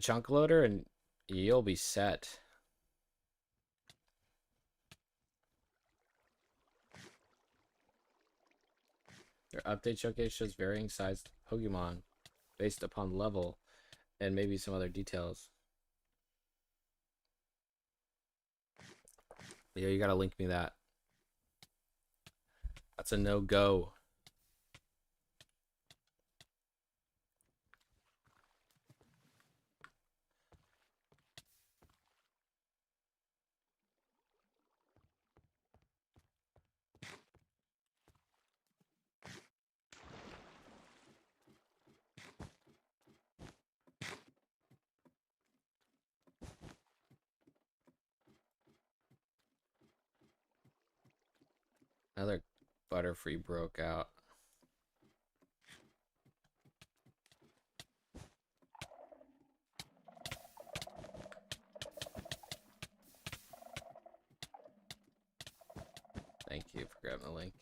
chunk loader and you'll be set. Your update showcase shows varying sized Pokemon based upon level and maybe some other details. Yeah, you gotta link me that. That's a no-go. Another Butterfree broke out. Thank you for grabbing the link.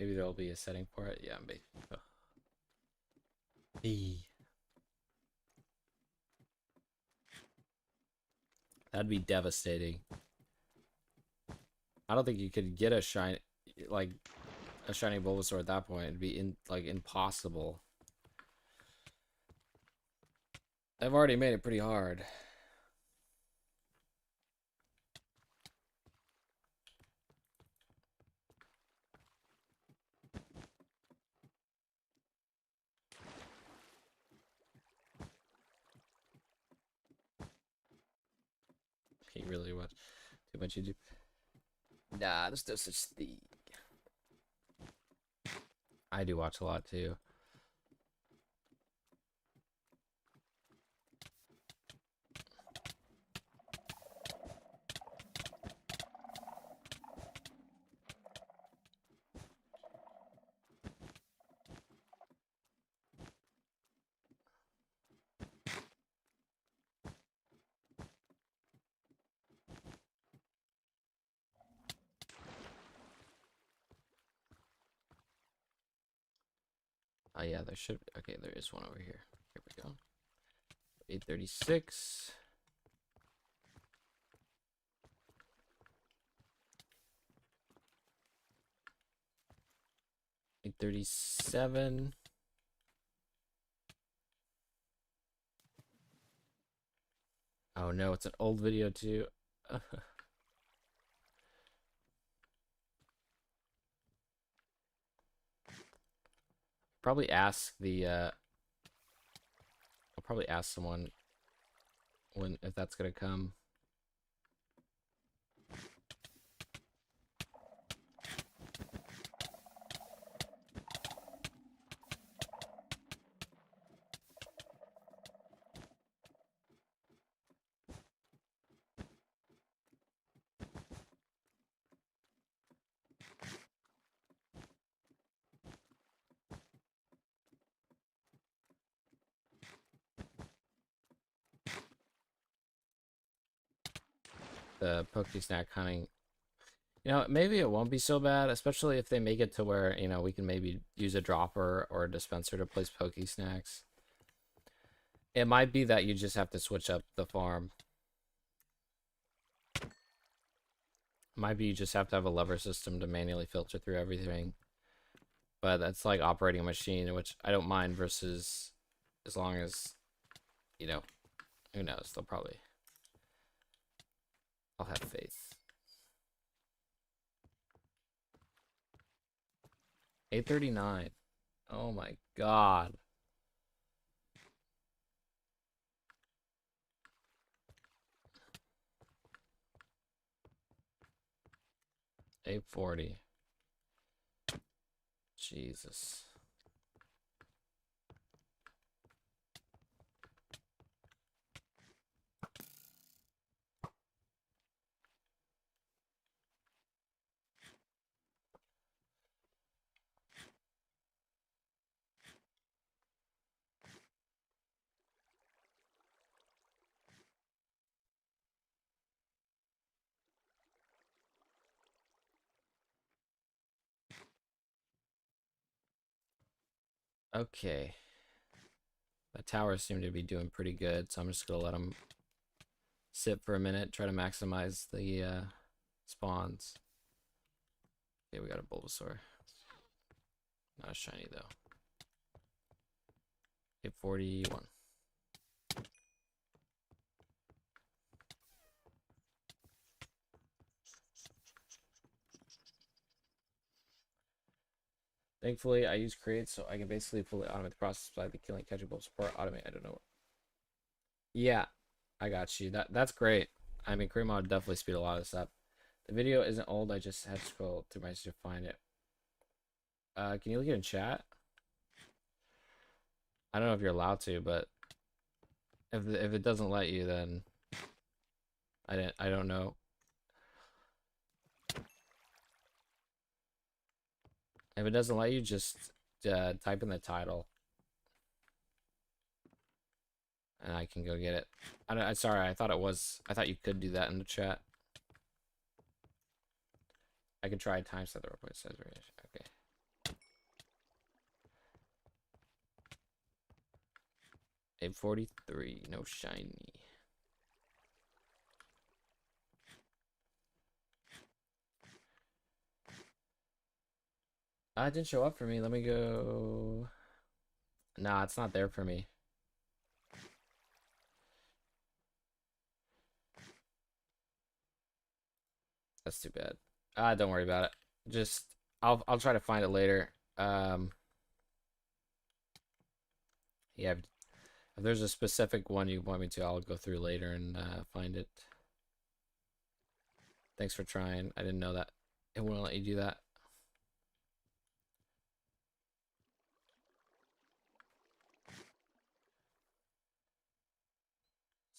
Maybe there'll be a setting for it. Yeah, maybe. Oh. That'd be devastating. I don't think you could get a shiny, like a shiny Bulbasaur at that point. It'd be impossible. I've already made it pretty hard. He really was too much YouTube. Nah, there's no such thing. I do watch a lot too. Oh yeah, there should be. Okay, there is one over here. Here we go. 836. 837. Oh no, it's an old video too. Probably ask the I'll probably ask someone if that's gonna come. The Pokesnack hunting. You know, maybe it won't be so bad, especially if they make it to where, you know, we can maybe use a dropper or a dispenser to place Pokesnacks. It might be that you just have to switch up the farm. Might be you just have to have a lever system to manually filter through everything. But that's like operating a machine, which I don't mind, versus as long as, you know, who knows, they'll probably... I'll have faith. 839. Oh my god. 840. Jesus. Okay. The towers seem to be doing pretty good, so I'm just gonna let them sit for a minute, try to maximize the spawns. Okay, we got a Bulbasaur. Not a shiny though. 841. Thankfully, I use create so I can basically fully automate the process by the killing, catching, support, automate. I don't know. Yeah, I got you. That's great. I mean, create mod definitely speed a lot of this up. The video isn't old. I just had to scroll through my to find it. Can you look at it in chat? I don't know if you're allowed to, but if it doesn't let you, then I don't know. If it doesn't let you, just type in the title, and I can go get it. Sorry, I thought it was. I thought you could do that in the chat. I could try time set the replace says variation. Okay. 843, no shiny. It didn't show up for me. Let me go. Nah, it's not there for me. That's too bad. Don't worry about it. Just I'll try to find it later. Yeah, if there's a specific one you want me to, I'll go through later and find it. Thanks for trying. I didn't know that it wouldn't let you do that.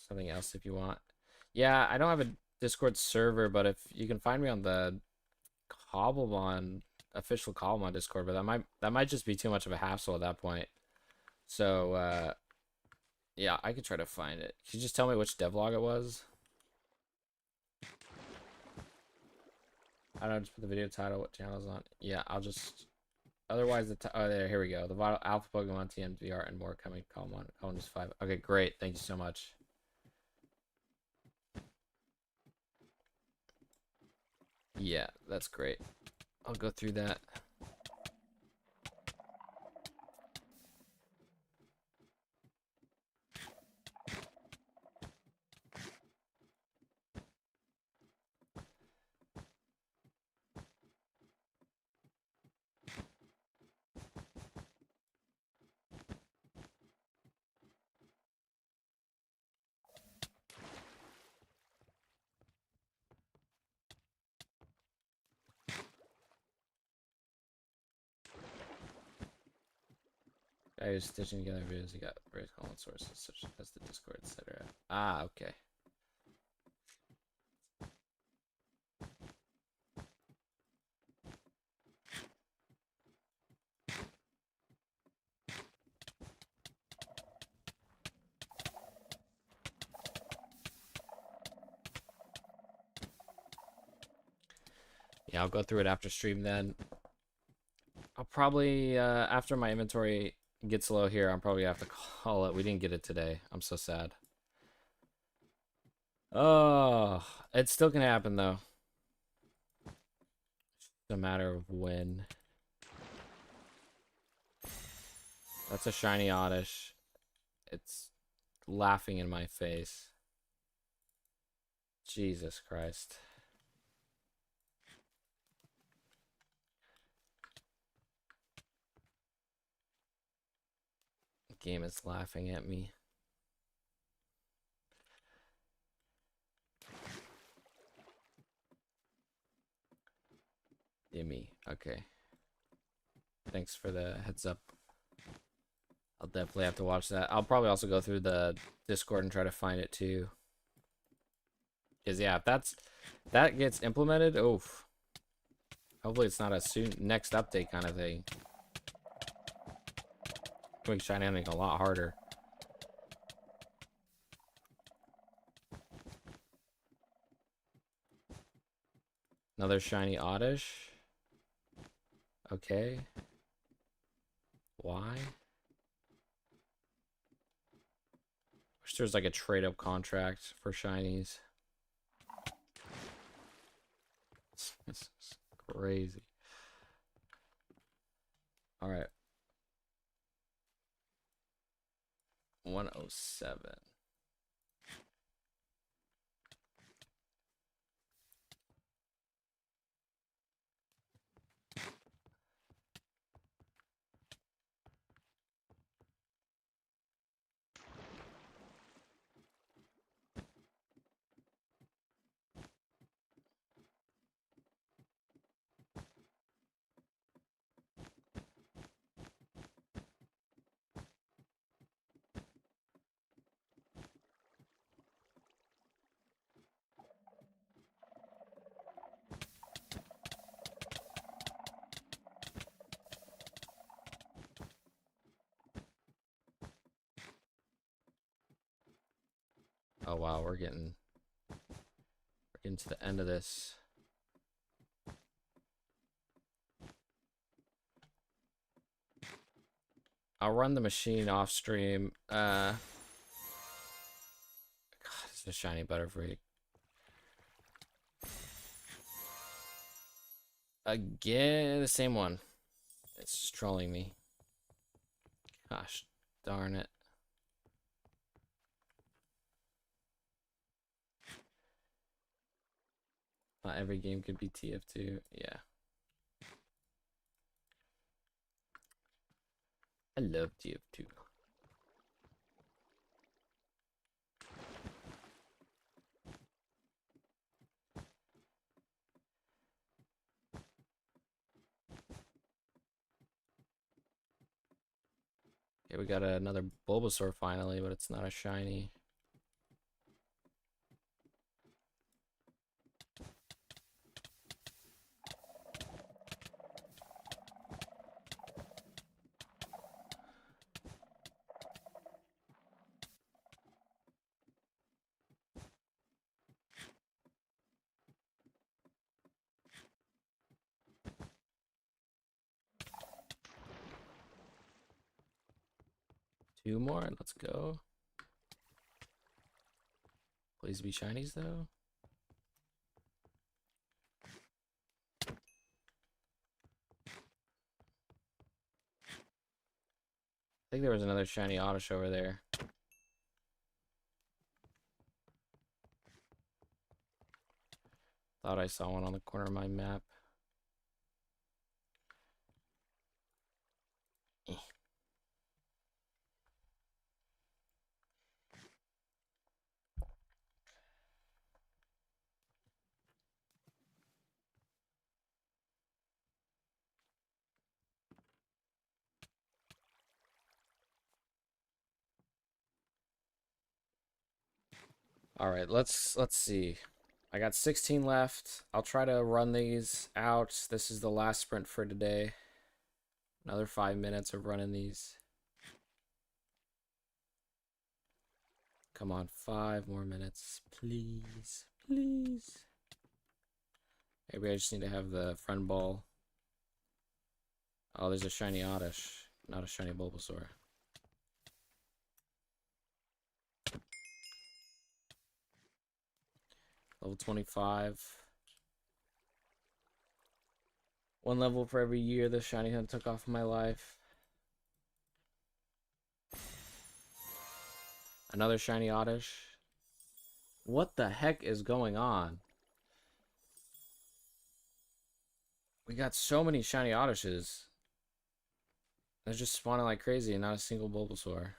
Something else if you want. Yeah, I don't have a Discord server, but if you can find me on the Cobblemon official Cobblemon Discord, but that might just be too much of a hassle at that point. So yeah, I could try to find it. Can you just tell me which devlog it was? I don't know, just put the video title, what channel is on. Yeah, I'll just. Otherwise, oh, there, here we go. The Vital Alpha Pokemon TMVR and more coming. Cobblemon is 5. Okay, great. Thank you so much. Yeah, that's great. I'll go through that. I was stitching together videos. You got various common sources such as the Discord, etc. Ah, okay. Yeah, I'll go through it after stream then. I'll probably, after my inventory gets low here, I'm probably have to call it. We didn't get it today. I'm so sad. Oh, it's still gonna happen though. It's a matter of when. That's a shiny Oddish. It's laughing in my face. Jesus Christ. The game is laughing at me. Gimme. Okay. Thanks for the heads up. I'll definitely have to watch that. I'll probably also go through the Discord and try to find it too. Because yeah, if that gets implemented, oof. Hopefully it's not a soon next update kind of thing. Make shiny hunting a lot harder. Another shiny Oddish. Okay. Why? Wish there's like a trade up contract for shinies. This is crazy. All right. 107. Oh wow, we're getting to the end of this. I'll run the machine off stream. God, it's a shiny Butterfree. Again, the same one. It's just trolling me. Gosh, darn it. Not every game could be TF2. Yeah. I love TF2. Okay, we got another Bulbasaur finally, but it's not a shiny. Two more, let's go. Please be shinies though. I think there was another shiny Oddish over there. Thought I saw one on the corner of my map. All right, let's see. I got 16 left. I'll try to run these out. This is the last sprint for today. Another 5 minutes of running these. Come on, 5 more minutes, please, please. Maybe I just need to have the friend ball. Oh, there's a shiny Oddish, not a shiny Bulbasaur. Level 25. 1 level for every year the shiny hunt took off of my life. Another shiny Oddish. What the heck is going on? We got so many shiny Oddishes. They're just spawning like crazy and not a single Bulbasaur.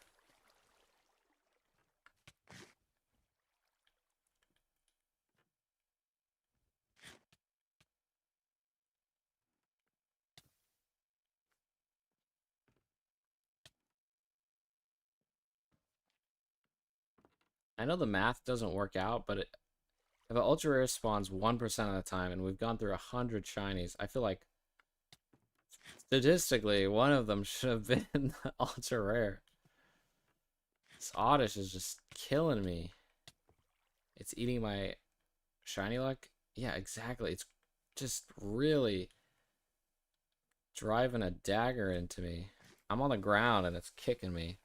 I know the math doesn't work out, but if an ultra rare spawns 1% of the time and we've gone through 100 shinies, I feel like statistically one of them should have been ultra rare. This Oddish is just killing me. It's eating my shiny luck. Yeah, exactly. It's just really driving a dagger into me. I'm on the ground and it's kicking me.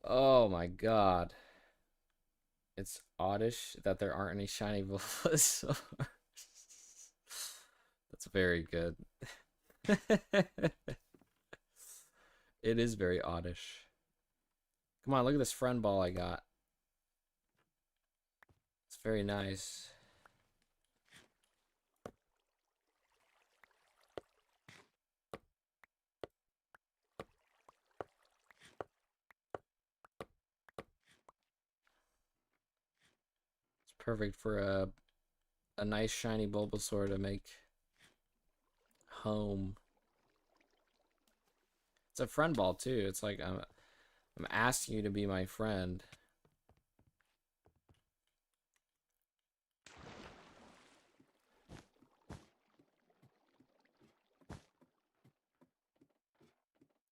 Oh my god. It's oddish that there aren't any shiny Bulbasaurs. That's very good. It is very oddish. Come on, look at this friend ball I got. It's very nice. It's perfect for a nice shiny Bulbasaur to make home. It's a friend ball too. It's like I'm asking you to be my friend.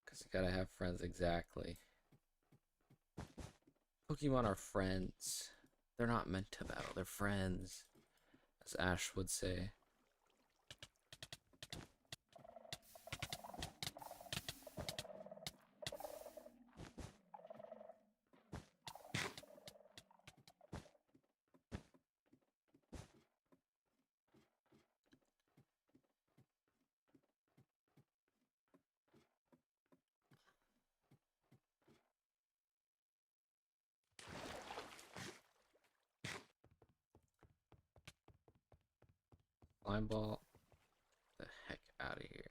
Because you gotta have friends, exactly. Pokemon are friends. They're not meant to battle. They're friends, as Ash would say. Slime ball. The heck out of here.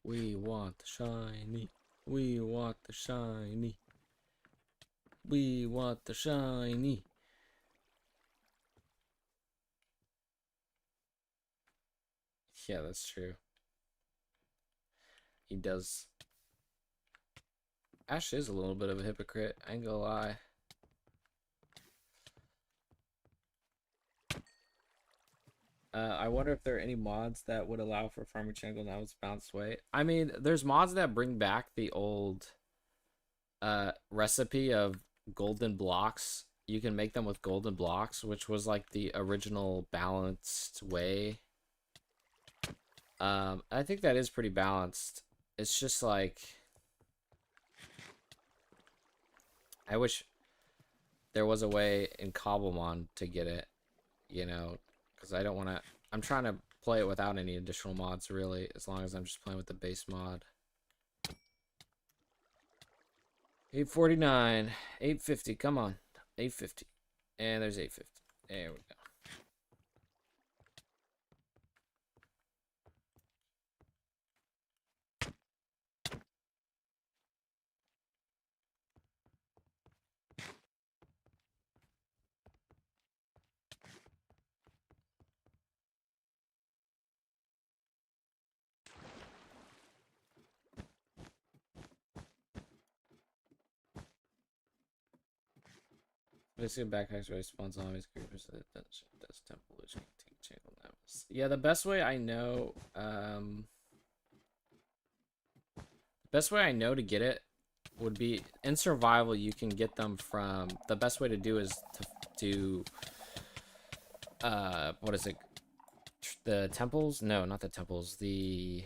We want the shiny. We want the shiny. We want the shiny. Yeah, that's true. He does. Ash is a little bit of a hypocrite, I ain't gonna lie. I wonder if there are any mods that would allow for farming triangle now it's bounced away. I mean, there's mods that bring back the old recipe of golden blocks. You can make them with golden blocks, which was like the original balanced way. I think that is pretty balanced. It's just like, I wish there was a way in Cobblemon to get it, you know, because I don't want to. I'm trying to play it without any additional mods, really, as long as I'm just playing with the base mod. 849, 850, come on, 850, and there's 850. There we go. Basically, backpacks where spawns zombies, creepers, does temple, which can take channel levels. Yeah, the best way I know, best way I know to get it would be in survival. You can get them from, the best way to do is to what is it? The temples? No, not the temples. The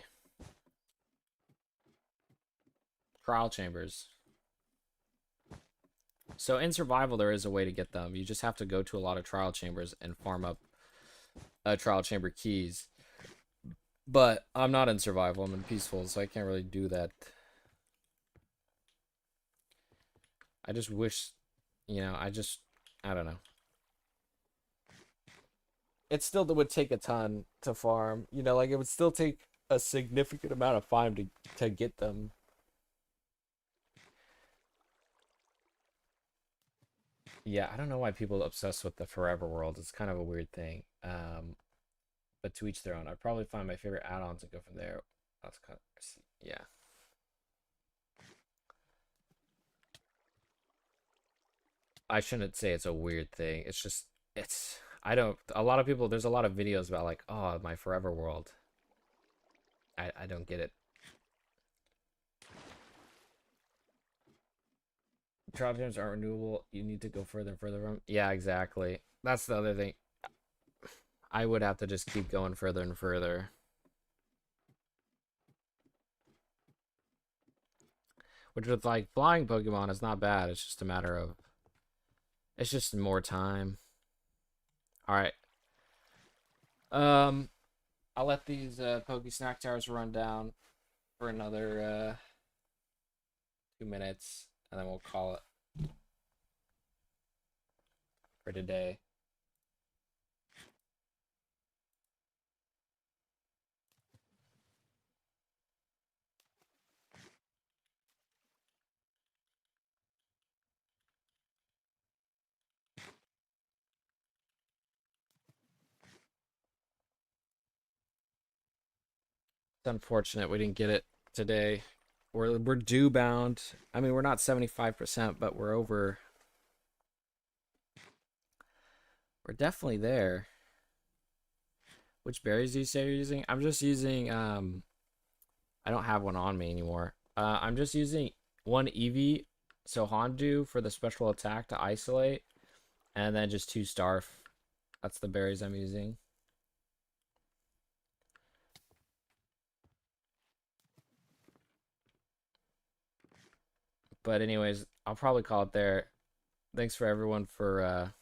trial chambers. So in survival, there is a way to get them. You just have to go to a lot of trial chambers and farm up trial chamber keys. But I'm not in survival. I'm in peaceful, so I can't really do that. I just wish, you know, I don't know. It still would take a ton to farm. You know, like it would still take a significant amount of time to get them. Yeah, I don't know why people are obsessed with the forever world. It's kind of a weird thing. But to each their own. I'd probably find my favorite add-ons and go from there. That's kind of, yeah. I shouldn't say it's a weird thing. It's just, I don't, a lot of people, there's a lot of videos about like, oh, my forever world. I don't get it. Trial gems aren't renewable. You need to go further and further from. Yeah, exactly. That's the other thing. I would have to just keep going further and further. Which with like flying Pokemon is not bad. It's just a matter of, it's just more time. All right. I'll let these Poke Snack Towers run down for another 2 minutes, and then we'll call it for today. It's unfortunate we didn't get it today. We're due bound. I mean, we're not 75%, but we're over. We're definitely there. Which berries do you say you're using? I'm just using I don't have one on me anymore. I'm just using one Eevee So Hondu for the special attack to isolate, and then just 2 Starf. That's the berries I'm using. But anyways, I'll probably call it there. Thanks for everyone for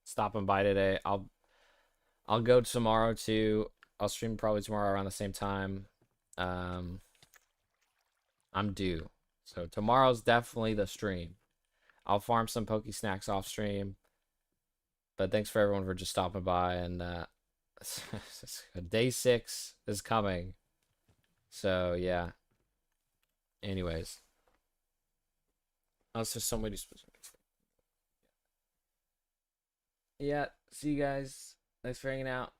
stopping by today. I'll go tomorrow too. I'll stream probably tomorrow around the same time. Um, I'm due. So tomorrow's definitely the stream. I'll farm some Poke Snacks off stream. But thanks for everyone for just stopping by, and day 6 is coming. So yeah. Anyways. Unless there's somebody specific. Yeah. See you guys. Thanks for hanging out.